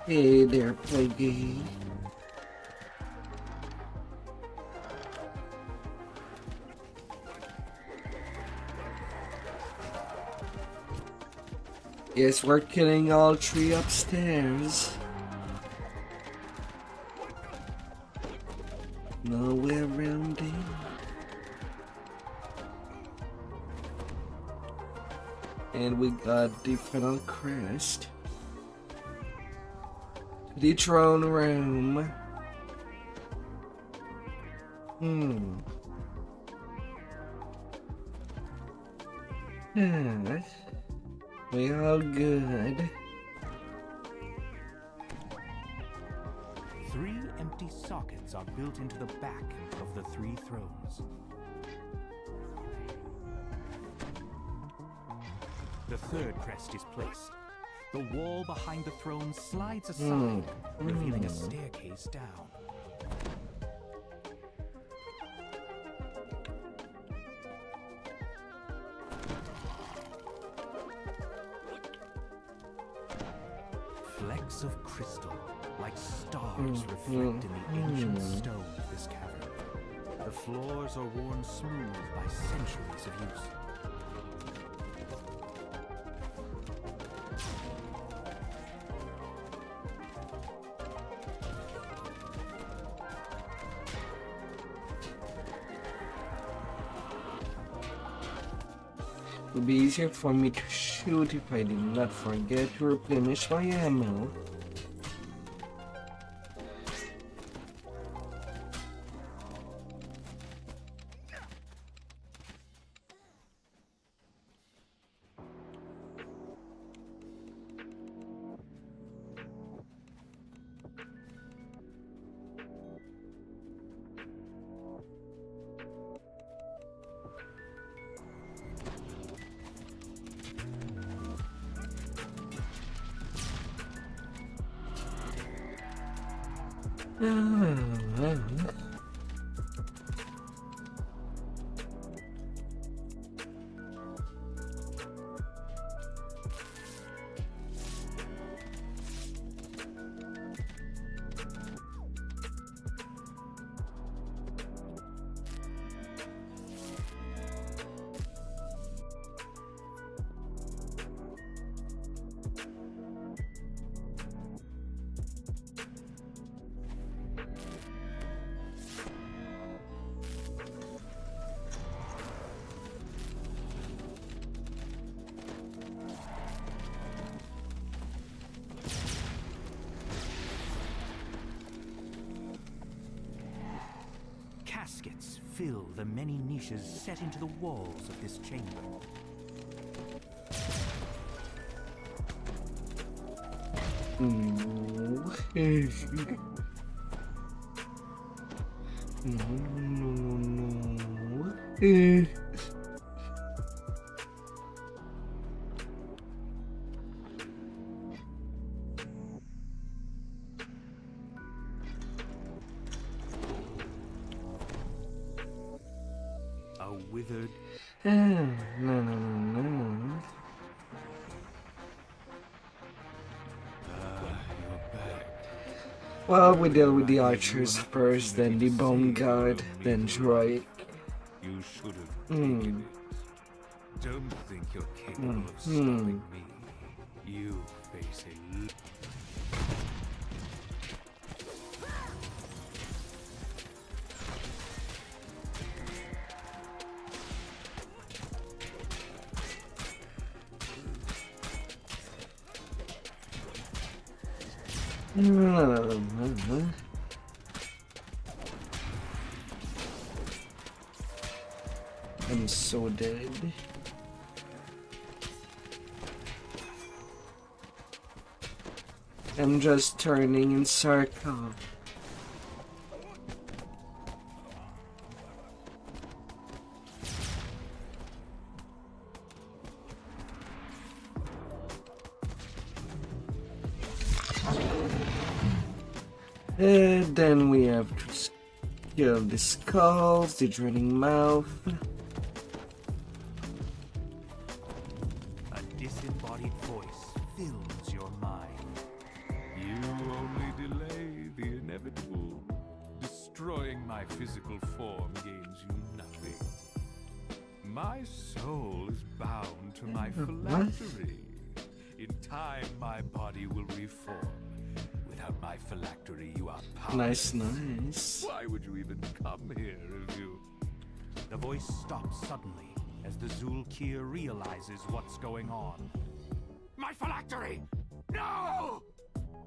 Hey there, Plaguey. Yes, we're killing all three upstairs. No way around it. And we got the final crest. The throne room. We all good. 3 empty sockets are built into the back of the 3 thrones. The 3rd crest is placed. The wall behind the throne slides aside, revealing a staircase down. cliffs of crystal, like stars reflect in the ancient stone of this cavern. The floors are worn smooth by centuries of use. It would be easier for me to shoot if I did not forget to replenish my ammo. Caskets fill the many niches set into the walls of this chamber. No. A withered No. Well, we deal with the archers first, then the bone guard, then Drake. You should have taken it. Don't think you're capable of stopping me. You face a I'm so dead. I'm just turning in circle. And then we have to kill the skulls, the draining mouth. A disembodied voice fills your mind. You only delay the inevitable. Destroying my physical form gains you nothing. My soul is bound to my phylactery. In time, my body will reform. Without my phylactery, you are powerless. Nice. Why would you even come here if you... The voice stops suddenly as the Zulkir realizes what's going on. My phylactery! No!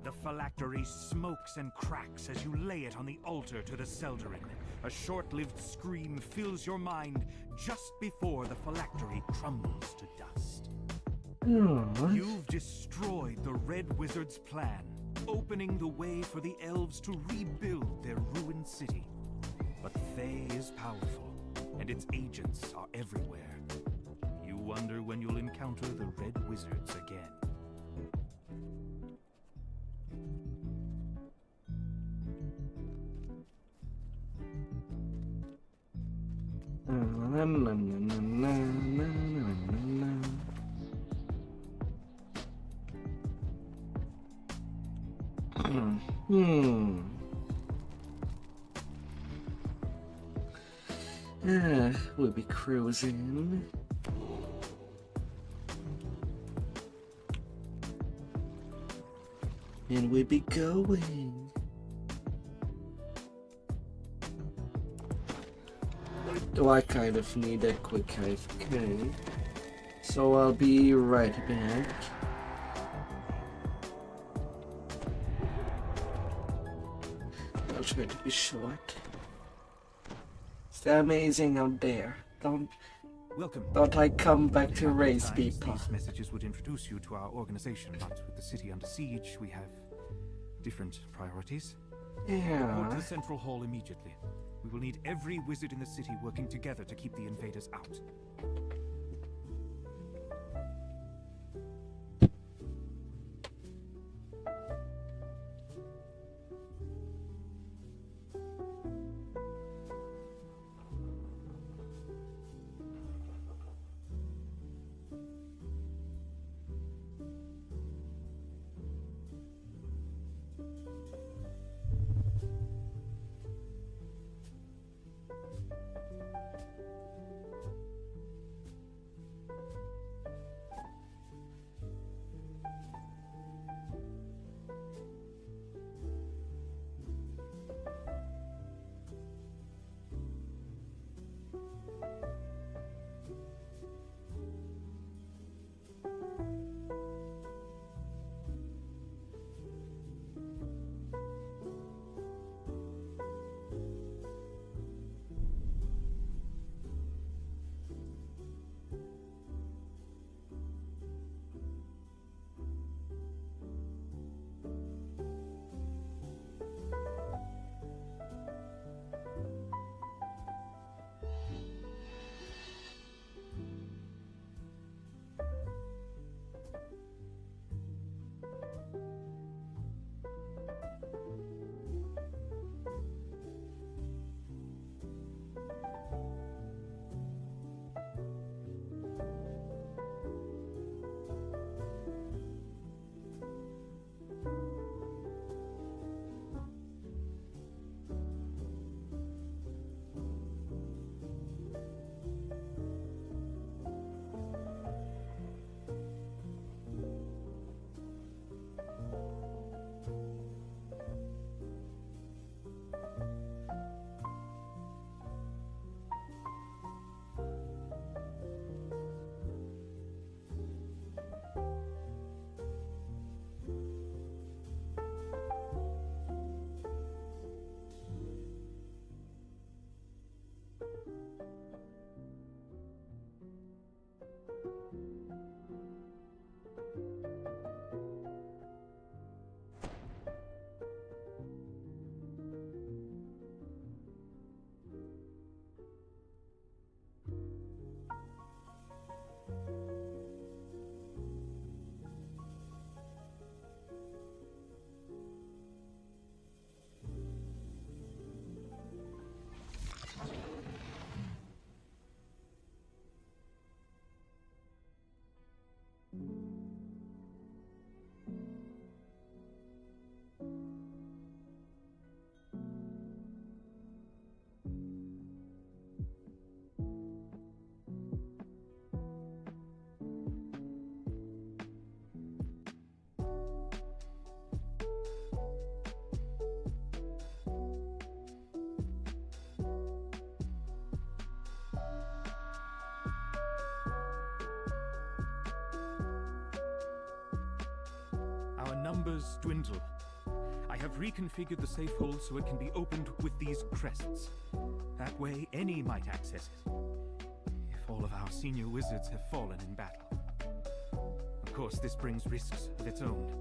The phylactery smokes and cracks as you lay it on the altar to the Seldarin. A short-lived scream fills your mind just before the phylactery crumbles to dust. You've destroyed the Red Wizard's plan, opening the way for the elves to rebuild their ruined city. But Thay is powerful, and its agents are everywhere. You wonder when you'll encounter the Red Wizards again. We'll be cruising. And we'll be going. Though I kind of need a quick AFK. So I'll be right back. I'll try to be short. It's amazing out there. Welcome. Don't I come back to At raise times, people? These messages would introduce you to our organization, but with the city under siege, we have different priorities. Report to Yeah. the central hall immediately. We will need every wizard in the city working together to keep the invaders out. Our numbers dwindle. I have reconfigured the safe hold so it can be opened with these crests. That way, any might access it. If all of our senior wizards have fallen in battle. Of course, this brings risks of its own.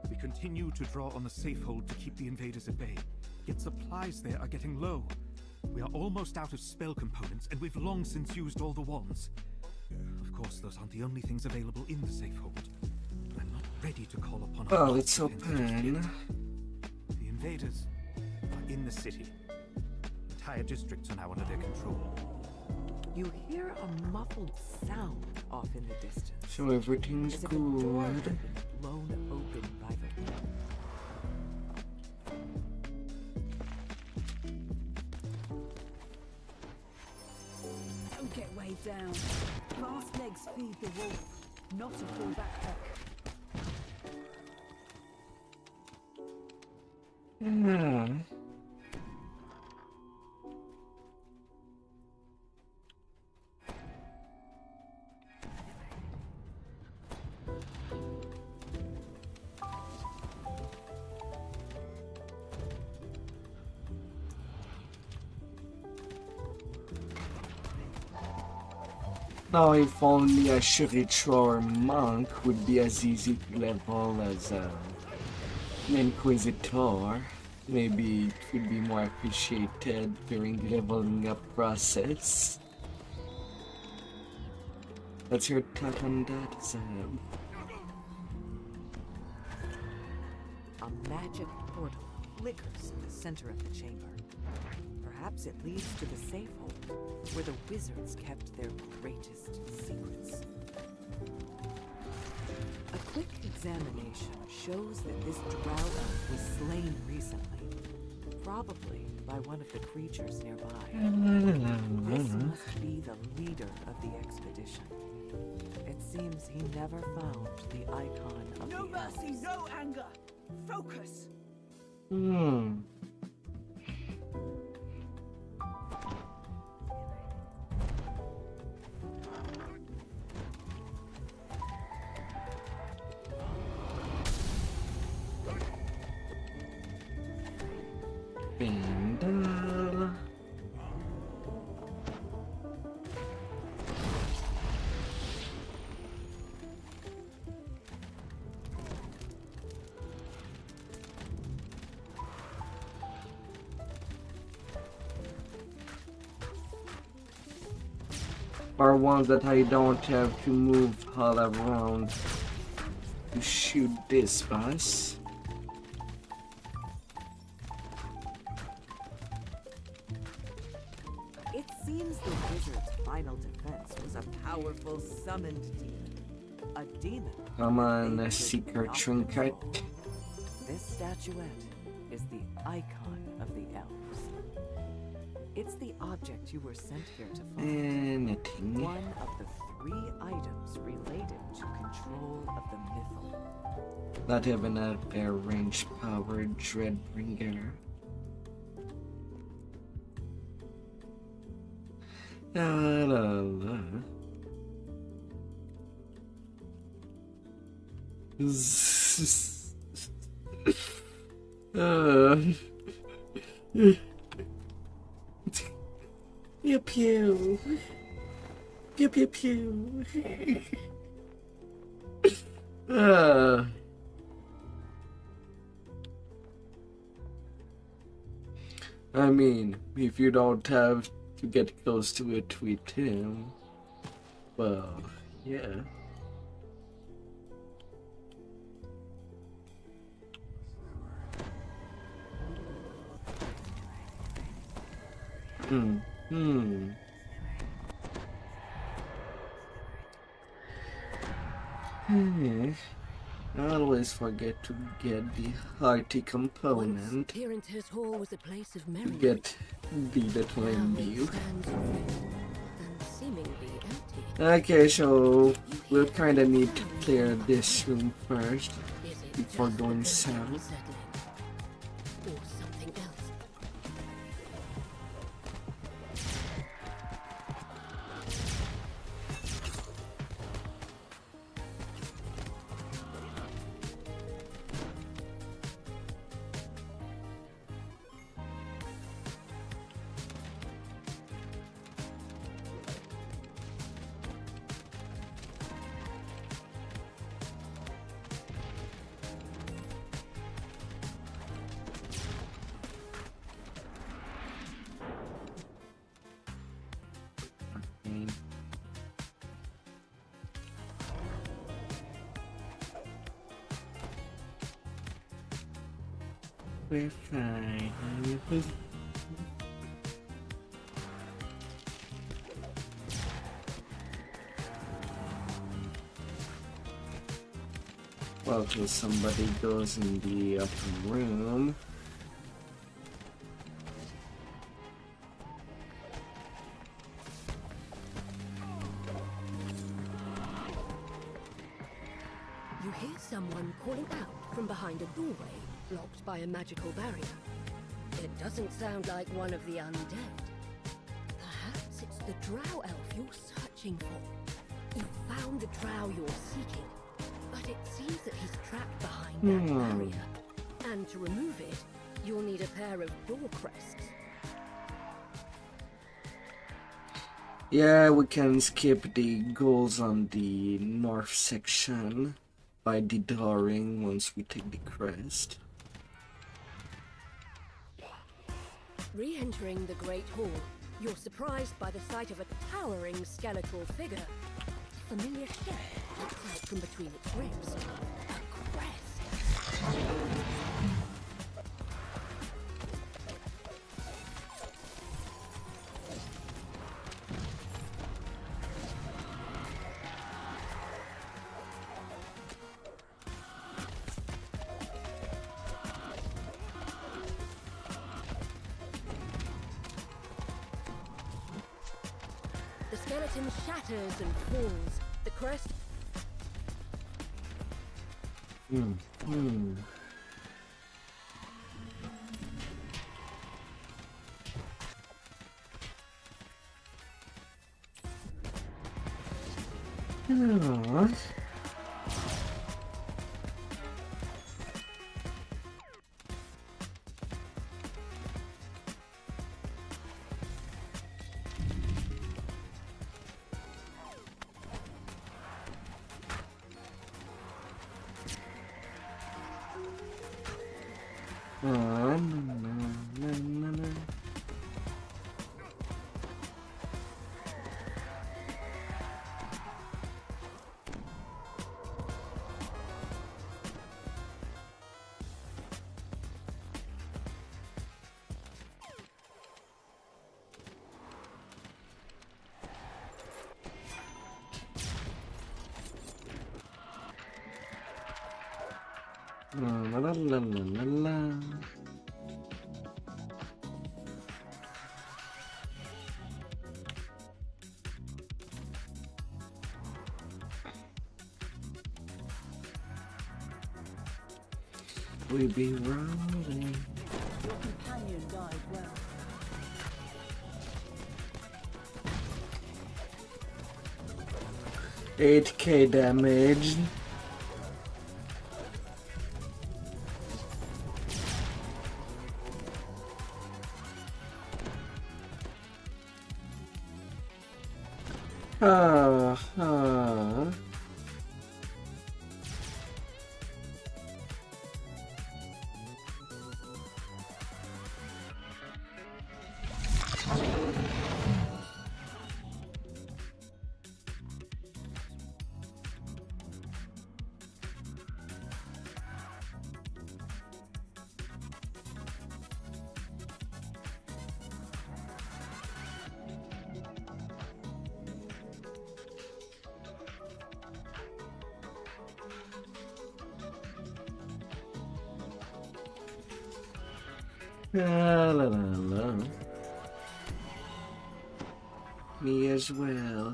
We continue to draw on the safe hold to keep the invaders at bay, yet supplies there are getting low. We are almost out of spell components, and we've long since used all the wands. Of course, those aren't the only things available in the safe hold. I'm not ready to call upon our Oh, it's open. The invaders are in the city. Entire districts are now under their control. You hear a muffled sound off in the distance. So everything's As if a door had good. been blown open by the get weighed down. Fast legs feed the wolf, not a full backpack. Now, if only a Shuritor monk would be as easy to level as an Inquisitor, maybe it would be more appreciated during the leveling up process. What's your thought on that, Sam? A magic portal flickers in the center of the chamber. Perhaps it leads to the safe hold, where the wizards kept their greatest secrets. A quick examination shows that this drow elf was slain recently, probably by one of the creatures nearby. This must be the leader of the expedition. It seems he never found the icon of No the mercy, elves. no anger. Focus. Bindle. Are ones that I don't have to move all around to shoot this boss. It seems the wizard's final defense was a powerful summoned demon. A demon. Come on, they a could secret not trinket. control. This statuette is the icon of the elves. It's the object you were sent here to find. Anything. One of the 3 items related to control of the mythal. Not even a air range powered Dreadbringer. La la la. Pew pew. Pew pew pew. I mean, if you don't have to get close to it with him, well, yeah. I always forget to get the hearty component. Appearances Hall was a place of To merriment. get the little Now it MU. stands ruined and seemingly empty. Okay, so we'll kinda need to clear this room first Is it before just going that the south. unsettling? Or something else? We're fine. Well, till somebody goes in the upper room. You hear someone calling out from behind a doorway blocked by a magical barrier. It doesn't sound like one of the undead. Perhaps it's the drow elf you're searching for. You found the drow you're seeking, but it seems that he's trapped behind that barrier. And to remove it, you'll need a pair of door crests. Yeah, we can skip the goals on the north section by detouring once we take the crest. Re-entering the Great Hall, you're surprised by the sight of a towering skeletal figure. A familiar shape pops out from between its ribs. A crest. The skeleton shatters and falls. The crest... La la la la la. We be rolling. Your companion died well. $8K damage. La la la la. Me as well.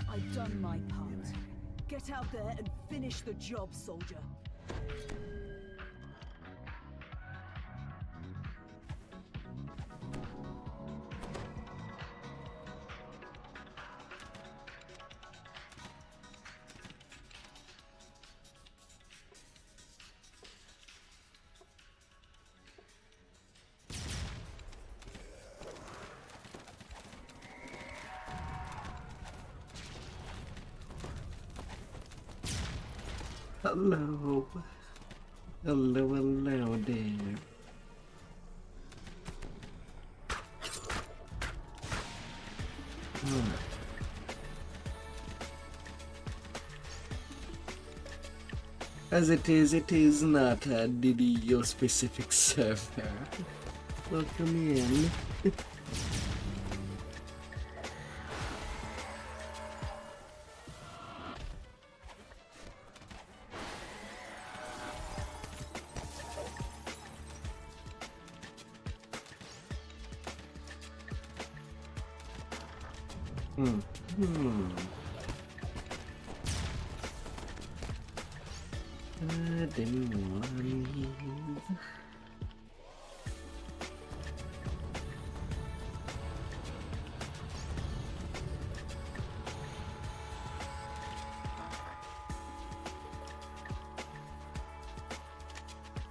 I've done my part. Get out there and finish the job, soldier. Hello. Hello there. As it is not a DDO specific server. Welcome in.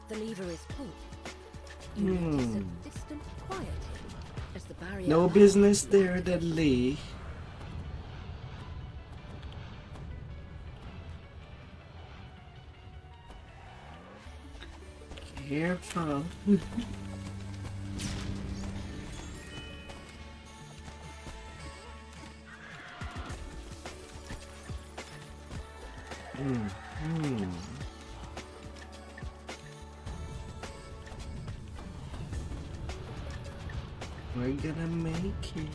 The lever is pulled. You notice a distant quieting as the barrier. No business there, Dudley. Careful. We're gonna make it.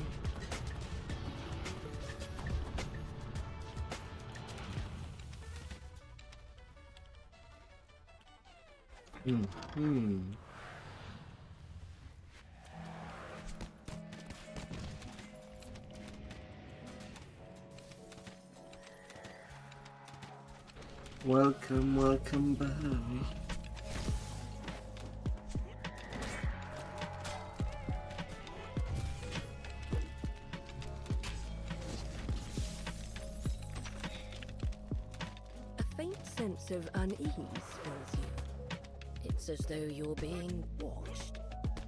Welcome back. A faint sense of unease fills you. It's as though you're being watched.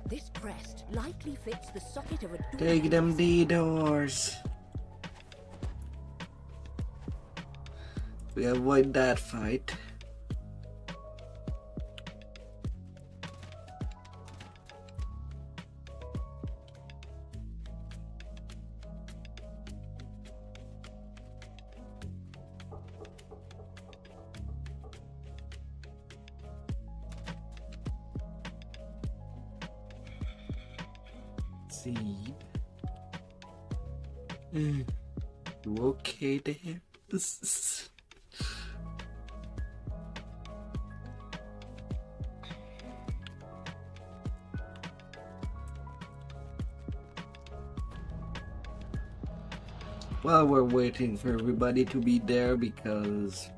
This crest likely fits the socket of a door. Take them the doors. We avoid that fight. See. You okay there? While we're waiting for everybody to be there, because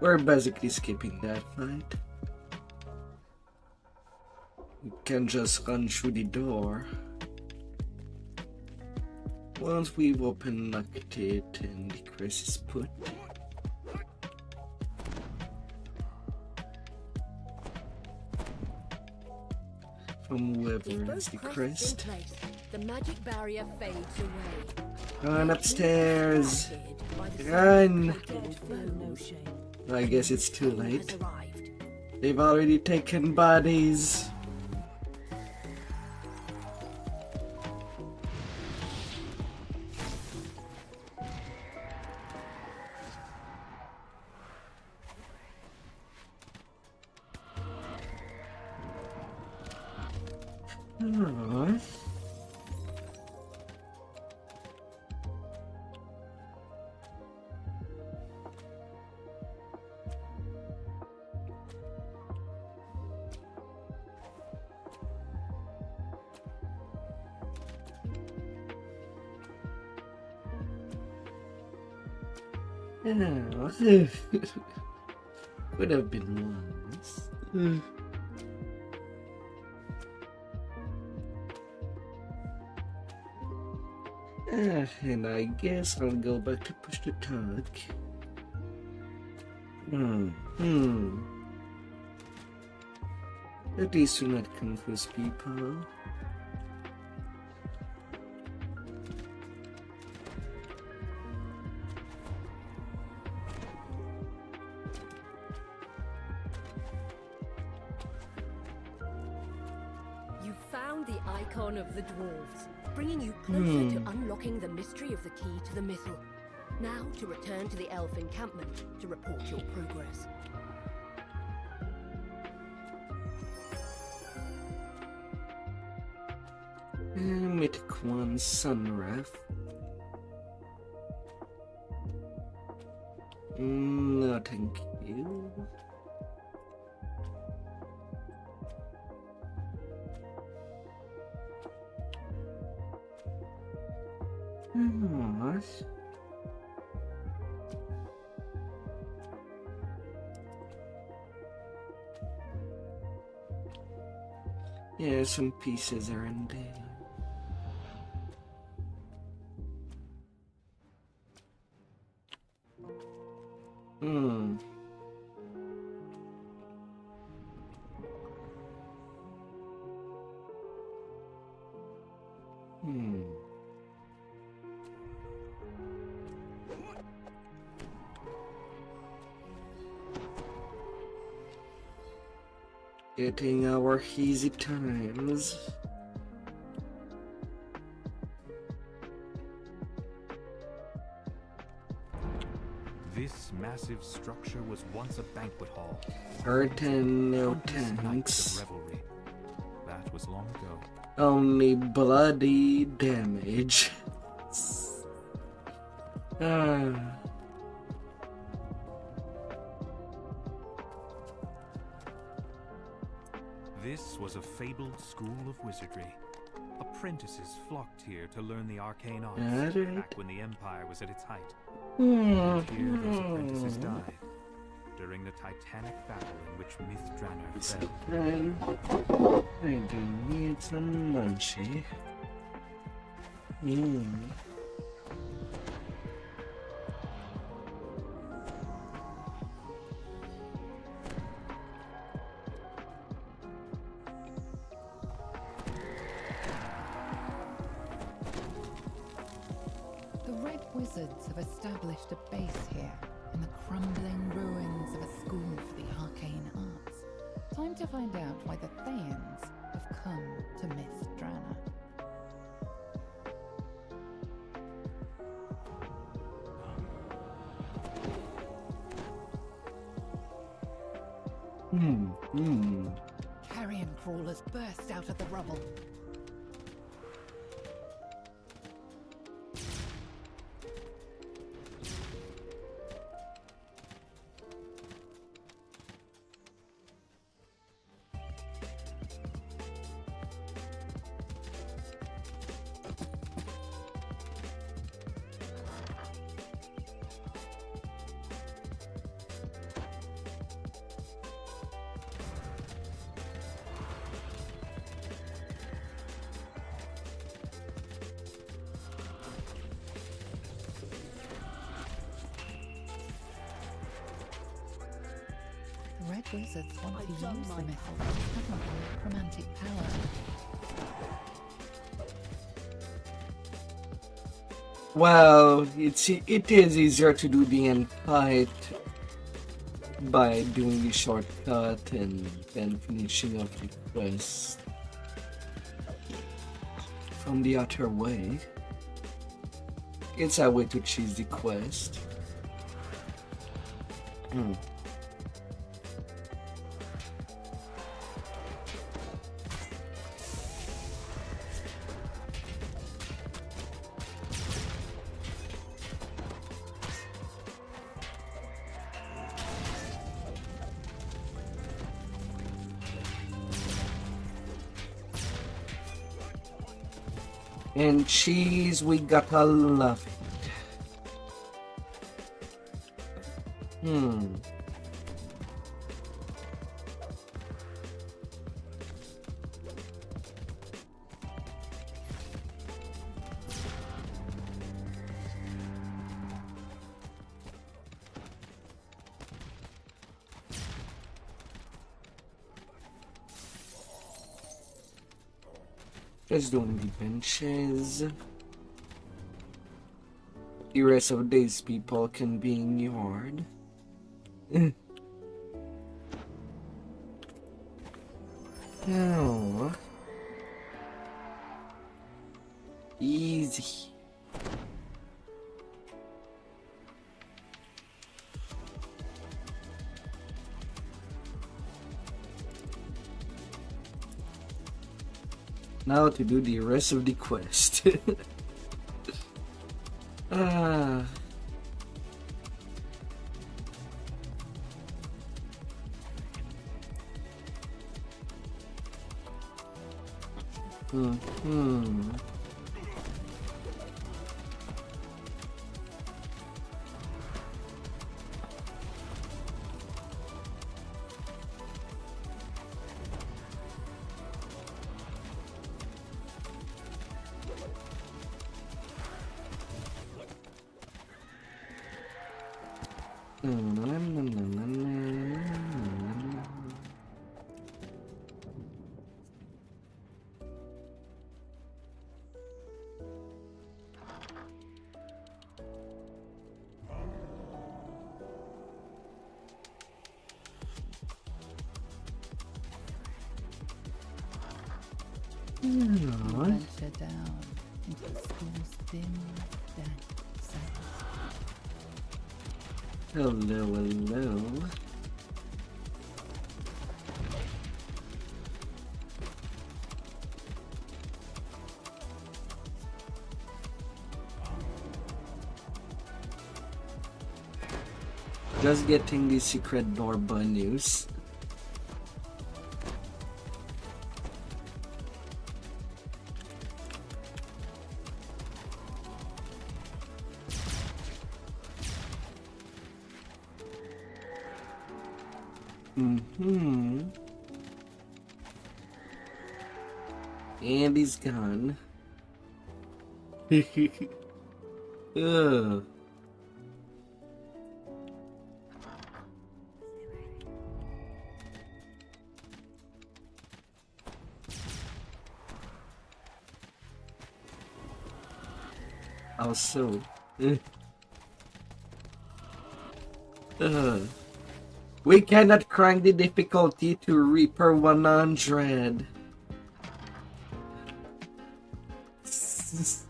we're basically skipping that fight. We can just run through the door. Once we've opened locked it and the crest is put. From whoever is the crest. The magic barrier fades away. Run upstairs. Run. No shame. I guess it's too late. They've already taken bodies. Alright. Could have been worse. And I guess I'll go back to push the talk. At least do not confuse people. found the icon of the dwarves, bringing you closer to unlocking the mystery of the key to the mythal. Now to return to the elf encampment to report your progress. Mythic 1 Sunwrath. No, thank you. Yeah, some pieces are in there. Getting our easy times. This massive structure was once a banquet hall. Earth and no Countless nights tanks. of revelry. That was long ago. Only bloody damage. This was a fabled school of wizardry. Apprentices flocked here to learn the arcane arts back when the Empire was at its height. And here those apprentices died during the titanic battle in which Myth Draenor fell. I do need some munchy. The Red Wizards have established a base here in the crumbling ruins of a school for the arcane arts. Time to find out why the Thayans have come to Myth Draenor. Carrion crawlers burst out of the rubble. Red Wizards want to use the mythal to channel chromantic power. Well, it is easier to do the end fight by doing the shortcut and then finishing off the quest from the other way. It's a way to choose the quest. And cheese, we gotta love it. Just doing the benches. The rest of these people can be in yard. No. Easy. Now to do the rest of the quest. Ah. Venture down into the school's dim, dank cells. Hello, hello. Just getting the secret door news. And he's gone. Ugh. Also, we cannot crank the difficulty to Reaper 100. This is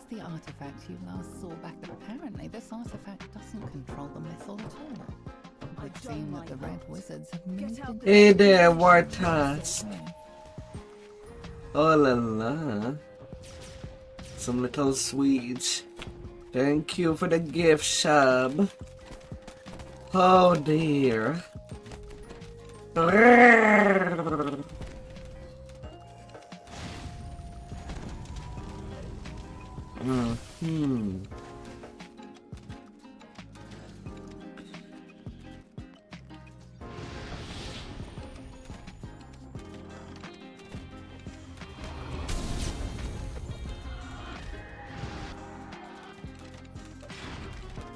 the artifact you last saw back there. Apparently, this artifact doesn't control the missile at all. It would seem that the Red Wizards have moved into... Hey there, Wartas. Oh la la. Some little sweets. Thank you for the gift, Shab. Oh dear.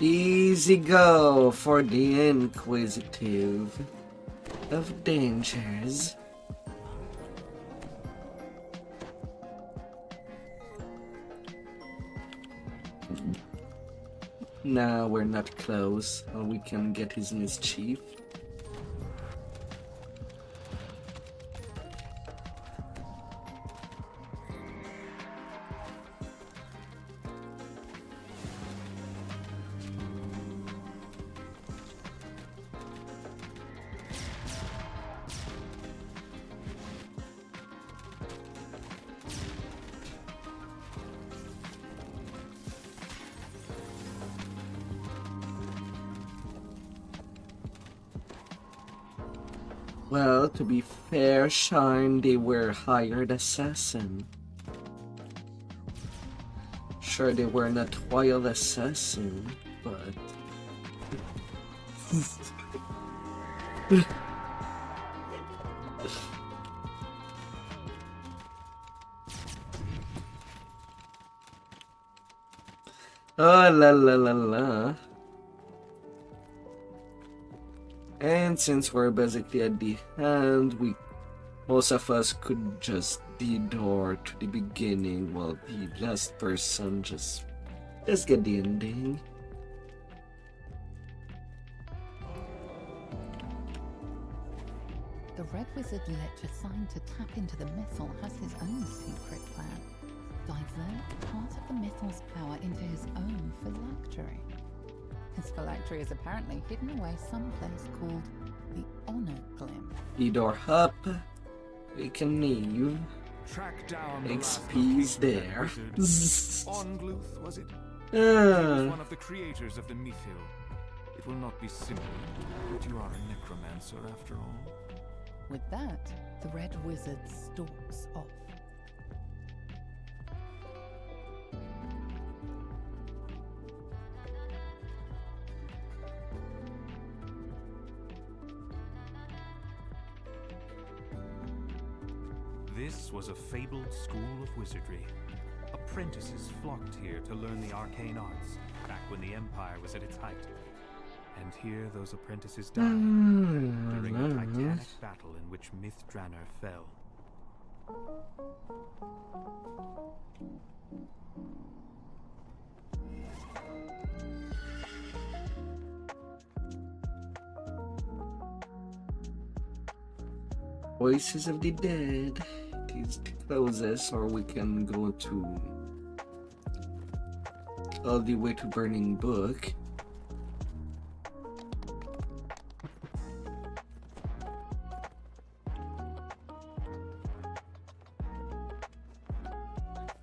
Easy go for the inquisitive of dangers. Nah, we're not close. We can get his mischief. Well, to be fair, Shine, they were hired assassin. Sure, they were not wild assassin, but... Oh la la la la. And since we're basically at the end, most of us could just detour to the beginning while the last person just get the ending. The Red Wizard Lich assigned to tap into the Mythal has his own secret plan. Divert part of the Mythal's power into his own phylactery. His phylactery is apparently hidden away someplace called the Honor Glim. Either up, we can leave. Track down XP's there. Ongluth, was it? He was Ah, one of the creators of the Mythil. It will not be simple, but you are a necromancer after all. With that, the Red Wizard stalks off. This was a fabled school of wizardry. Apprentices flocked here to learn the arcane arts, back when the Empire was at its height. And here those apprentices died during a titanic battle in which Mithranor fell. Voices of the Dead. It is the closest, or we can go to all the way to Burning Book.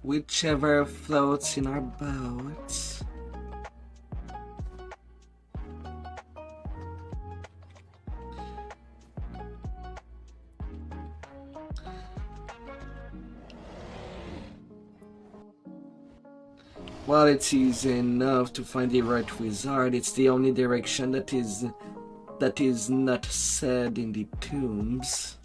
Whichever floats in our boats. While it's easy enough to find the right wizard, it's the only direction that is not said in the tombs.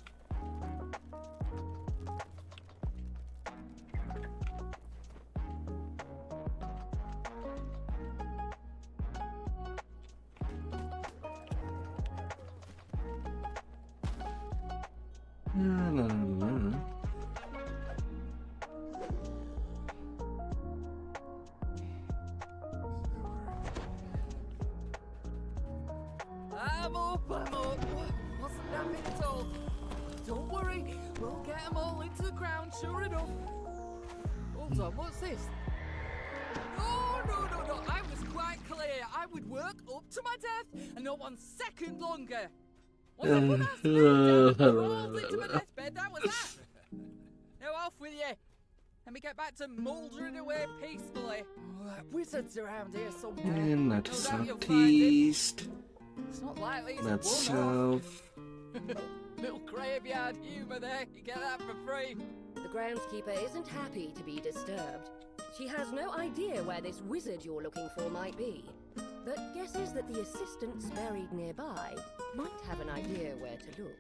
I'm up. Wasn't napping at all. Don't worry, we'll get them all into the ground, sure enough. Hold on, what's this? No, I was quite clear. I would work up to my death and not 1 second longer. Once I put that spell down, I crawled into my deathbed, that was that. Now off with you. Let me get back to mouldering away peacefully. Wizards around here somewhere. And not No doubt you'll find him. southeast, It's not likely it's not a one-off. south. Little graveyard humour there. You get that for free. The groundskeeper isn't happy to be disturbed. She has no idea where this wizard you're looking for might be, but guesses that the assistants buried nearby might have an idea where to look.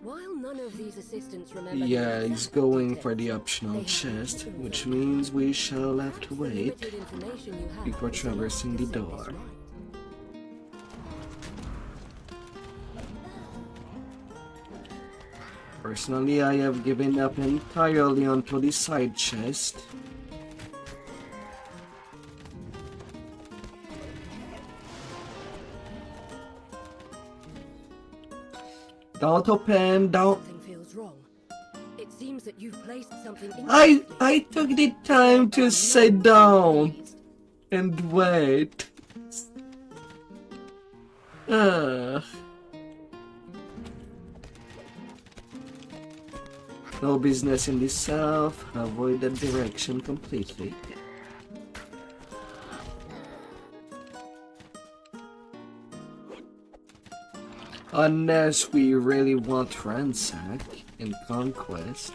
While none of these assistants remember the Yeah, he's exact going for the details, optional they have chest, something which they means we shall have to Perhaps the wait limited information you have before is traversing enough the to set door. this right. Personally, I have given up entirely onto the side chest. Don't open, don't. Something feels wrong. It seems that you've placed something I took the time to sit down and wait. No business in the south. Avoid that direction completely. Unless we really want ransack and conquest.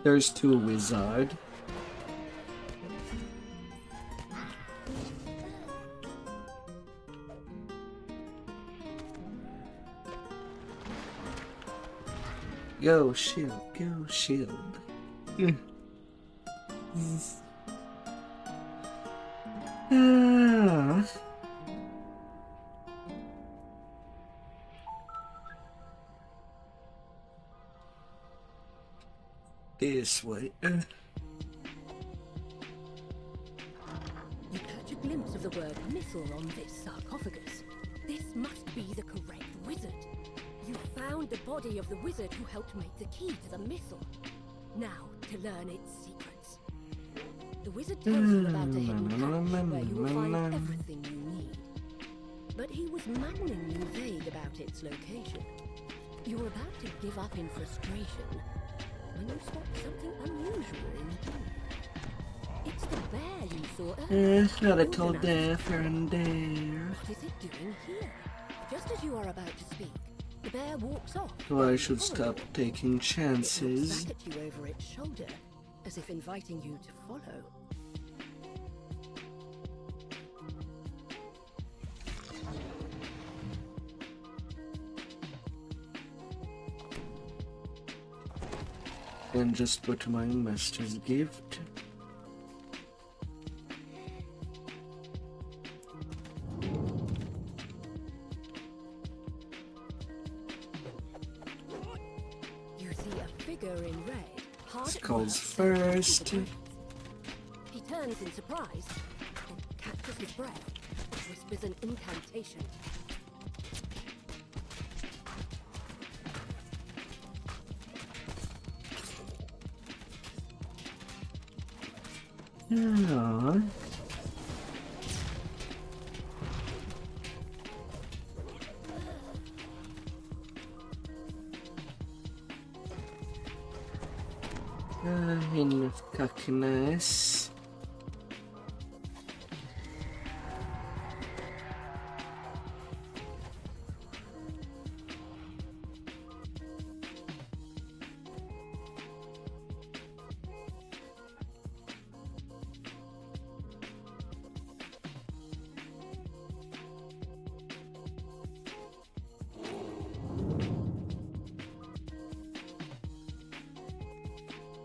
There's two wizard. Go shield, go shield. this way. You catch a glimpse of the word missile on this sarcophagus. This must be the correct wizard. You found the body of the wizard who helped make the key to the missile. Now, to learn its secrets. The wizard tells you about a hidden cache where you will find everything you need. But he was maddeningly vague about its location. You were about to give up in frustration when you spot something unusual indeed. It's the bear you saw earlier. It's not a little there, and there. What is it doing here? Just as you are about to speak, the bear walks off. So I should stop taking It chances. looks back at you over its shoulder, as if inviting you to follow. And just go to my master's gift. You see a figure in red. Hard at Skulls work, first. He turns in surprise, then catches his breath, and whispers an incantation. Yeah. Enough cockiness.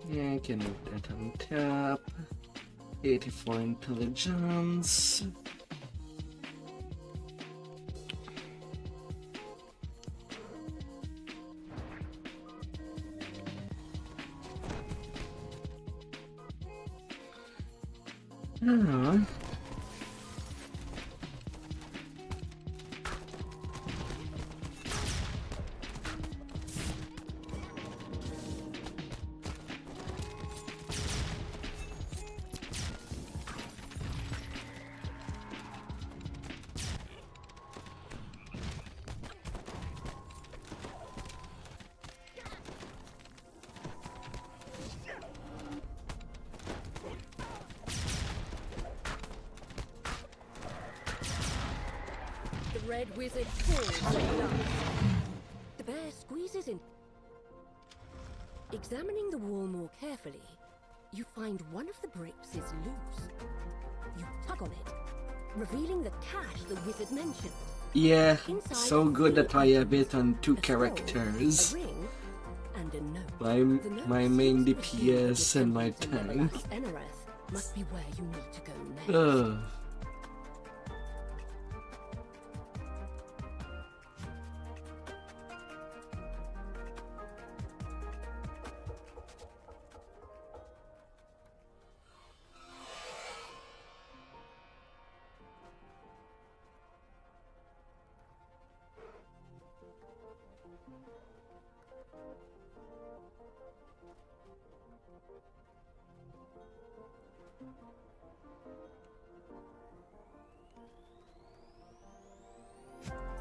Yeah, I can move that on top. 84 intelligence. Oh. The red wizard falls at last. The bear squeezes in. Examining the wall more carefully, you find one of the bricks is loose. You tug on it, revealing the cache the wizard mentioned. Yeah, Inside so good that I have it on two a scroll, characters. a ring, and a note. My The note main seals the key to DPS and my the tank. Neverlast Enereth must be where you need to go next. Ugh.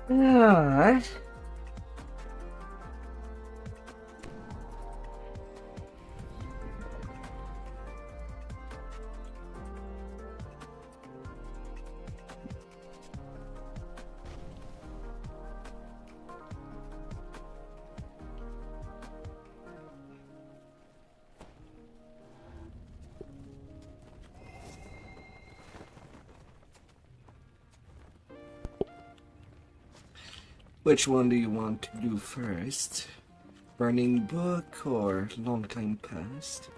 Alright. Which one do you want to do first? Burning Book or Long Time Past?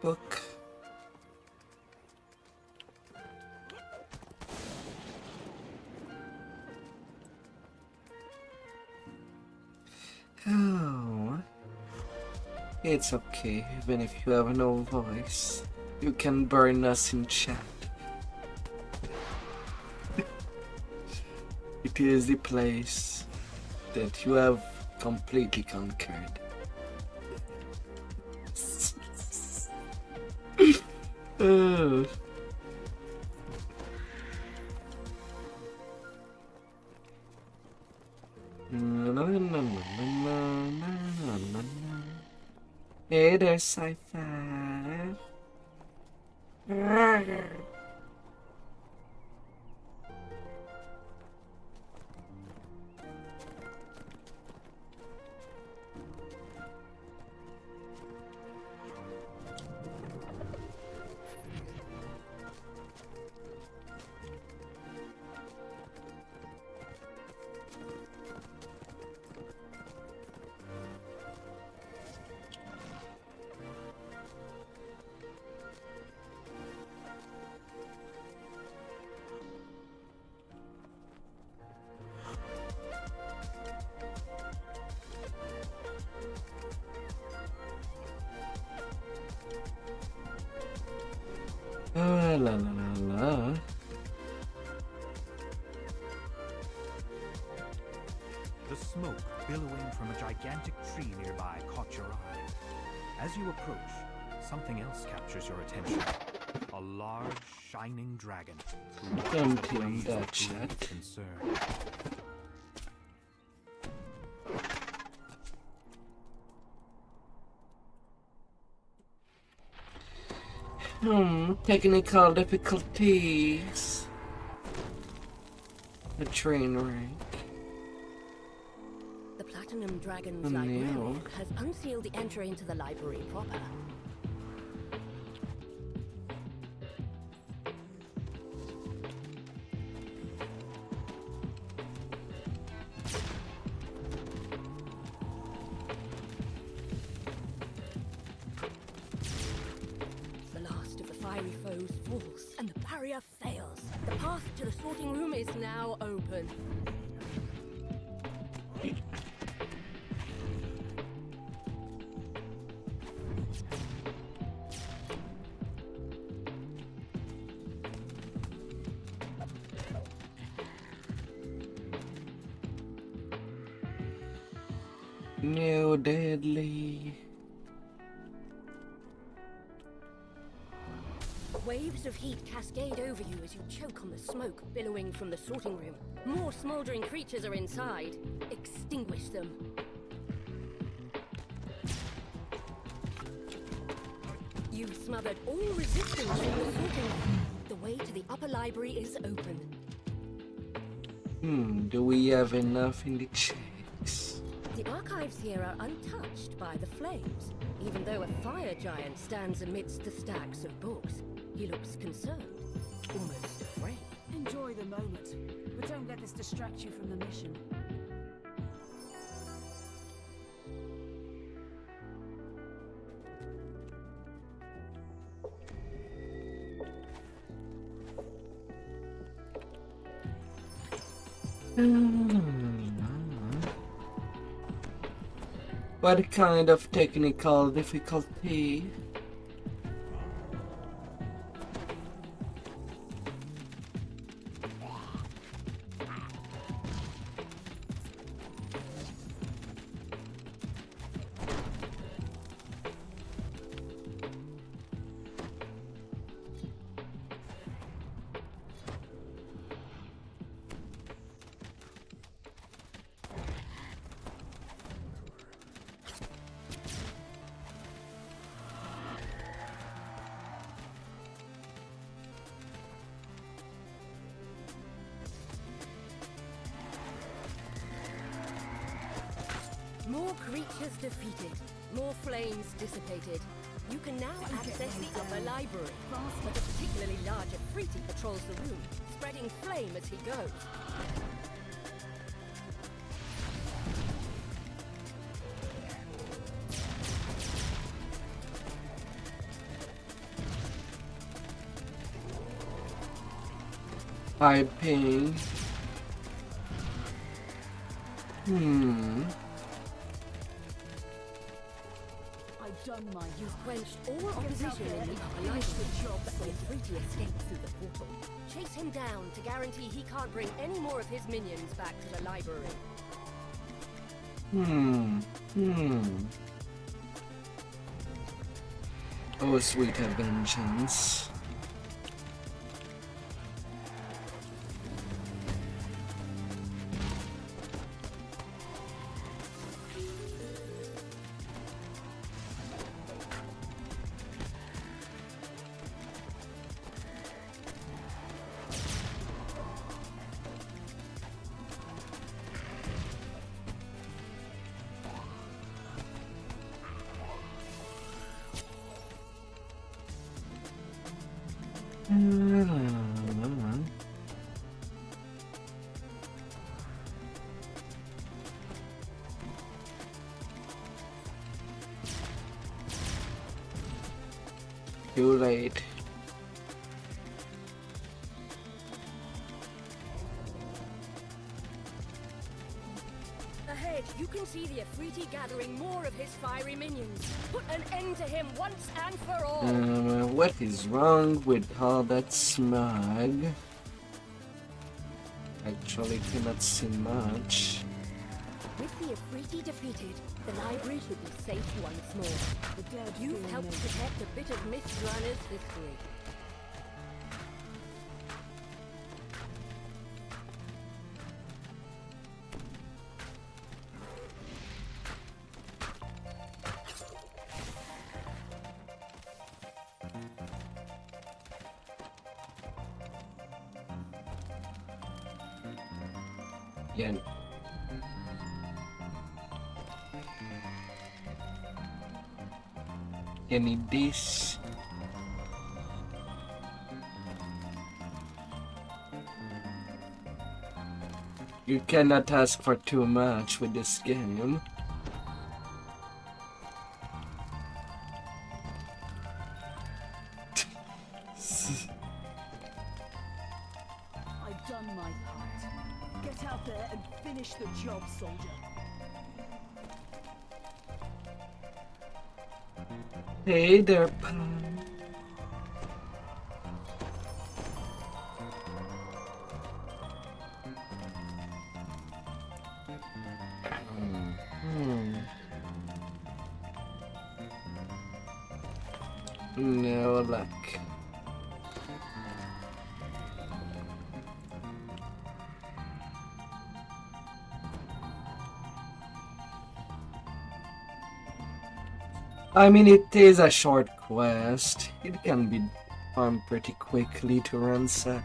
Book. Oh. It's okay, even if you have no voice. You can burn us in chat. It is the place that you have completely conquered. Oh. Hey there, Sci-Fi. La la la la. The smoke billowing from a gigantic tree nearby caught your eye. As you approach, something else captures your attention. A large, shining dragon. Emptying that chat. Concern. Technical difficulties. A train wreck. The Platinum Dragon's Oh, no. librarian has unsealed the entry into the library proper. The last of the fiery foes falls, and the barrier fails. The path to the sorting room is now open. No deadly. Waves of heat cascade over you as you choke on the smoke billowing from the sorting room. More smoldering creatures are inside. Extinguish them. You've smothered all resistance from the sorting room. The way to the upper library is open. Do we have enough in the checks? The archives here are untouched by the flames, even though a fire giant stands amidst the stacks of books. He looks concerned, almost afraid. Enjoy the moment, but don't let this distract you from the mission. What kind of technical difficulty? More creatures defeated, more flames dissipated. You can now access the upper library, but a particularly large Afriti patrols the room, spreading flame as he goes. Piping. I done my You've quenched all opposition in the upper library, but the Ifriti escaped through the portal. Chase him down to guarantee he can't bring any more of his minions back to the library. Oh, sweet vengeance. Too late. Ahead, you can see the Ifriti gathering more of his fiery minions. Put an end to him once and for all. What is wrong with all that smog? Actually cannot see much. With the Ifriti defeated, the library should be safe once more. the dead. You've feel helped no- protect a bit of Mithrana's history. Yeah. I need this. You cannot ask for too much with this game. I've done my part. Get out there and finish the job, soldier. Hey there, pal. No luck. I mean, it is a short quest. It can be done pretty quickly to ransack.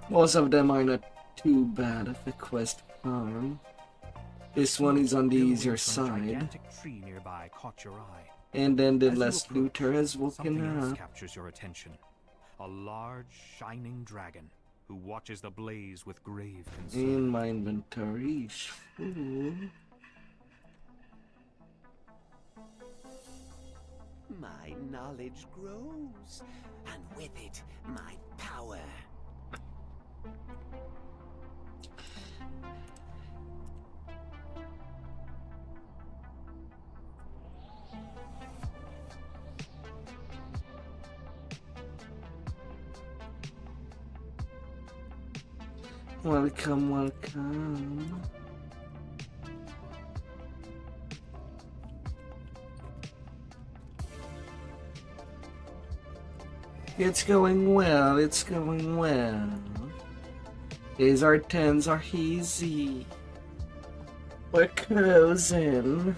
Most of them are not too bad of a quest farm. This one is on the easier side. Gigantic tree nearby caught your eye. And then the As you last approach, looter has something woken else up. captures your attention. A large, shining dragon who watches the blaze with grave concern. In my inventory is full. My knowledge grows, and with it, my power. Welcome, welcome. It's going well, it's going well. These are 10s are easy. We're closing.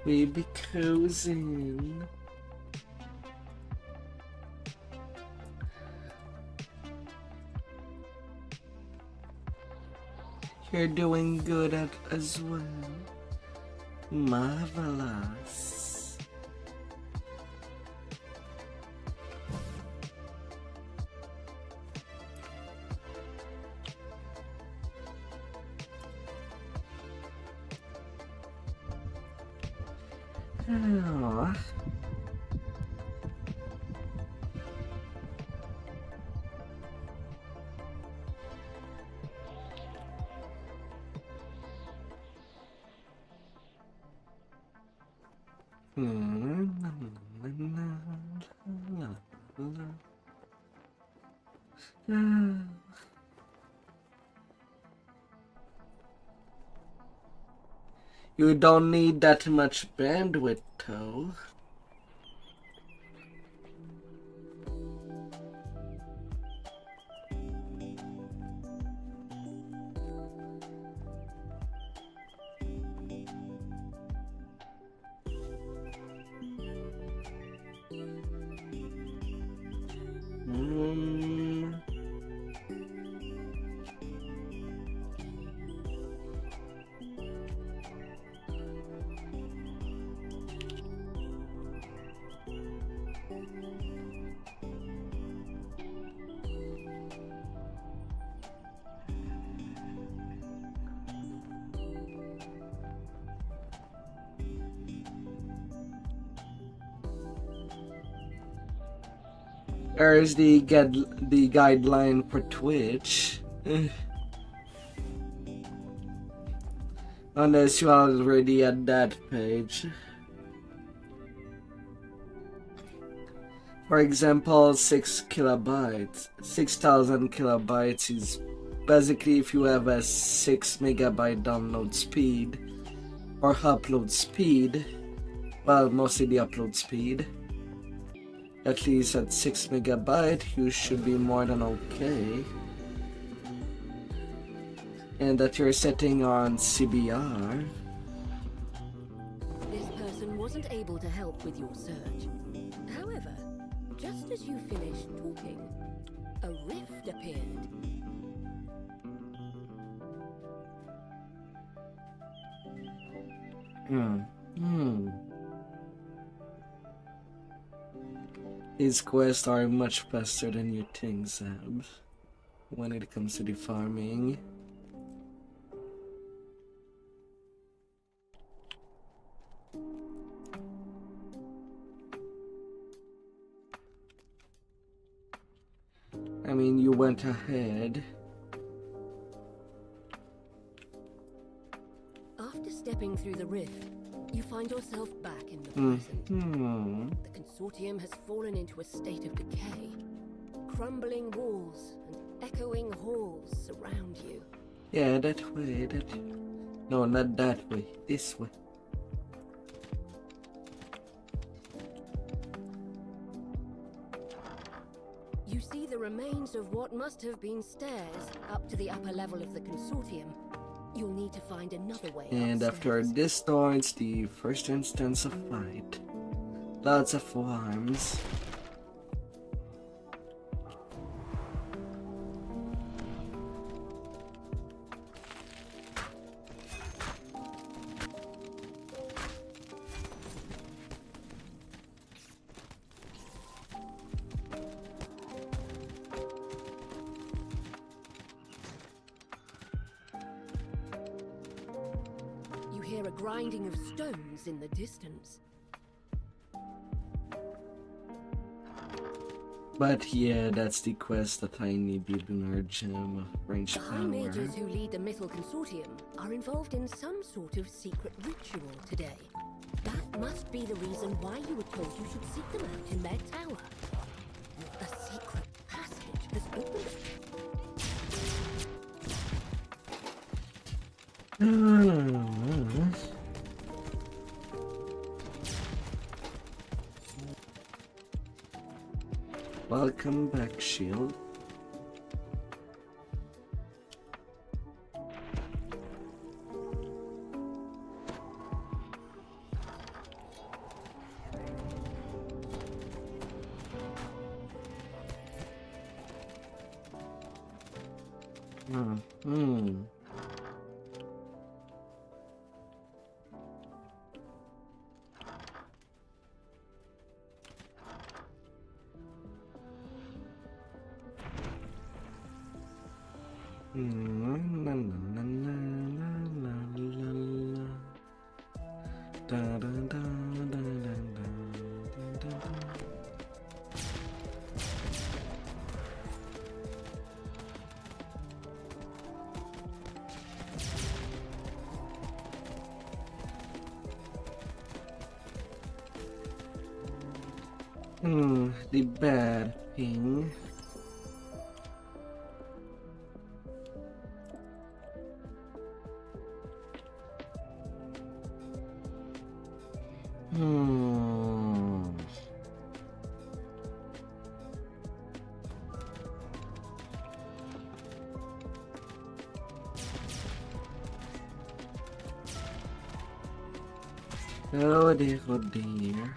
We be closing. You're doing good as well. Marvelous. Oh. You don't need that much bandwidth, though. There's the guideline for Twitch. Unless you're already at that page. For example, 6 kilobytes. 6,000 kilobytes is basically if you have a 6 megabyte download speed or upload speed. Well, mostly the upload speed. At least at 6 megabyte, you should be more than okay. And that you're setting on CBR. This person wasn't able to help with your search. However, just as you finished talking, a rift appeared. These quests are much faster than you think, Zab, when it comes to the farming. I mean, you went ahead. After stepping through the rift, you find yourself back in the present. The consortium has fallen into a state of decay. Crumbling walls and echoing halls surround you. Yeah, that way, No, not that way. This way. You see the remains of what must have been stairs up to the upper level of the consortium. You'll need to find another way And upstairs. after this door, it's the first instance of fight. Lots of worms. Hear a grinding of stones in the distance. But yeah, that's the quest that I need the lunar gem of range The High power. Mages who lead the Mythal Consortium are involved in some sort of secret ritual today. That must be the reason why you were told you should seek them out in their tower. A secret passage has opened. Welcome back, Shield. Da, da, da, da. The bad thing. Oh dear, oh dear.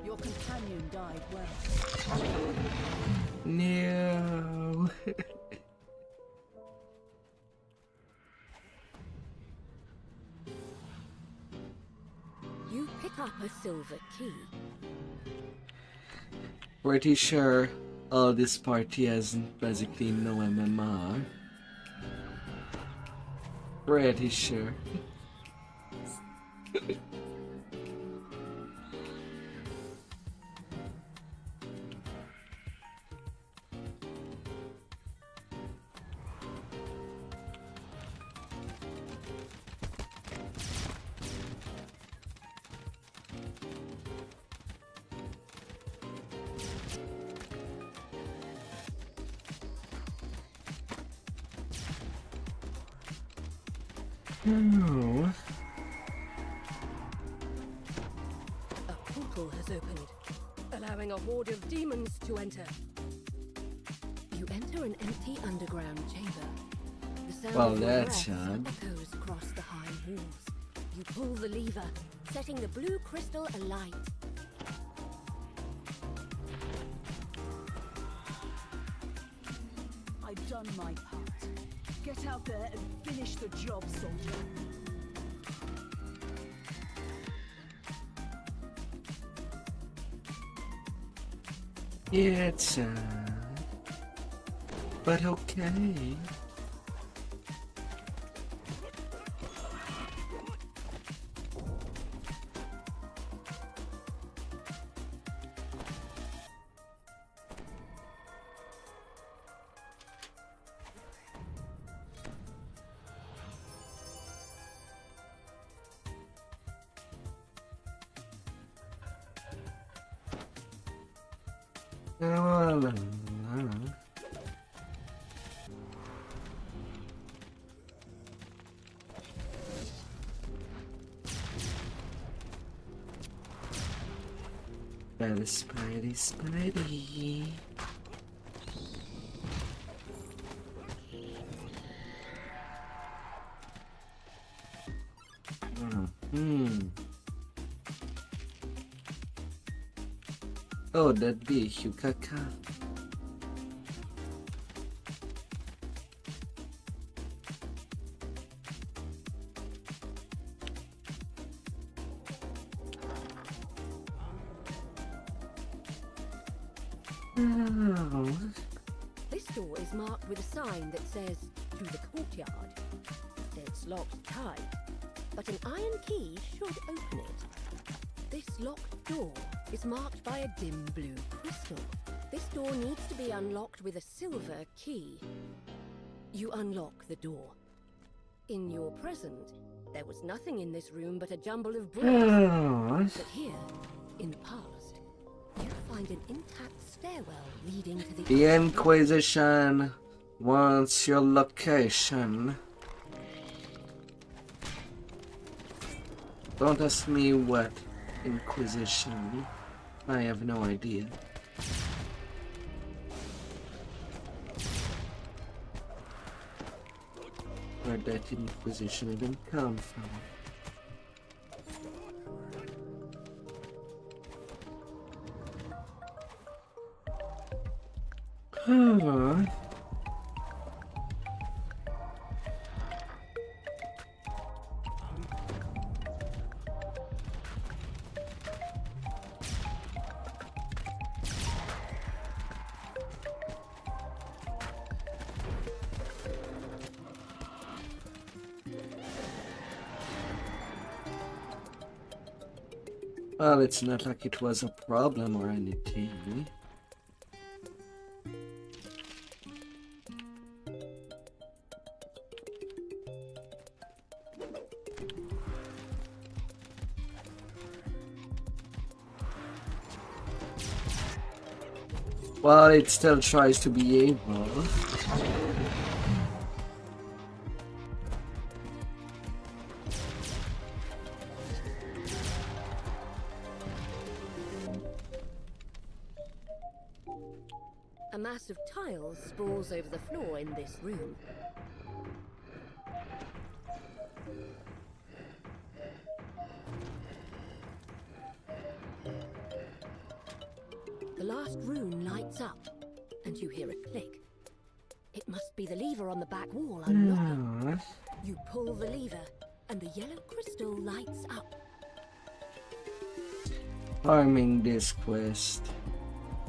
Your companion died well. No. You pick up a silver key. Pretty sure all this party has basically no MMR. Pretty sure. Oh. A portal has opened, allowing a horde of demons to enter. You enter an empty underground chamber. The sound Well, of your that's breath odd. echoes across the high walls. You pull the lever, setting the blue crystal alight. I've done my part. Get out there and finish the job, soldier. Yeah, it's sad. But okay. Spidey, Spidey. Oh, that'd be a Hukaka. This door is marked with a sign that says, "To the courtyard." It's locked tight, but an iron key should open it. This locked door is marked by a dim blue crystal. This door needs to be unlocked with a silver key. You unlock the door. In your present, there was nothing in this room but a jumble of bricks. But here, in the past, you find an intact stairwell leading to The Inquisition wants your location. Don't ask me what Inquisition. I have no idea. Where that Inquisition even come from. Well, it's not like it was a problem or anything. Well, it still tries to be able. A mass of tiles sprawls over the floor in this room. The last rune lights up, and you hear a click. It must be the lever on the back wall unlocking. You pull the lever, and the yellow crystal lights up. Farming this quest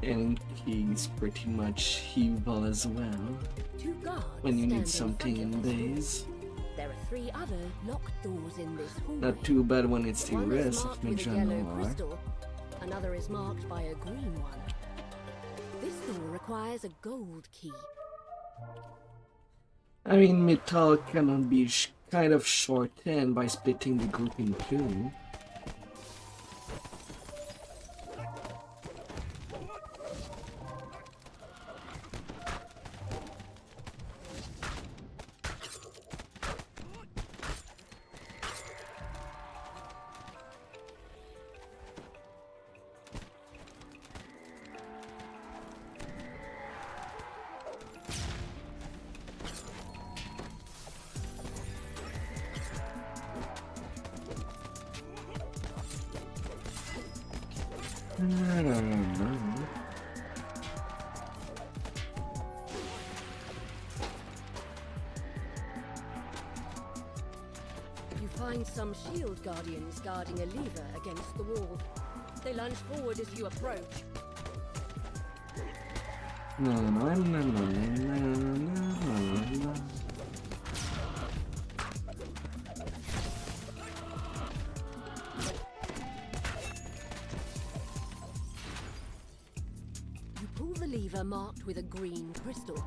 and keys pretty much evil as well. Two guards When you need stand something in in front of this days. room. There are 3 other locked doors in this hallway. Not too bad when it's the One is rest of marked me with a yellow Janor. crystal, another is marked by a green one. This door requires a gold key. I mean, metal cannot be kind of shortened by splitting the group in two. I don't know. You find some shield guardians guarding a lever against the wall. They lunge forward as you approach. No, no, no, no, no, no. You pull the lever marked with a green crystal.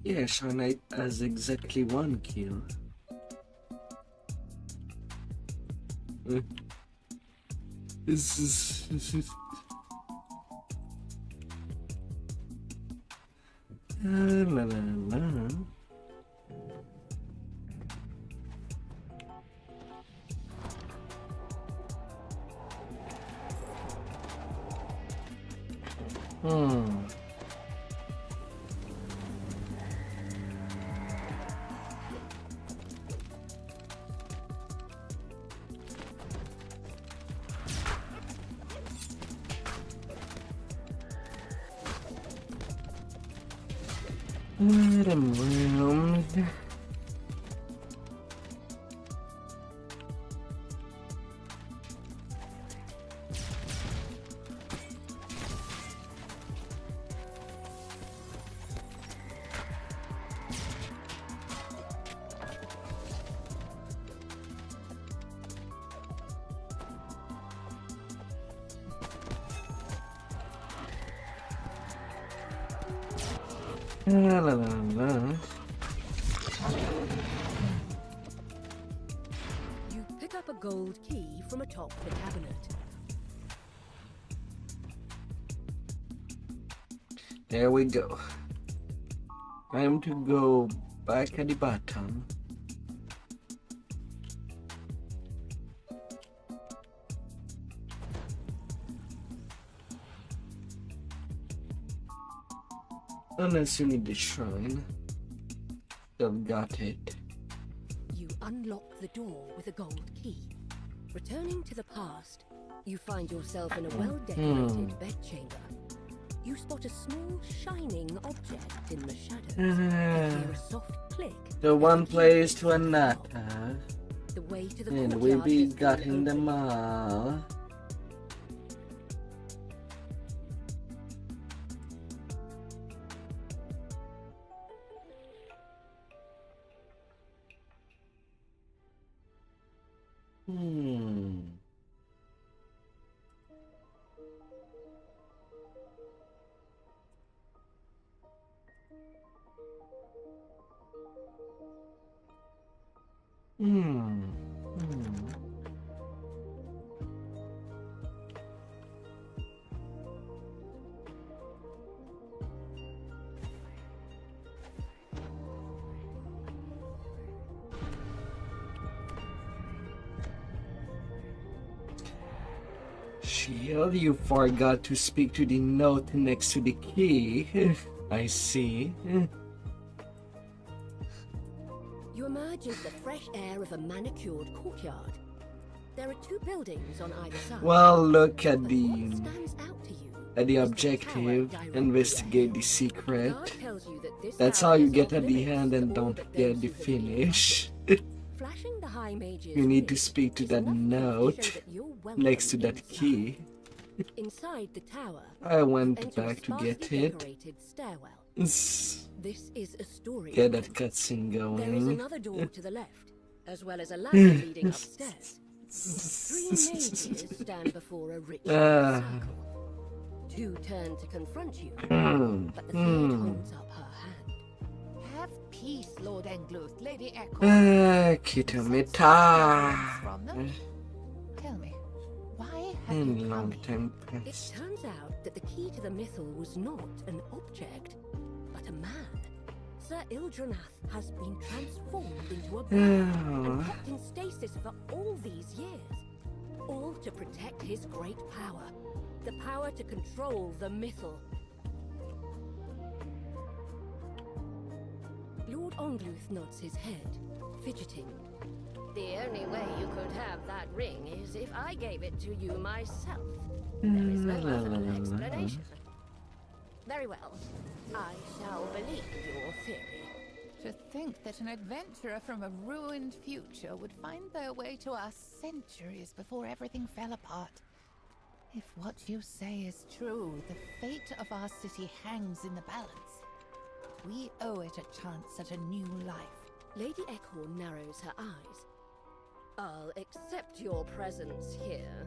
Yeah, Shark Knight has exactly 1 kill. This is la la la. Around. La la la. You pick up a gold key from atop the cabinet. There we go. Time to go back at the bottom. Unless you need the shrine. You've got it. You unlock the door with a gold key. Returning to the past, you find yourself in a well-decorated bedchamber. You spot a small, shining object in the shadows. You hear a soft click. The one place to another. The way to the And we courtyard be has got been in the opened. mall. Hmm. Hmm. Hmm. Shield, you forgot to speak to the note next to the key. I see. You emerge into the fresh air of a manicured courtyard. There are two buildings on either side. Well, look at But the what stands out to you at the is the objective. tower directly Investigate ahead. the The secret. guard tells you that this That's tower how you has get off at the limits hand to and all don't but forget those the who have been finish. Flashing the High Mage's You need to ring speak to is that enough proof to note show that you're welcome next to that inside. key. Inside the tower, I you went enter a back to sparsely get it. decorated stairwell. Get This is a story. that cutscene There is going. another door to the left, as well as a ladder leading upstairs. Three mages stand before a ritual circle. Two turn to confront you, but the third holds up her hand. Have peace, Lord Engluth, Lady Echo. Kitamita. From them? Tell me, why have And you come long here? time It passed. turns out that the key to the mythal was not an object, but a man. Sir Ildranath has been transformed into a bird and kept in stasis for all these years. All to protect his great power. The power to control the mythal. Lord Ongluth nods his head, fidgeting. The only way you could have that ring is if I gave it to you myself. There is no other explanation. Very well. I shall believe your theory. To think that an adventurer from a ruined future would find their way to us centuries before everything fell apart. If what you say is true, the fate of our city hangs in the balance. We owe it a chance at a new life. Lady Eckhorn narrows her eyes. I'll accept your presence here.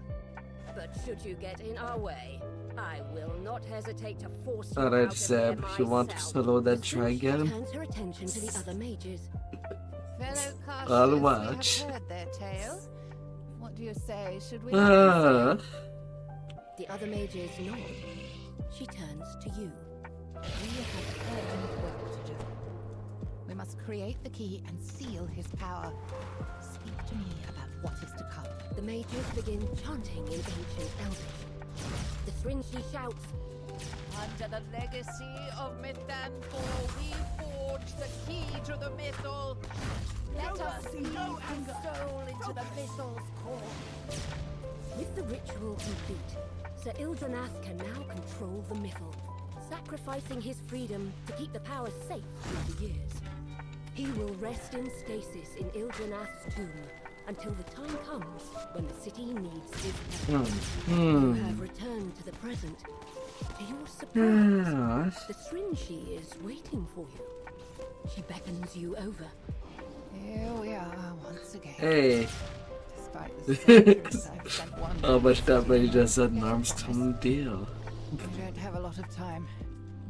But should you get in our way, I will not hesitate to force you Alright, out of Zeb, here you want to myself. solo that Soon she dragon? turns her attention to the other mages. Fellow casters, I'll we watch. have heard their tale. What do you say? Should we? The other mages nod. She turns to you. We have urgent work to do. We must create the key and seal his power. Speak to me about what is to come. The mages begin chanting in ancient Elvish. The Thrinshi shouts, Under the legacy of Mythanthor, we forge the key to the mythal. Let us lead the soul into the mythal's core. with the ritual complete, Sir Ildranath can now control the mythal, sacrificing his freedom to keep the power safe through the years. He will rest in stasis in Ildranath's tomb until the time comes when the city needs his help. You have returned to the present. To your surprise, the Thrinshi is waiting for you. She beckons you over. Here we are once again. Hey. Despite the centuries I've spent wandering. How much that made just an Armstrong deal? We don't have a lot of time.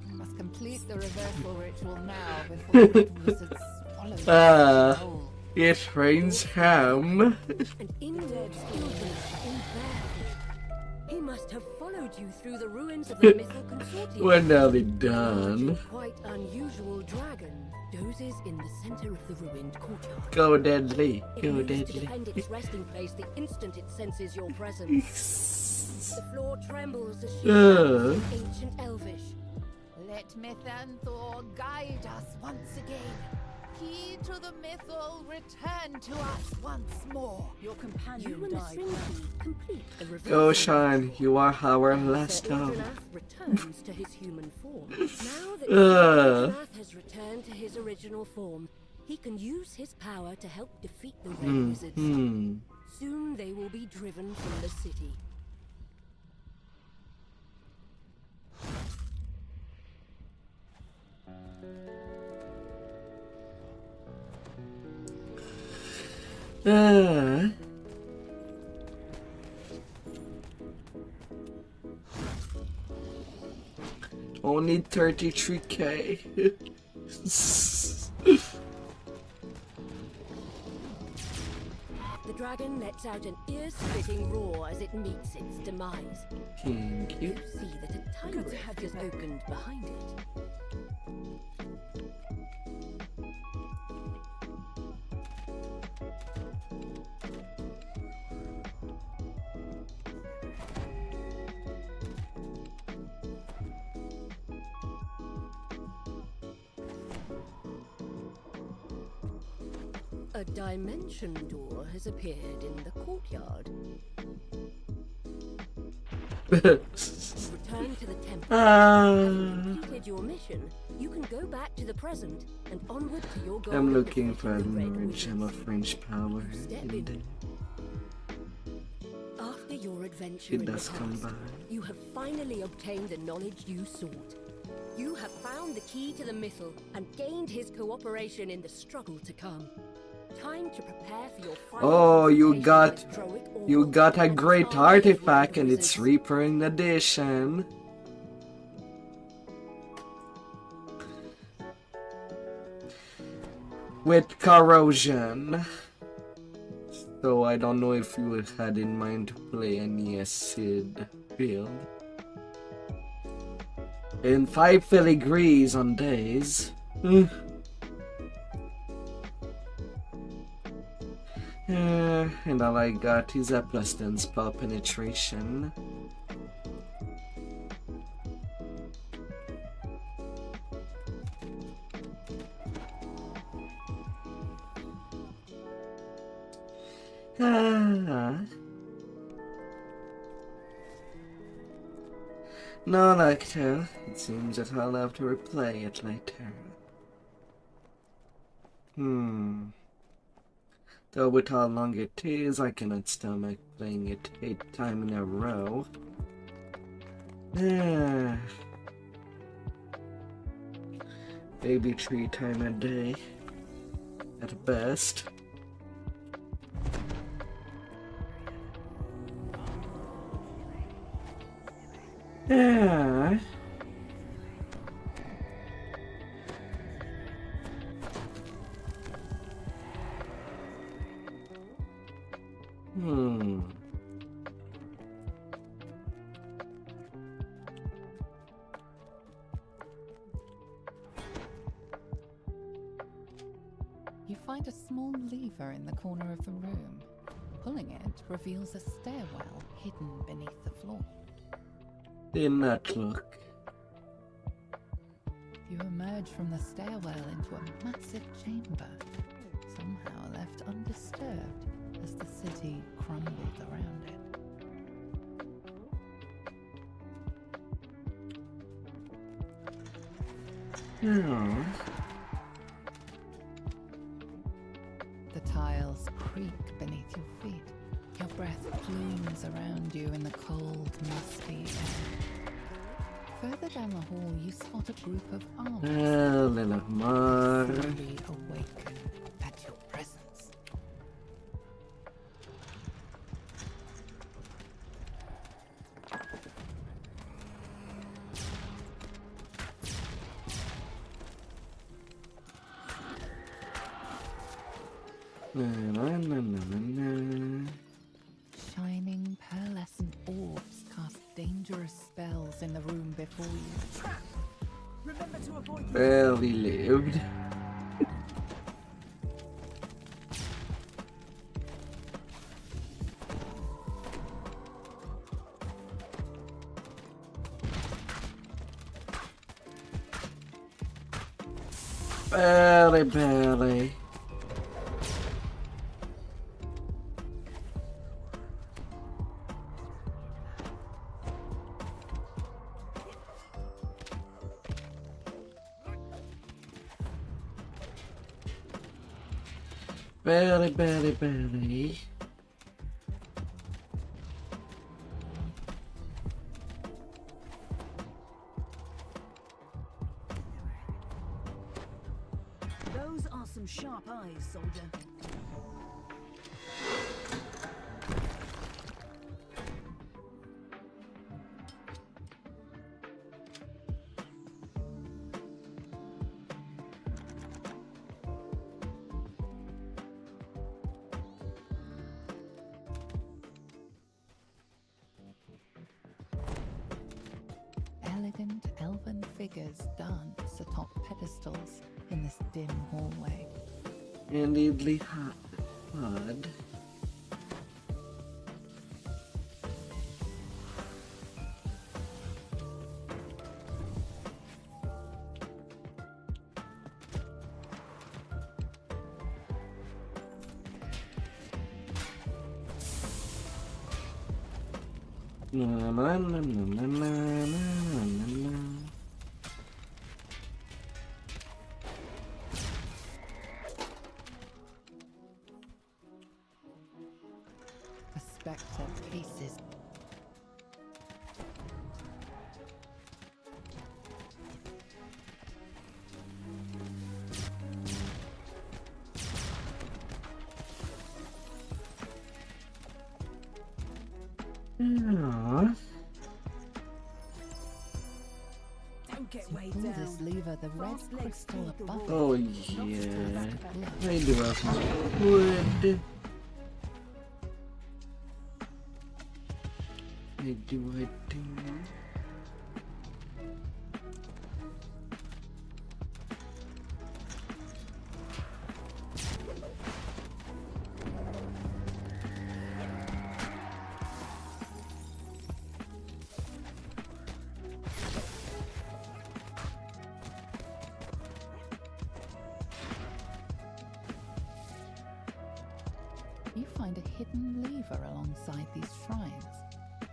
We must complete the reversal ritual now before the red wizards swallow us whole. It rains ham. And in walks Ildranath in bare feet. He must have followed you through the ruins of the mythal consortium. We're nearly A done. quite unusual dragon dozes in the center of the ruined courtyard. Go deadly. It Go moves to deadly. defend its resting place the instant it senses your presence. The floor trembles as she shouts in ancient Elvish. Let Mythanthor guide us once again. Key to the mythal, return to us once more. Your companion You and the died. Thrinshi complete the reversal. Go shine. You are our Sir last hope. Ildranath returns to his human form. Now that Ildranath has returned to his original form, he can use his power to help defeat the Red Wizards. Soon they will be driven from the city. Only 33k. The dragon lets out an ear-splitting roar as it meets its demise. Thank you. You see that a time rift has opened behind it. A dimension door has appeared in the courtyard. Return to the temple. Having completed your mission, you can go back to the present and onward to your goal. I'm looking for the gem of French power. After your adventure It in the does come past, by. you have finally obtained the knowledge you sought. You have found the key to the missile and gained his cooperation in the struggle to come. Time to prepare for your final Oh, you got confrontation you with got a Droic great Orc artifact and wizards. it's Reaper in addition. With corrosion. So I don't know if you had in mind to play any acid build. In 5 filigrees on days. And all I got is a plus 10 spell penetration. No, later. It seems that I'll have to replay it later. Though with how long it is, I cannot stomach playing it 8 times in a row. Maybe 3 times a day. At best. You find a small lever in the corner of the room. Pulling it reveals a stairwell hidden beneath the floor. Did not look. You emerge from the stairwell into a massive chamber, somehow left undisturbed as the city crumbled around it. The tiles creak beneath your feet. Your breath plumes around you in the cold, musty air. Further down the hall, you spot a group of armies. Little more. Fully awaken at your presence. Shining pearlescent orbs cast dangerous spells in the room before you. Remember to avoid Barely lived. Barely. Barely. Those are some sharp eyes, soldier. elegant elven figures dance atop pedestals in this dim hallway. Indeedly hard. A spectre paces. Yeah. Don't get To weighed pull down. this lever, the red Fast legs crystal feed the above Oh it yeah. glows. I do have wood. I do. You find a hidden lever alongside these shrines,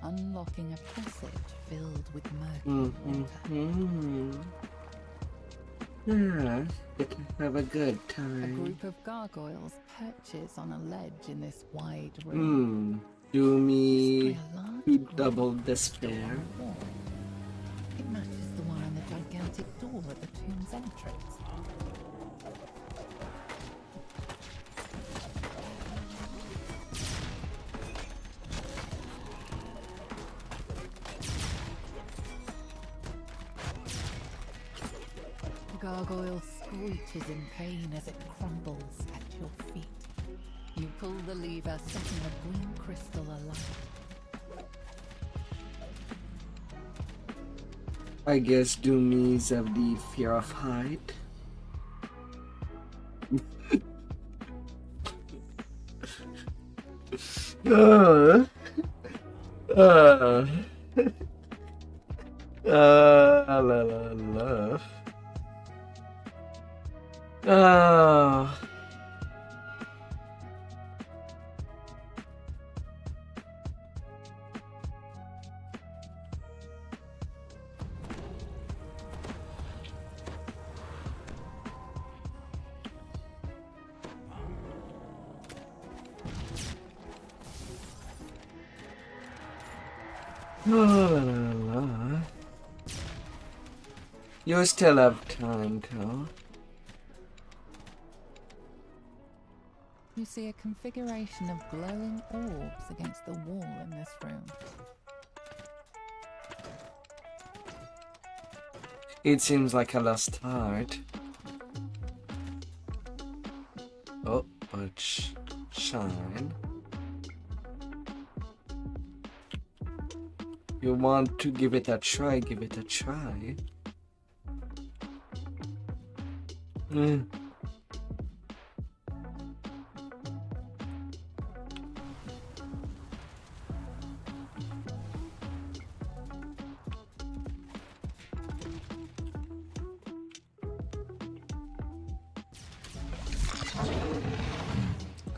unlocking a passage filled with murky water. Yeah, we can have a good A time. group of gargoyles perches on a ledge in this wide room. Do me Display a large to green double crystal despair. on the wall. It matches the one on the gigantic door at the tomb's entrance. The gargoyle screeches in pain as it crumbles at your feet. You pull the lever, setting the green crystal alight. I guess Doomies have the fear of height. La la la. You still have time, Cal. You see a configuration of glowing orbs against the wall in this room. It seems like a lost art. Oh, but shine. You want to give it a try, give it a try.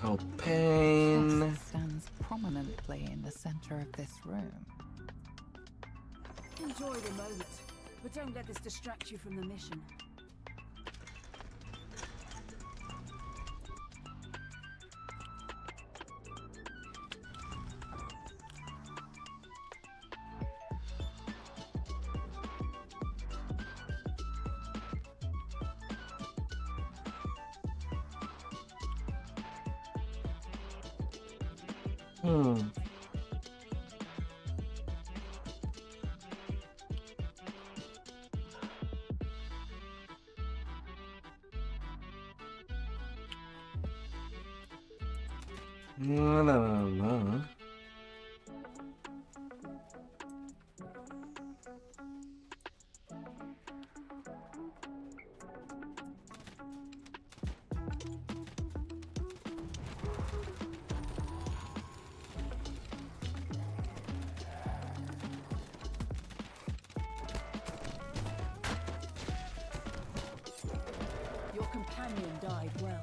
Oh, pain. Text stands prominently in the center of this room. Enjoy the moment, but don't let this distract you from the mission. La la la. companion died well.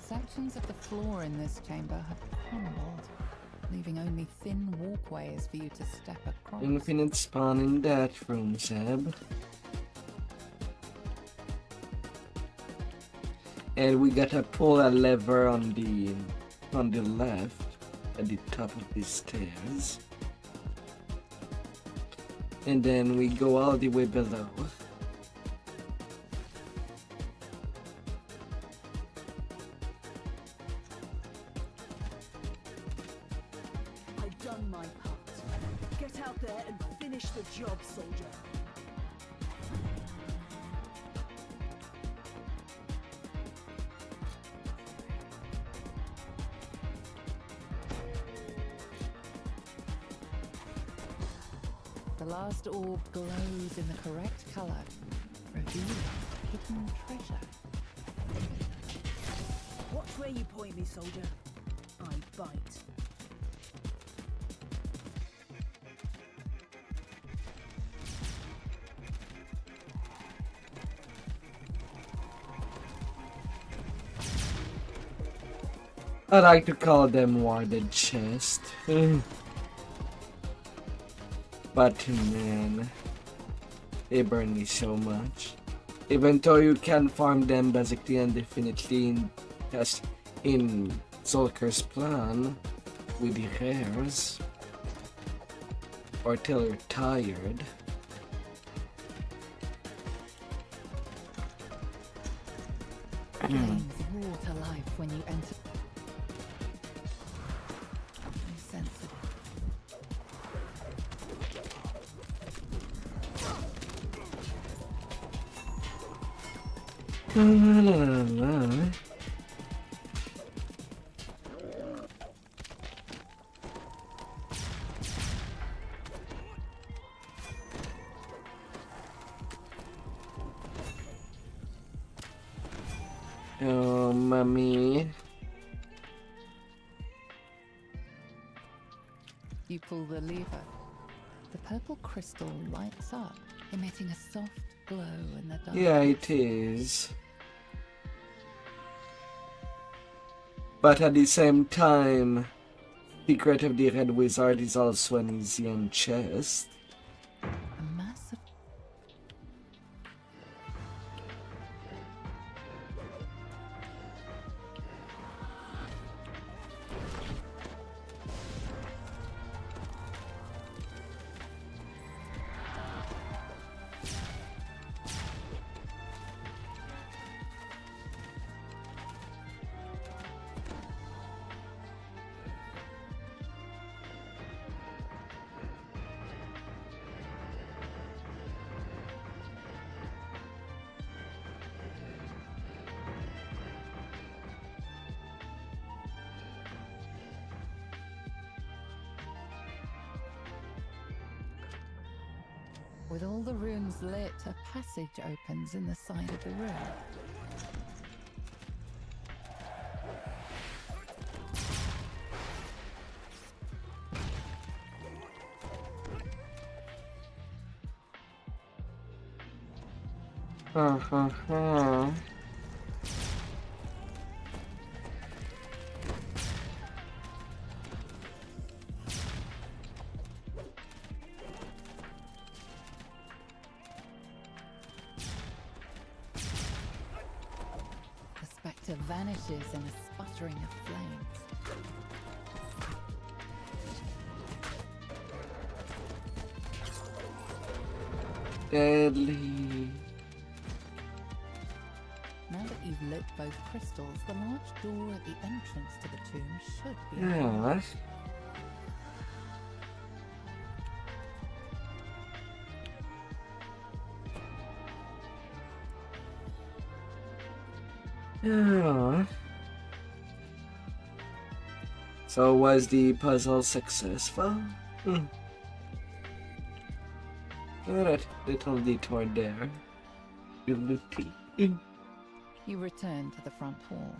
Sections of the floor in this chamber have crumbled, leaving only thin walkways for you to step across. Infinite spawn in that room, Seb. And we gotta pull a lever on the left at the top of the stairs. And then we go all the way below. I've done my part. Get out there and finish the job, soldier. The last orb glows in the correct color, revealing hidden treasure. Watch where you point me, soldier. I bite. I like to call them warded chest. But man, they burn me so much. Even though you can farm them basically and definitely in Zulker's plan with the rares, or till you're tired. Flames roar to life when you enter. Sensitive. Oh, mommy. You pull the lever. The purple crystal lights up, emitting a soft glow in the dark. Yeah, it is. But at the same time, Secret of the Red Wizard is also an Elysian chest. A massive. With all the rooms lit, a passage opens in the side of the room. The spectre vanishes in a sputtering of flames. Deadly. Now that you've lit both crystals, the large door at the entrance to the tomb should be Yeah. Yeah. So was the puzzle successful? Alright, little detour there. You return to the front hall.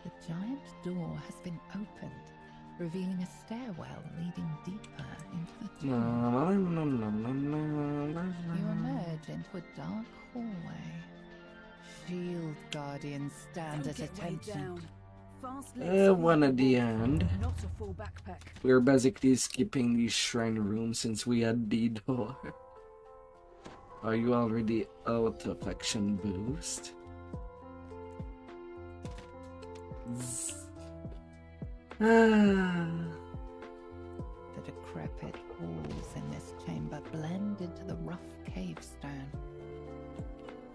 The giant door has been opened, revealing a stairwell leading deeper into the tomb. You emerge into a dark hallway. Shield guardians stand at attention. One at the end. Not a full backpack. We're basically skipping the shrine room since we had the door. Are you already out of action boost? The decrepit walls in this chamber blend into the rough cave stone.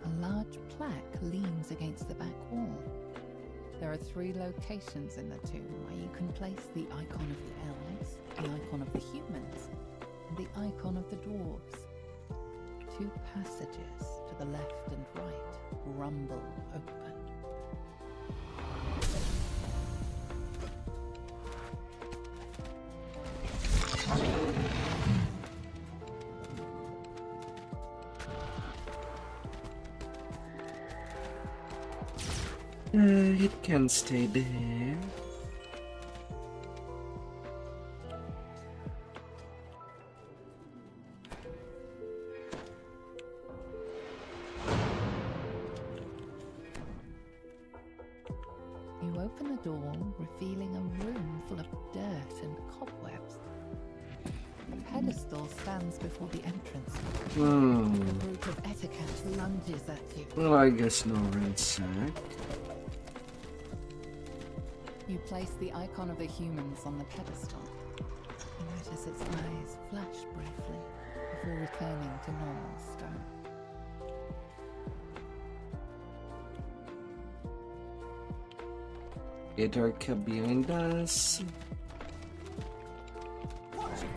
A large plaque leans against the back wall. There are 3 locations in the tomb where you can place the icon of the elves, the icon of the humans, and the icon of the dwarves. 2 passages to the left and right rumble open. It can stay there. You open the door, revealing a room full of dirt and cobwebs. A pedestal stands before the entrance. A group of etiquette lunges at you. Well, I guess no ransack. You place the icon of the humans on the pedestal. You notice its eyes flash briefly before returning to normal stone. Get our cab behind us. Watch it!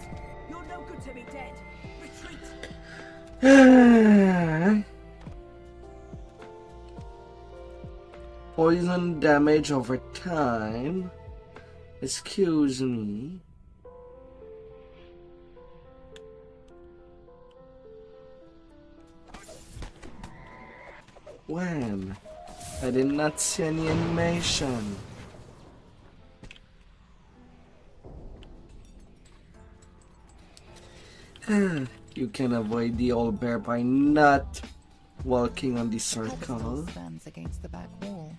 You're no good to me dead! Retreat! Poison damage over time. Excuse me. When? I did not see any animation. You can avoid the old bear by not walking on the circle. Pedestal stands against the back wall.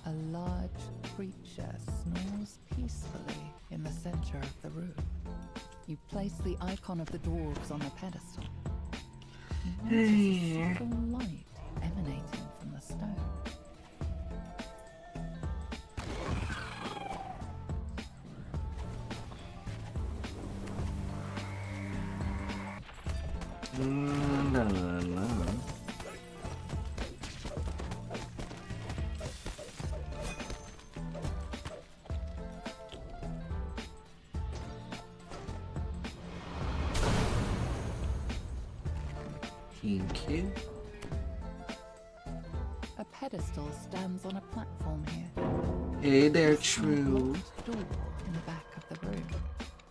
A large creature snores peacefully in the center of the room. You place the icon of the dwarves on the pedestal. You notice a subtle light emanating from the stone. Thank you. A pedestal stands on a platform here. Hey there, A true. locked door in the back of the room.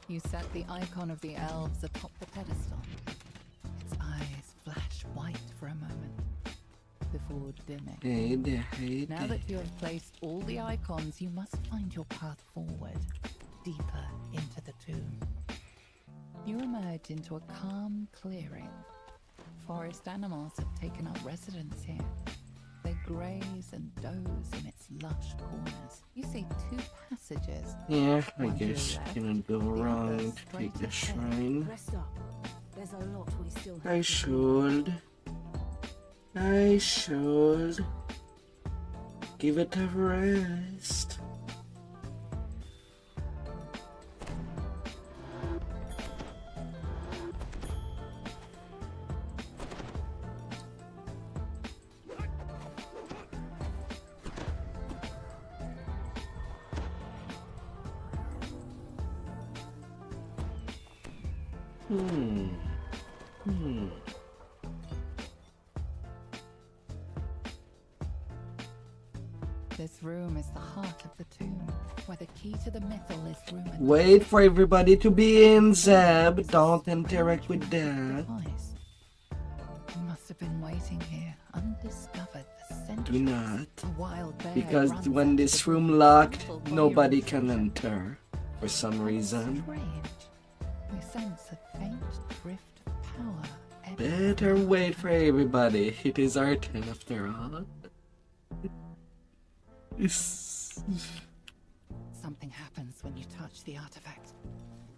You set the icon of the elves atop the pedestal. Its eyes flash white for a moment before dimming. Hey there, hey Now there. that you have placed all the icons, you must find your path forward, deeper into the tomb. You emerge into a calm clearing. Forest animals have taken up residence here. They graze and doze in its lush corners. You see 2 passages. Yeah, I One to your guess left, gonna go the other around to straight take the ahead. shrine. Rest up. There's a lot we still have I to should. I should. Give it a rest. This room is the heart of the tomb, where the key to the mythal is rumored. Wait for everybody to be in, Zeb. Don't interact with that. You must have been waiting here, undiscovered for centuries. Do not. A wild bear Because runs when after this the room boy's locked, temple body nobody remains can untouched. enter. For some reason. Strange. We sense a faint drift of power. Better wait for everybody. It is our turn after all. Something happens when you touch the artifact.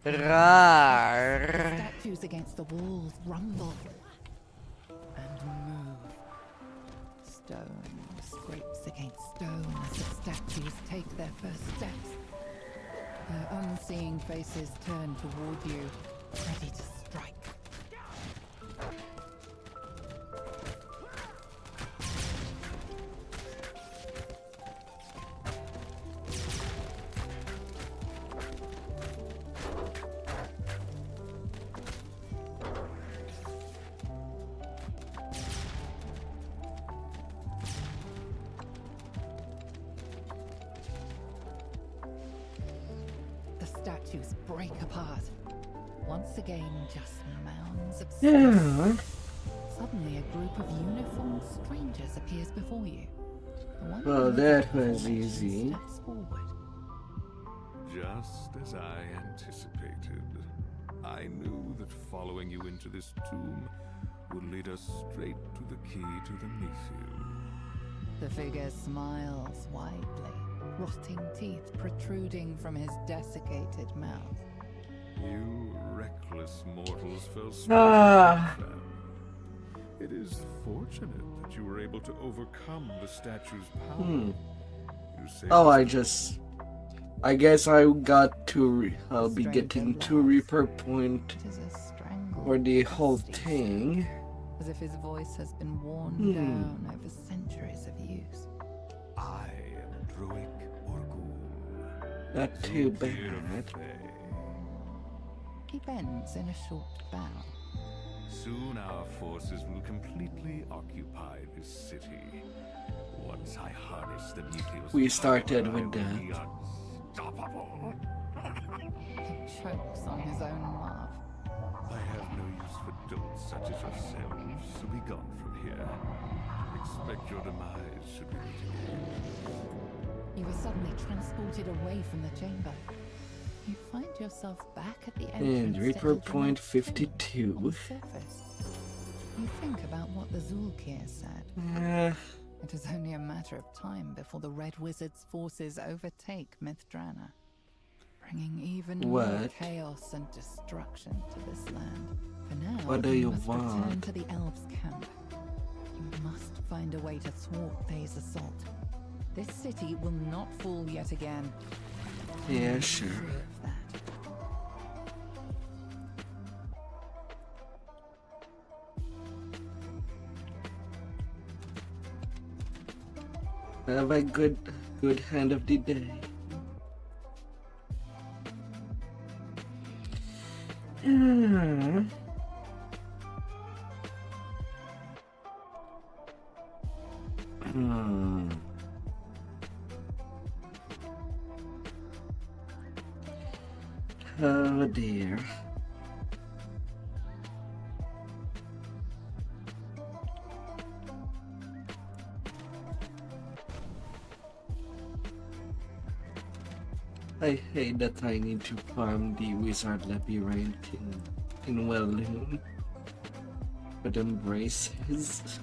Rar. Statues against the walls rumble and move. Stone scrapes against stone as the statues take their first steps. Their unseeing faces turn toward you, ready to strike. The statues break apart. Once again, just mounds of stone. Suddenly, a group of uniformed strangers appears before you. The one Well, who that looks was easy. steps forward. Just as I anticipated. I knew that following you into this tomb would lead us straight to the key to the mythium. The figure smiles widely, rotting teeth protruding from his desiccated mouth. You reckless mortals fell straight Ah. into the trap. It is fortunate that you were able to overcome the statue's power. You saved Oh, us I guess I got to. I'll be getting 2 Reaper point It is a strangled for the whole dusty thing. as if his voice has been worn down over centuries of use. I am Druid or Ghoul. Not too Zolkir bad. Fey. He bends in a short bow. Soon our forces will completely occupy this city. Once I harness the meteor's We started power, with I will that. be unstoppable. He chokes on his own laugh. I have no use for dolts such as yourselves, so be gone from here. Expect your demise should we meet again. You are suddenly transported away from the chamber. You find yourself back at the entrance And to Reaper Eldrim's point tomb. 52. On the surface, you think about what the Zulkir said. It is only a matter of time before the Red Wizard's forces overtake Mithdrana, bringing even more What? chaos and destruction to this land. For now, What do you must return want? to the elves' camp. You must find a way to thwart Thay's assault. This city will not fall yet again. Yeah, sure. Sure of that. Have a good hand of the day. Oh dear. I hate that I need to farm the wizard labyrinth in Walloon. But embraces.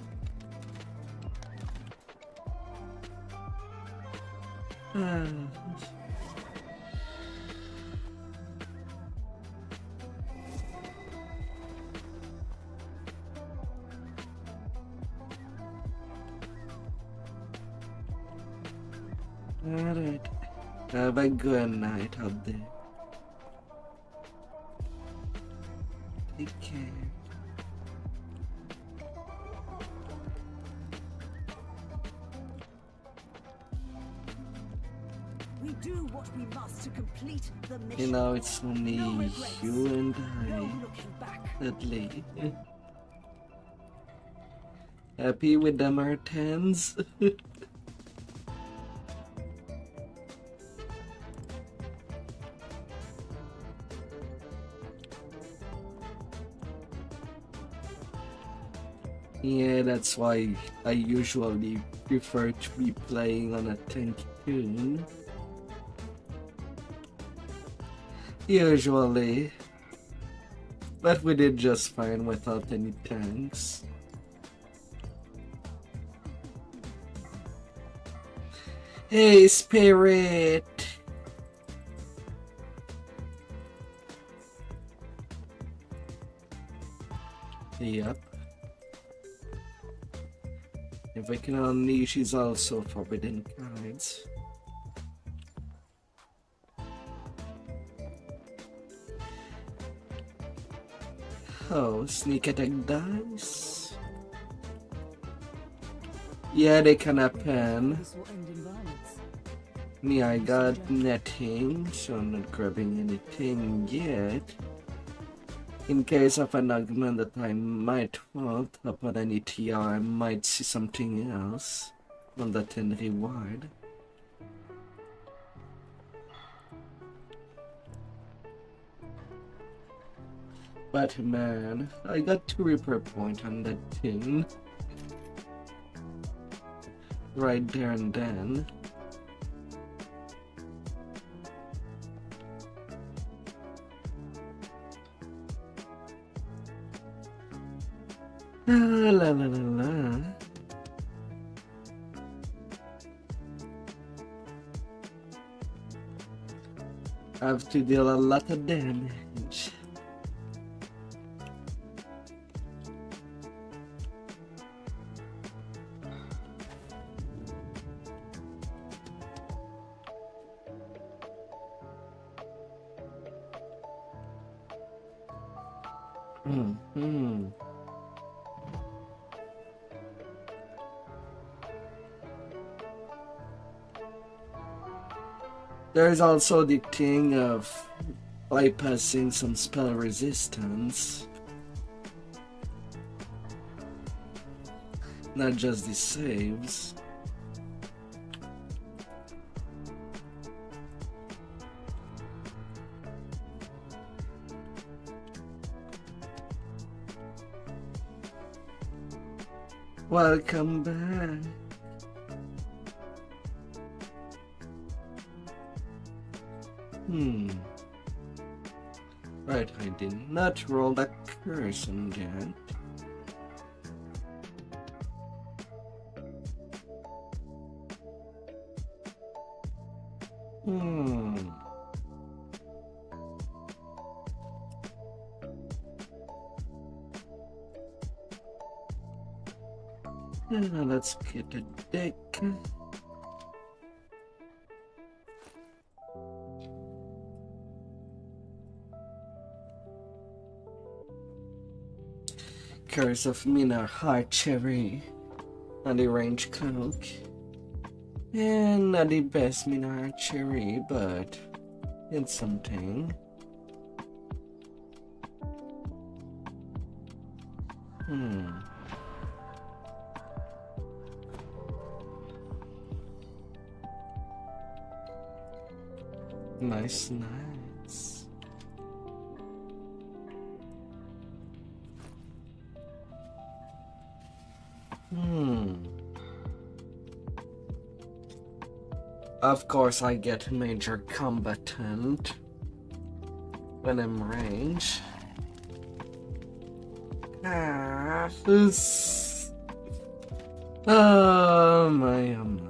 Alright. Have a good night out there. Take care. We do what we must to complete the mission. You know, it's only No regrets. you and No I. looking back. Sadly. Happy with the Martens? Yeah, that's why I usually prefer to be playing on a tanky tune. Usually. But we did just fine without any tanks. Hey, Spirit! Yep. If I can unleash is also forbidden cards. Oh, sneak attack dice. Yeah, they can happen. This will end in violence. Me, I got nothing, so I'm not grabbing anything yet. In case of an argument that I might want upon any TR, I might see something else on that end reward. But man, I got 2 repair point on that thing. Right there and then. La la la la. I have to deal a lot of damage. There's also the thing of bypassing some spell resistance. Not just the saves. Welcome back. Right, I did not roll that curse on that. Now let's get a deck. Curse of Mina Heart Cherry on the range cloak. And not the best Mina Heart Cherry, but it's something. Nice, nice. Of course, I get major combatant when I'm range. This. Oh my, oh my.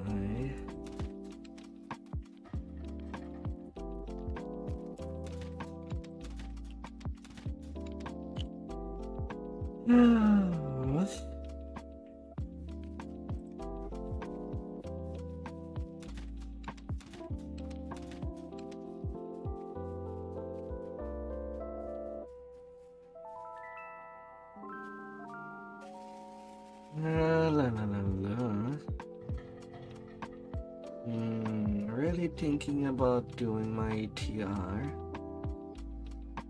Really thinking about doing my TR.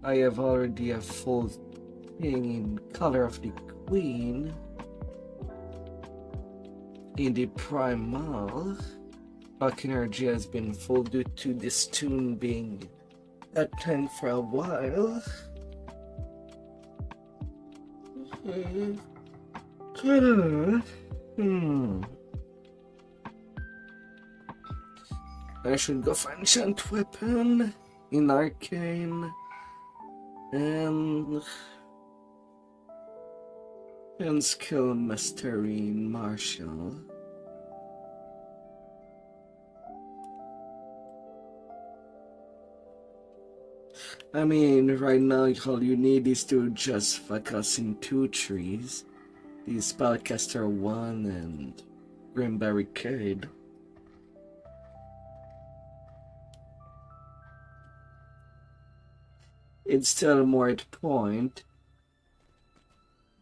I have already a full thing in Color of the Queen in the Primal. Dark Energy has been full due to this tune being a tank for a while. I should go find enchant weapon in arcane and skill mastery in martial. I mean, right now all you need is to just focus in 2 trees. The Spellcaster 1 and Grim Barricade. It's still more at point,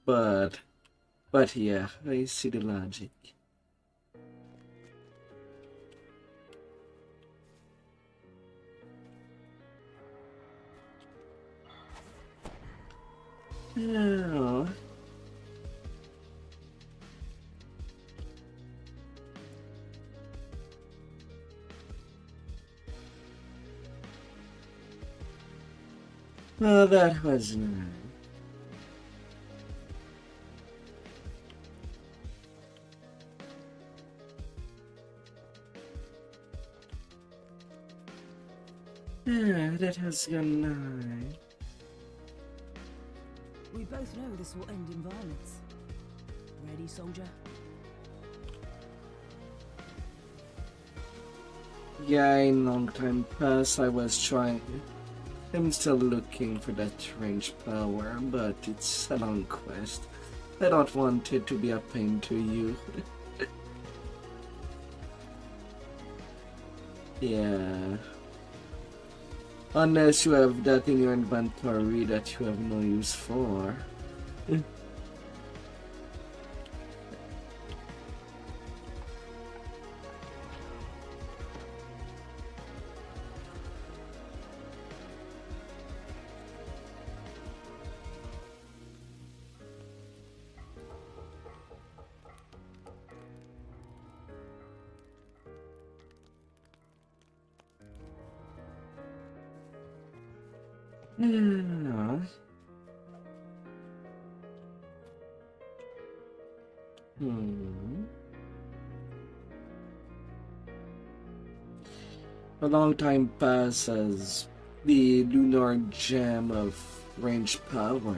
but yeah, I see the logic. Oh. Oh, that was nice. Yeah, that has gone nice. We both know this will end in violence. Ready, soldier? Yeah, in long time past I was trying. I'm still looking for that range power, but it's a long quest. I don't want it to be a pain to you. Yeah. Unless you have that in your inventory that you have no use for. No. A long time passes. The lunar gem of range power.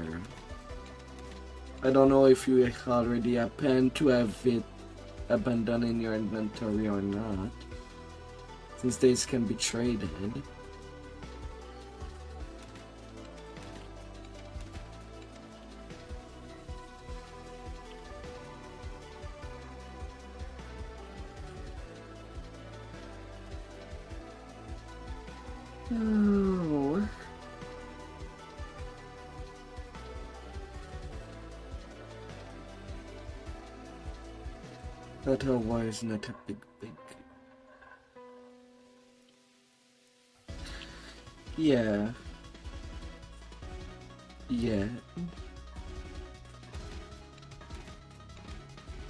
I don't know if you already happen to have it abandoned in your inventory or not, since these can be traded. Oh. Otherwise, not a big. Yeah. Yeah.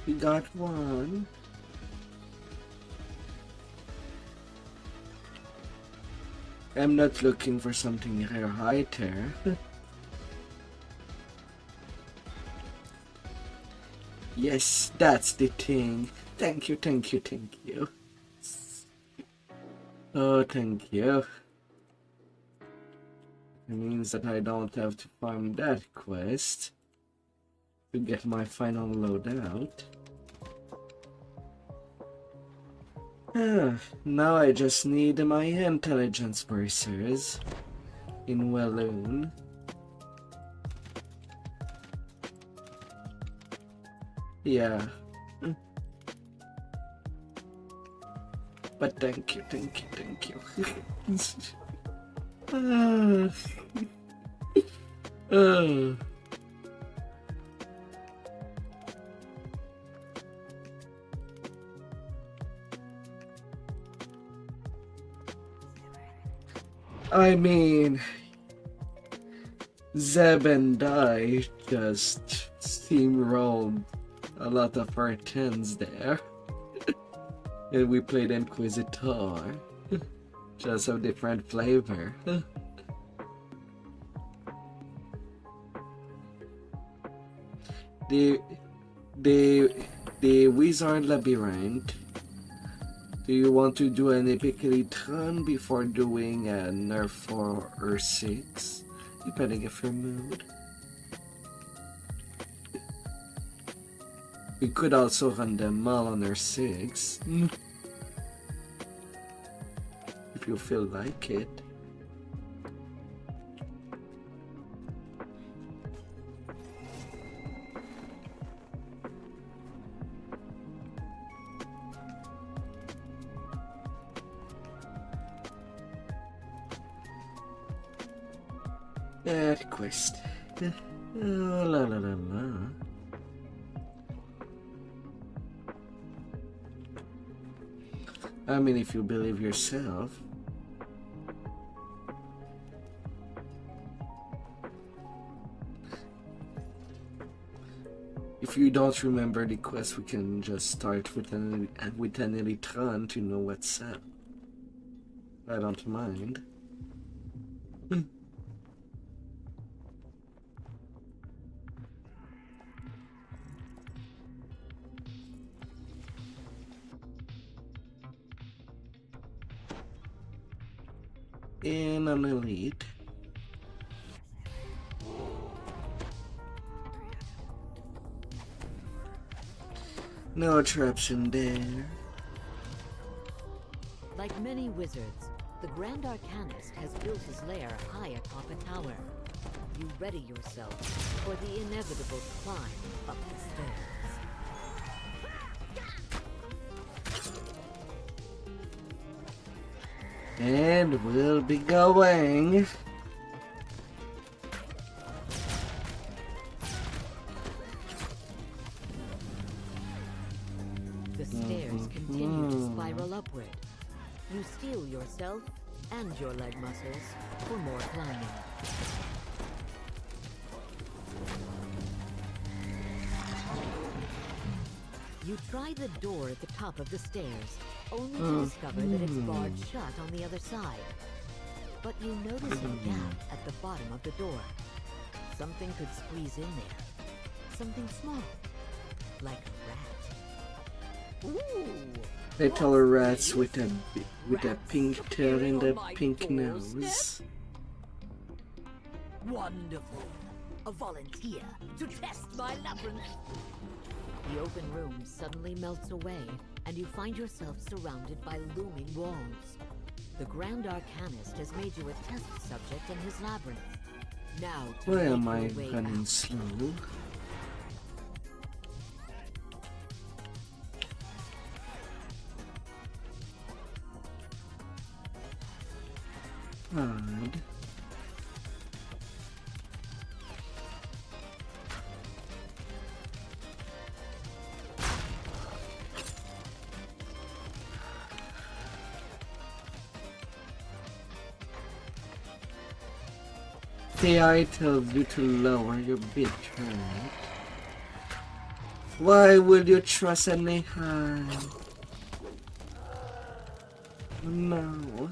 We got one. I'm not looking for something higher. Yes, that's the thing. Thank you. Oh, thank you. It means that I don't have to farm that quest to get my final loadout. Now I just need my intelligence bracers in Walloon. Yeah. But thank you. I mean, Zeb and I just steamrolled a lot of our turns there. And we played Inquisitor. Just a different flavor. The Wizard Labyrinth. Do you want to do an epically turn before doing a nerf 4 or 6? Depending if your mood. We could also run them all on our 6. If you feel like it. Quest. La la la la. I mean, if you believe yourself. If you don't remember the quest, we can just start with an elite run to know what's up. I don't mind. In an elite. No traps in there. Like many wizards, the Grand Arcanist has built his lair high atop a tower. You ready yourself for the inevitable climb up the stairs. And we'll be going. The stairs continue to spiral upward. You steel yourself and your leg muscles for more climbing. You try the door at the top of the stairs, only to discover that it's barred shut on the other side. But you notice a gap at the bottom of the door. Something could squeeze in there. Something small, like a rat. Ooh! Little rats with a pink tail and a pink nose. Wonderful! A volunteer to test my labyrinth. The open room suddenly melts away, and you find yourself surrounded by looming walls. The Grand Arcanist has made you a test subject in his labyrinth. Now, why am I running slow? Odd. AI tells you to lower your bit rate. Why will you trust any high? No.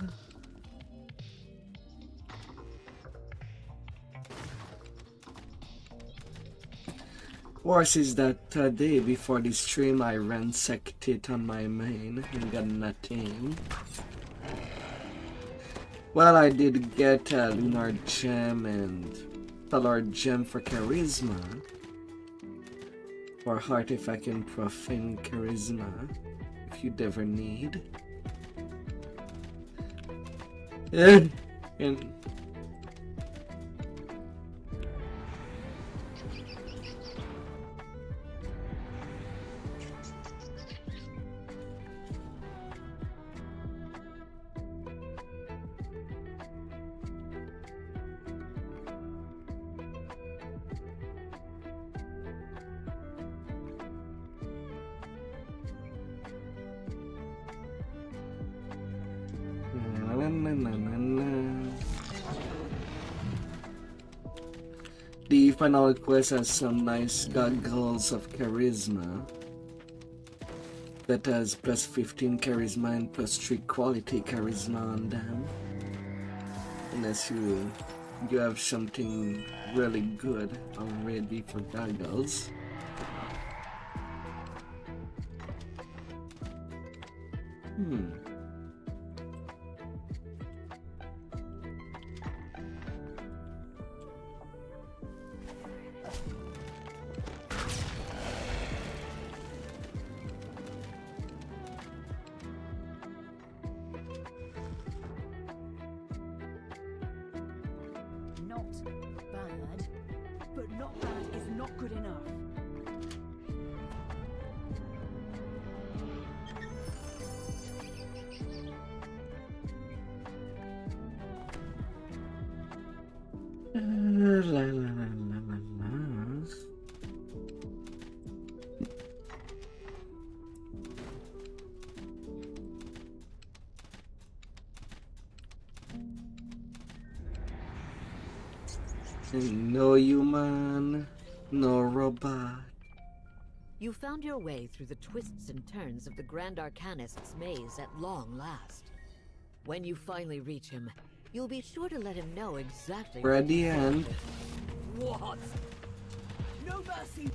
Worse is that today before the stream I ransacked it on my main and got nothing. Well, I did get a Lunar Gem and Solar Gem for Charisma. Or Artifact and Profane Charisma, if you'd ever need. And the final quest has some nice goggles of charisma that has plus 15 charisma and plus 3 quality charisma on them. Unless you have something really good already for goggles. Not bad, but not bad is not good enough. La, la, la, la, la. No human, no robot. You found your way through the twists and turns of the Grand Arcanist's maze at long last. When you finally reach him, you'll be sure to let him know exactly We're at the end. What? No mercy!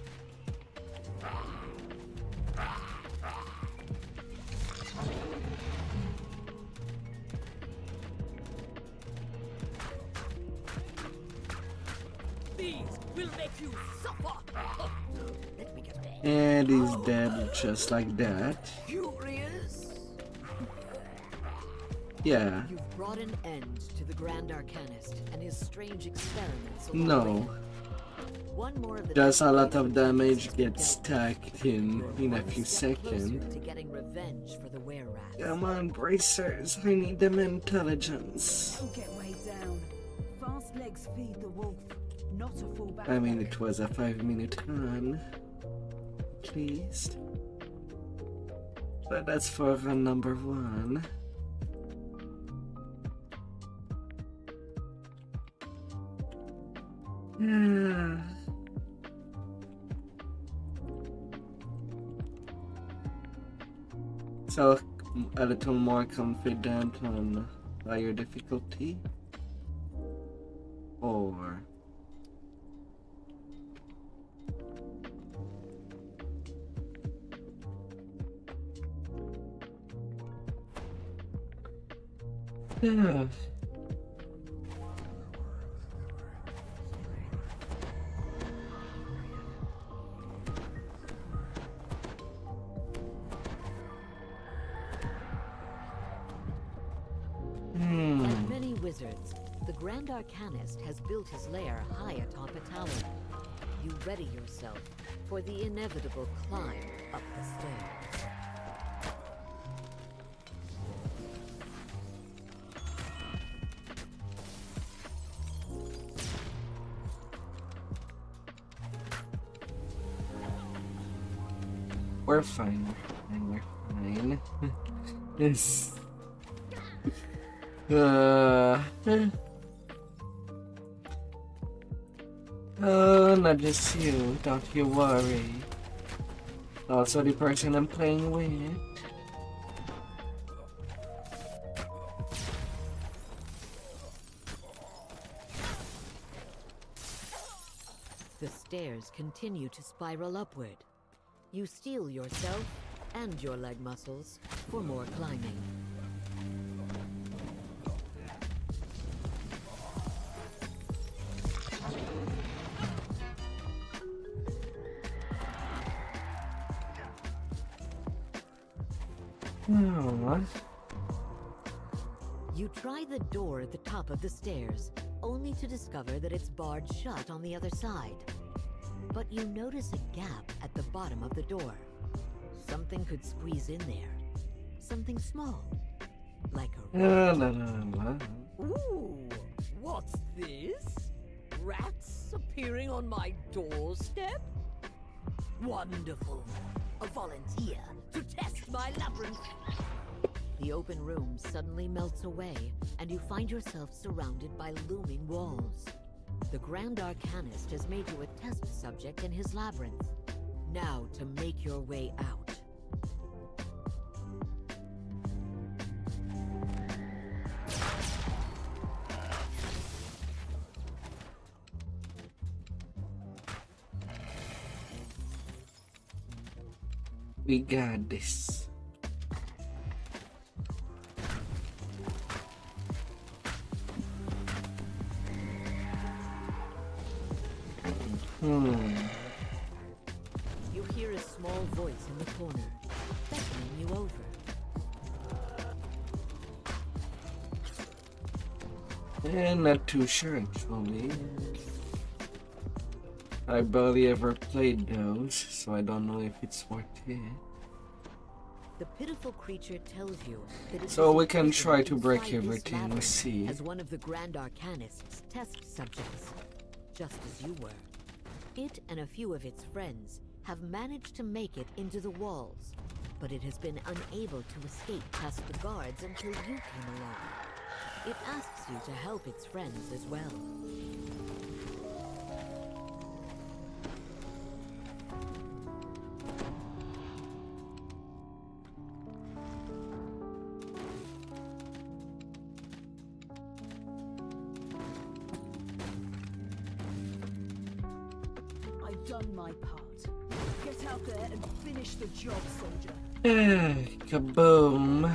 These will make you suffer! Let me get there. And he's dead just like that. Curious? Yeah. You've brought an end to the Grand Arcanist and his strange experiments. along No. with him. One more of the Just a lot of damage gets stacked in a few closer seconds. to getting revenge for the were-rats. Come on, bracers. I need them intelligence. Don't get weighed down. Fast legs feed the wolf, not a full back. I mean, it was a 5-minute run. At least. But that's for run number 1. Yeah. So, a little more confident on higher difficulty? Or... Yeah. Like many wizards, the Grand Arcanist has built his lair high atop a tower. You ready yourself for the inevitable climb up the stairs. We're fine. We're fine. This. Oh, not just you. Don't you worry. Also, the person I'm playing with. The stairs continue to spiral upward. You steel yourself and your leg muscles for more climbing. Oh. You try the door at the top of the stairs, only to discover that it's barred shut on the other side. But you notice a gap at the bottom of the door. Something could squeeze in there. Something small. Like a rat. Ooh, what's this? Rats appearing on my doorstep? Wonderful. A volunteer to test my labyrinth. The open room suddenly melts away, and you find yourself surrounded by looming walls. The Grand Arcanist has made you a test subject in his labyrinth. Now to make your way out. We got this. You hear a small voice in the corner, beckoning you over. Not too sure actually. I barely ever played those, so I don't know if it's worth it. The pitiful creature tells you that it So is we can try to imprisoned break inside this everything we labyrinth see. as one of the Grand Arcanist's test subjects, just as you were. It and a few of its friends have managed to make it into the walls, but it has been unable to escape past the guards until you came along. It asks you to help its friends as well. I've done my part. Get out there and finish the job, soldier. Kaboom.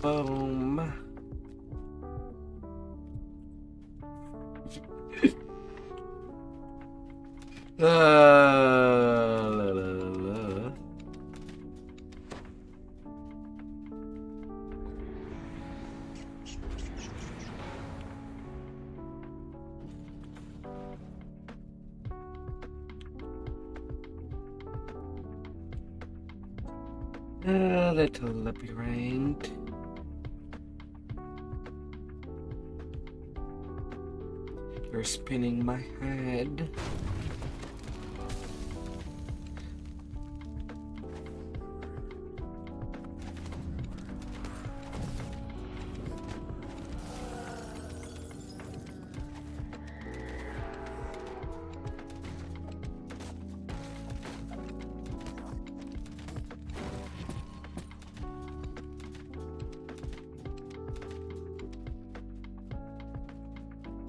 Kaboom. La, la, la. A little labyrinth. You're spinning my head.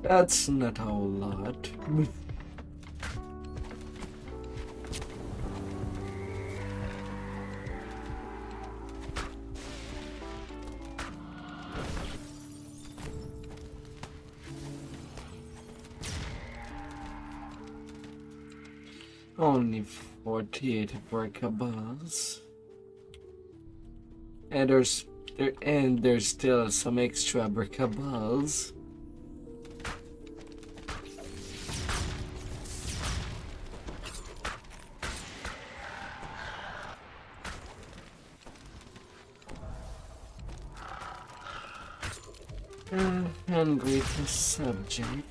That's not a whole lot. Only 48 breakables. And there's still some extra breakables. Hungry for subject.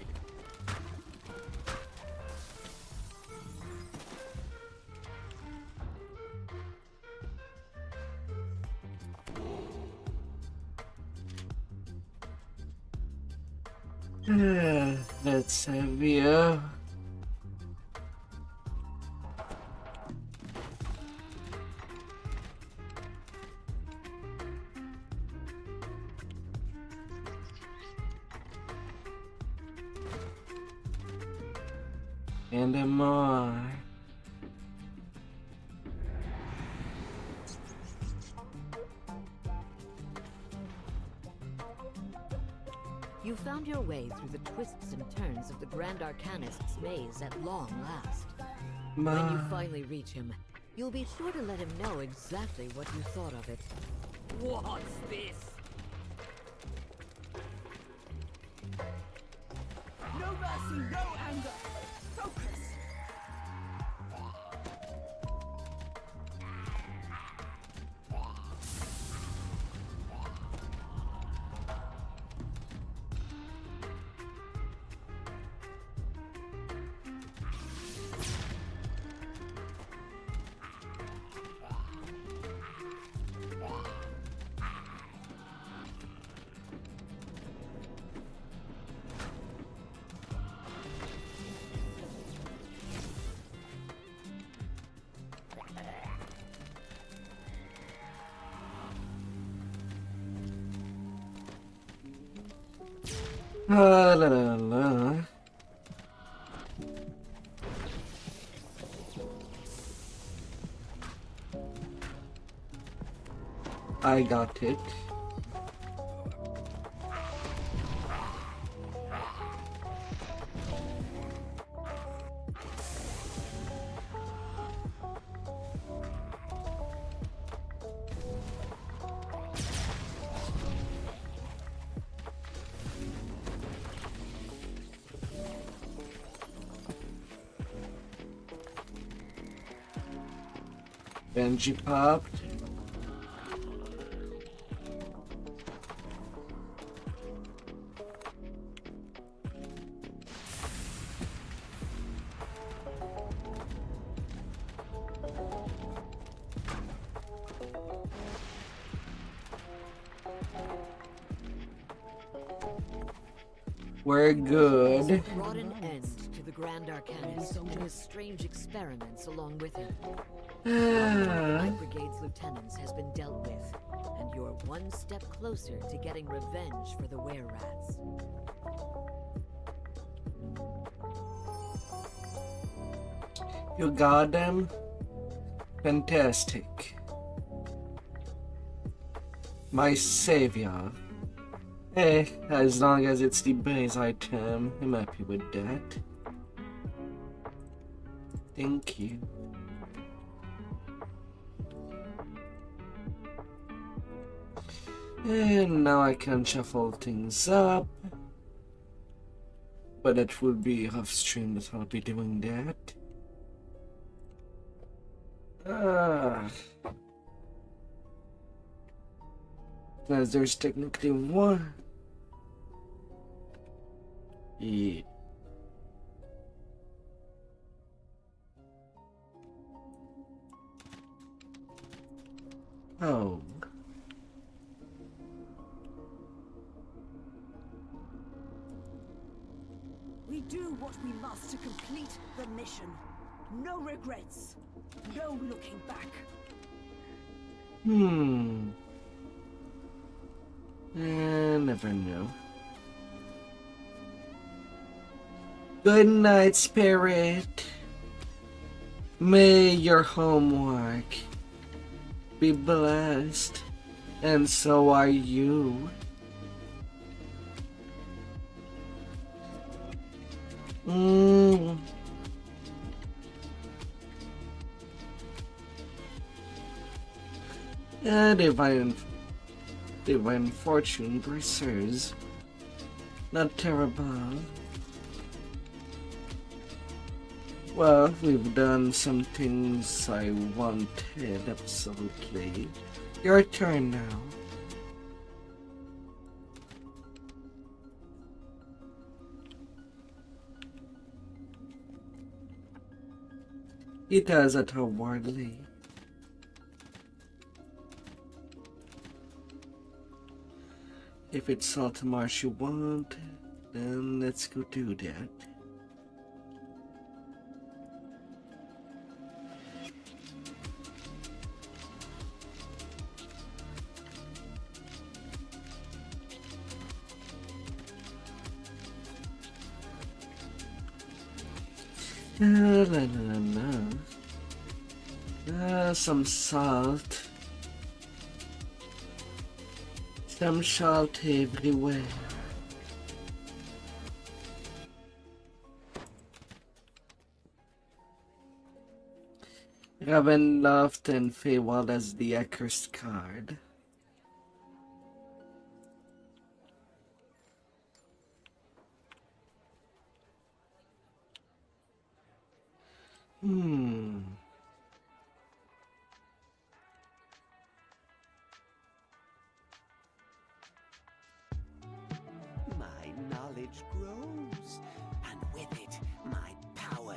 Let's have you. And more. You found your way through the twists and turns of the Grand Arcanist's maze at long last. When you finally reach him, you'll be sure to let him know exactly what you thought of it. What's this? No mercy, no anger. Focus. La la la. I got it. Benji popped. We're good. Brought an end to the Grand Arcanist and his strange experiments along with him. The Night Brigade's lieutenants has been dealt with, and you're one step closer to getting revenge for the were-rats. You got them? Fantastic. My savior. As long as it's the base item, I'm happy with that. Thank you. And now I can shuffle things up. But it will be off stream that I'll be doing that. As there's technically one. Yeah. Oh. We do what we must to complete the mission. No regrets. No looking back. Never know. Good night, Spirit. May your homework be blessed, and so are you. Divine fortune bracers. Not terrible. Well, we've done some things I wanted, absolutely. Your turn now. It does it awardly. If it's Saltmarsh you want, then let's go do that. Some salt. Some salt everywhere. Ravenloft and Feywild as the accursed card. My knowledge grows, and with it, my power.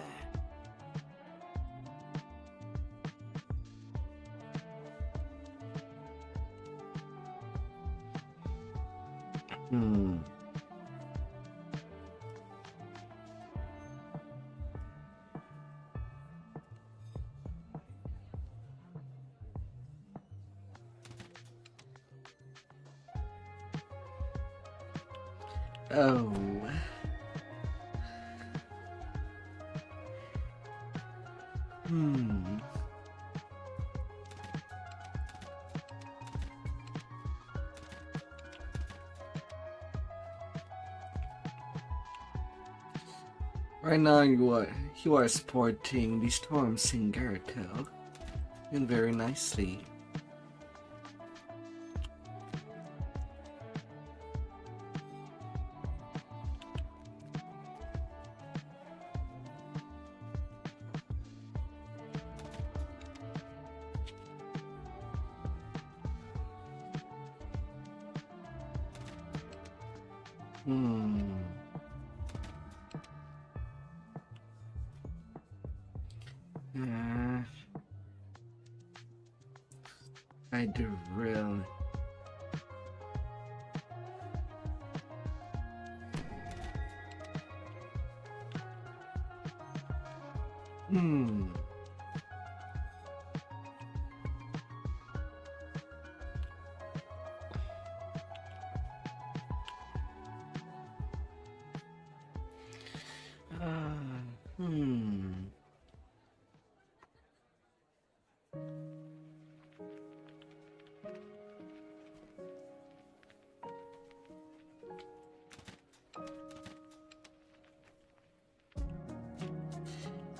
Oh. Right now you are sporting the Storm Singer tail, and very nicely. I do really.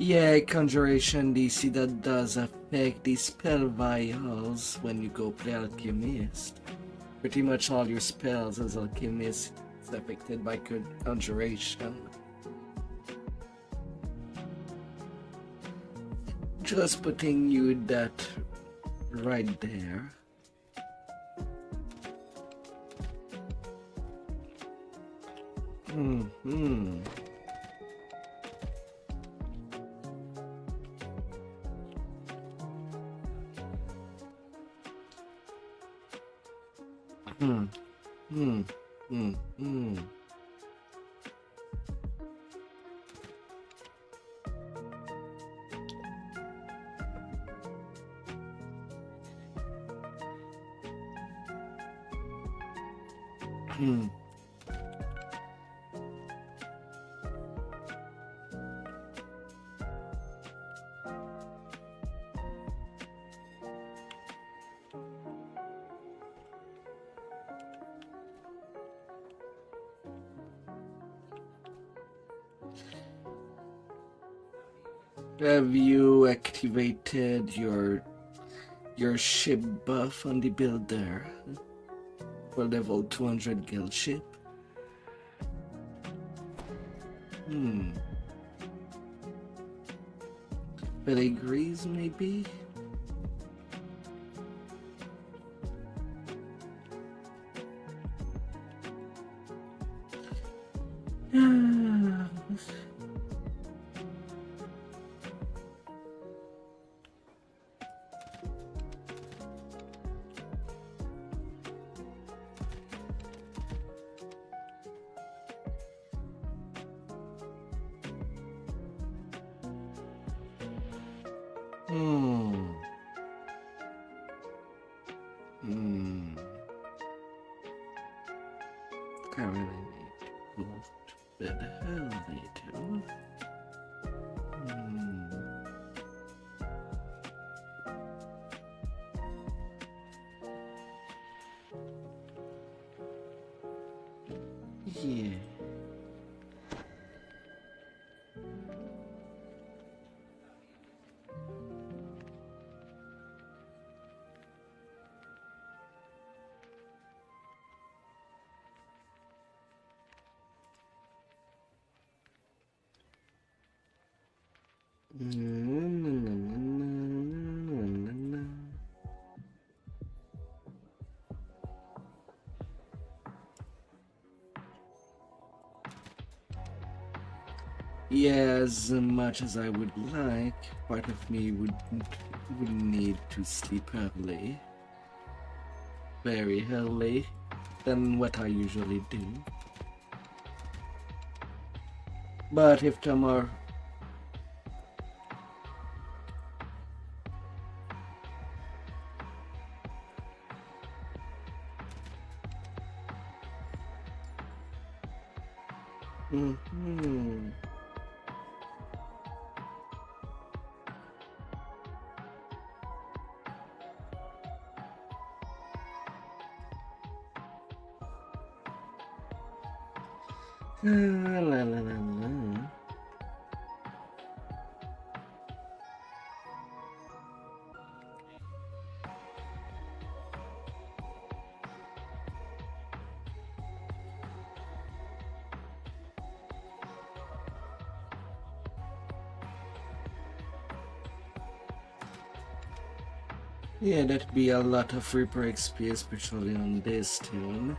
Yeah, conjuration DC that does affect the spell vials when you go play alchemist. Pretty much all your spells as alchemist is affected by conjuration. Just putting you that right there. Have you activated your ship buff on the builder for level 200 guild ship? Pedigrees maybe? I really need to move to bed early too. Yeah. Yeah, as much as I would like, part of me would need to sleep early. Very early than what I usually do. But if tomorrow... La, la, la, la. Yeah, that'd be a lot of Reaper XP, especially on this tune.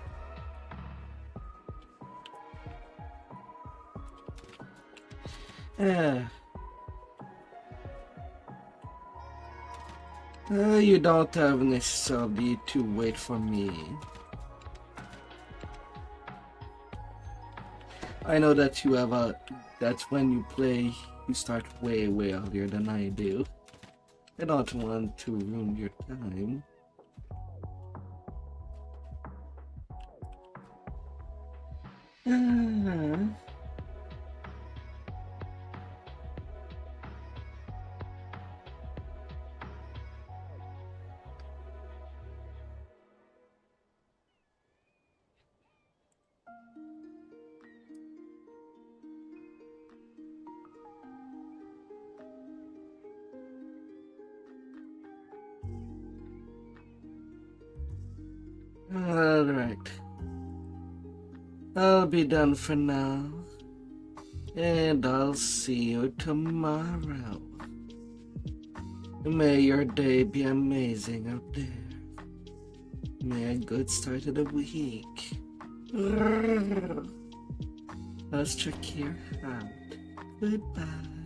You don't have necessarily to wait for me. I know that you have that when you play, you start way earlier than I do. I don't want to ruin your time. Alright. I'll be done for now. And I'll see you tomorrow. May your day be amazing out there. May a good start of the week. Let's check your out. Goodbye.